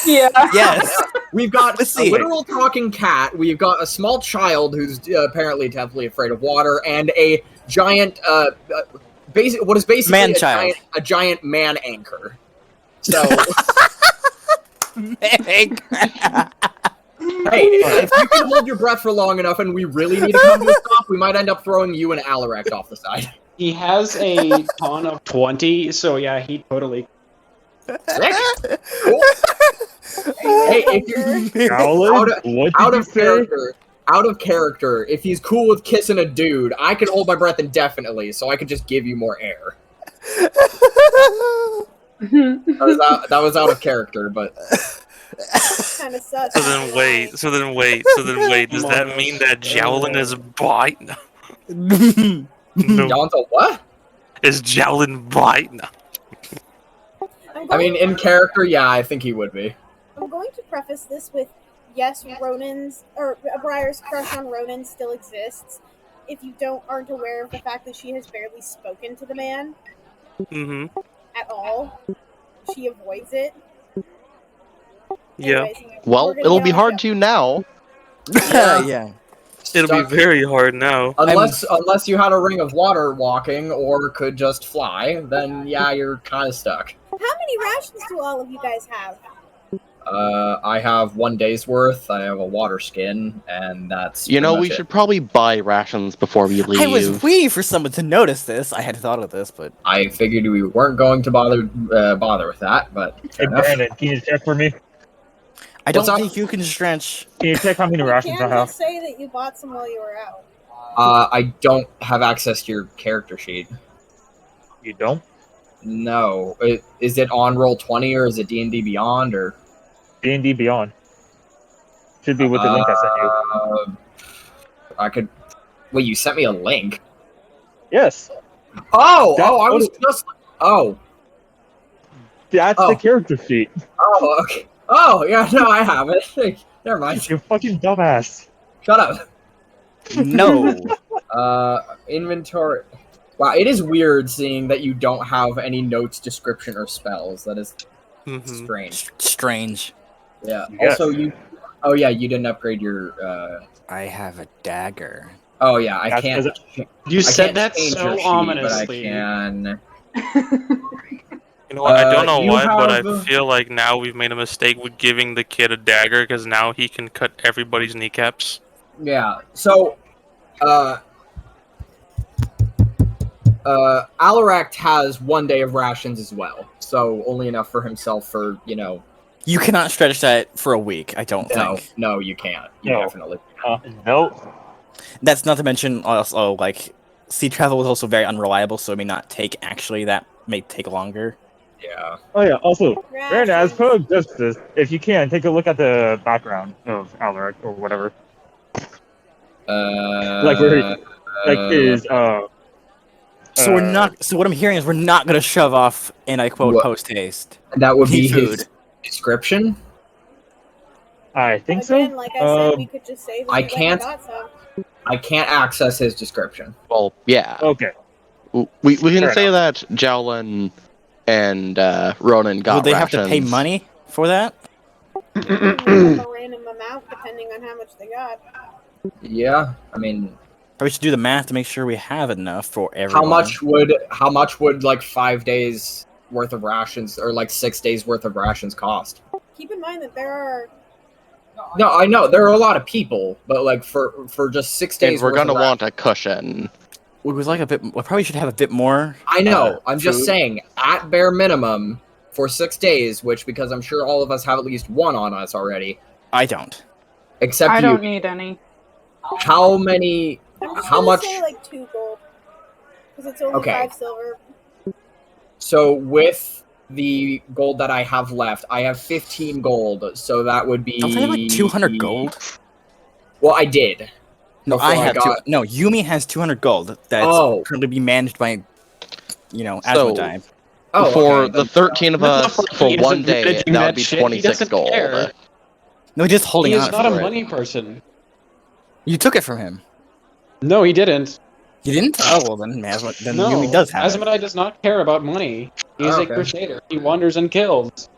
Yeah. Yes. We've got Let's a see. literal talking cat. We've got a small child who's apparently deathly afraid of water, and a giant, what is basically Man-child. a giant man anchor. So, hey, if you can hold your breath for long enough, and we really need to come to a stop, we might end up throwing you and Alirect off the side. He has a ton of 20, so yeah, he totally. Sick. Cool. Hey, if you're Giowlyn, out of character, if he's cool with kissing a dude, I can hold my breath indefinitely, so I could just give you more air. That was out of character, but kind of sus. So then wait. Does that mean that Giowlyn is bi? No. Giowlyn's a what? Is Giowlyn bi? No. I mean, in character, yeah, I think he would be. I'm going to preface this with, yes, Briar's crush on Ronan still exists. If you aren't aware of the fact that she has barely spoken to the man at all, she avoids it. Yeah. Anyways, Well, it'll be hard to now. Yeah. It'll be very hard now. Unless you had a ring of water walking or could just fly, then yeah, you're kind of stuck. How many rations do all of you guys have? I have 1 day's worth. I have a water skin, and that's. You know, we should probably buy rations before we leave. I was waiting for someone to notice this. I had thought of this, but I figured we weren't going to bother with that. But hey, Brennon, can you check for me? I don't think you can stretch. Can you check how many rations I You have? just say that you bought some while you were out. I don't have access to your character sheet. You don't? No. Is it on Roll20 or is it D&D Beyond or? D&D Beyond. Should be with the link I sent you. I could. Wait, you sent me a link? Yes. I was just. Oh. That's the character sheet. Oh, okay. Oh, yeah, no, I have it. Never mind. You fucking dumbass. Shut up. No. Inventory. Wow, it is weird seeing that you don't have any notes, description, or spells. That is strange. Strange. Yeah. Yes. Also, you. Oh yeah, you didn't upgrade your. I have a dagger. Oh yeah, I can't. You said can't that change so your sheet, ominously. But I can. You know what? I don't know you why, but I have- feel like now we've made a mistake with giving the kid a dagger because now he can cut everybody's kneecaps. Yeah. So, Alirect has 1 day of rations as well, so only enough for himself for You cannot stretch that for a week. I don't think. No, you can't. You definitely. Nope. That's not to mention also like sea travel is also very unreliable, so it may not take that may take longer. Yeah. Oh yeah. Also, Brandon, as part of justice, if you can, take a look at the background of Alirect or whatever. Like where, his So we're not. So what I'm hearing is we're not gonna shove off, and I quote, post haste. That would be food. his description. I think Again, like I said, we could just say that I you can't. got some. I can't access his description. Well, yeah. Okay. We can Fair say that Giowlyn and Ronan got Will they rations. have to pay money for that? A random amount, depending on how much they got. Yeah, I mean, Probably should do the math to make sure we have enough for everyone. how much would like 5 days worth of rations or like 6 days worth of rations cost? Keep in mind that there are. No, I know there are a lot of people, but like for just 6 days, And we're worth of gonna want a cushion. We would like a bit. We probably should have a bit more. I know. I'm just food. saying, at bare minimum, for 6 days, which because I'm sure all of us have at least one on us already. I don't. Except I you. don't need any. How many? I'm just How gonna much? say like 2 gold, because it's only Okay. 5 silver. So with the gold that I have left, I have 15 gold. So that would be. Don't I have like 200 gold? Well, I did. No, before I have got- No, Yumi has 200 gold. That's currently being managed by, Asmodai. Oh, for okay, the 13 of us for He 1 isn't day, managing that would that be shit. He 26 doesn't gold. care. No, he's just holding He on is not a for it. money person. You took it from him. No, he didn't. You didn't? Oh well, then No, Yumi does have it. Asmodai does not care about money. He's Oh, a okay. crusader. He wanders and kills.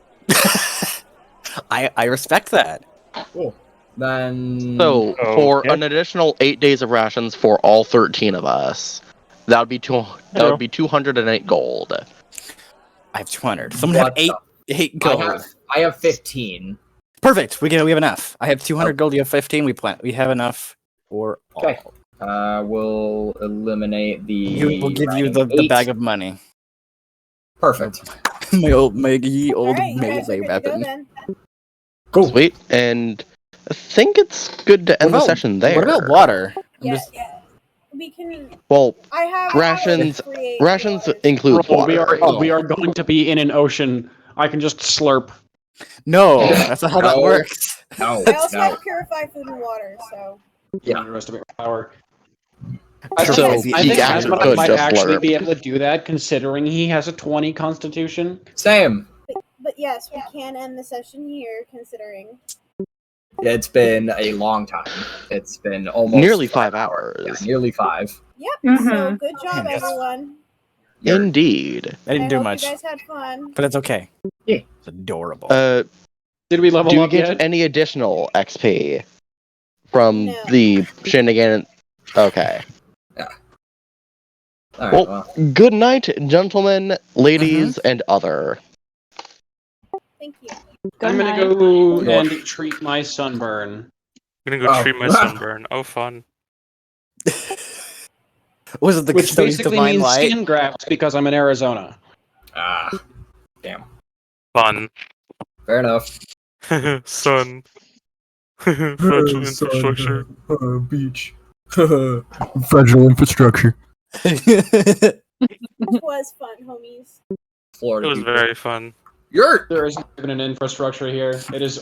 I respect that. Cool. Then. So, for an additional 8 days of rations for all 13 of us, that would be 208 gold. I have 200. Someone have eight gold. I have 15. Perfect. We have enough. I have 200 gold. You have 15. We have enough for all. Okay. We'll eliminate the. We'll give you the eight. bag of money. Perfect. my old ye old Alright, you guys are melee good to go weapon. then. Cool. Sweet. And I think it's good to end the session there. What about water? Yeah. We can. Well, I have rations how to create rations yours. includes Bro, water. we are going to be in an ocean. I can just slurp. No, that's not how that No. works. No. I also No. have purified food and water, so. Yeah. The rest of it power. So I think he actually Asmodai could might just actually slurp. be able to do that, considering he has a 20 constitution. Same. But yes, we can end the session here, considering. It's been a long time. It's been almost Nearly 5 hours. Yeah, nearly 5. Yep. So good job, Man, everyone. Indeed. I didn't do hope much, You guys had fun. but it's okay. Yeah. It's adorable. Did we level Do you up get yet? any additional XP from No. the shenanigan? Okay. Yeah. All right, Well, good night, gentlemen, ladies, and other. Thank you. I'm gonna go and treat my sunburn. I'm gonna go treat my sunburn. Oh, fun. Was it the Which Custodian's basically Divine means Light? skin grafts because I'm in Arizona. Damn. Fun. Fair enough. Sun. Fragile infrastructure. Beach. Fragile infrastructure. That was fun, homies. Florida. It was people. very fun. You're. There isn't even an infrastructure here. It is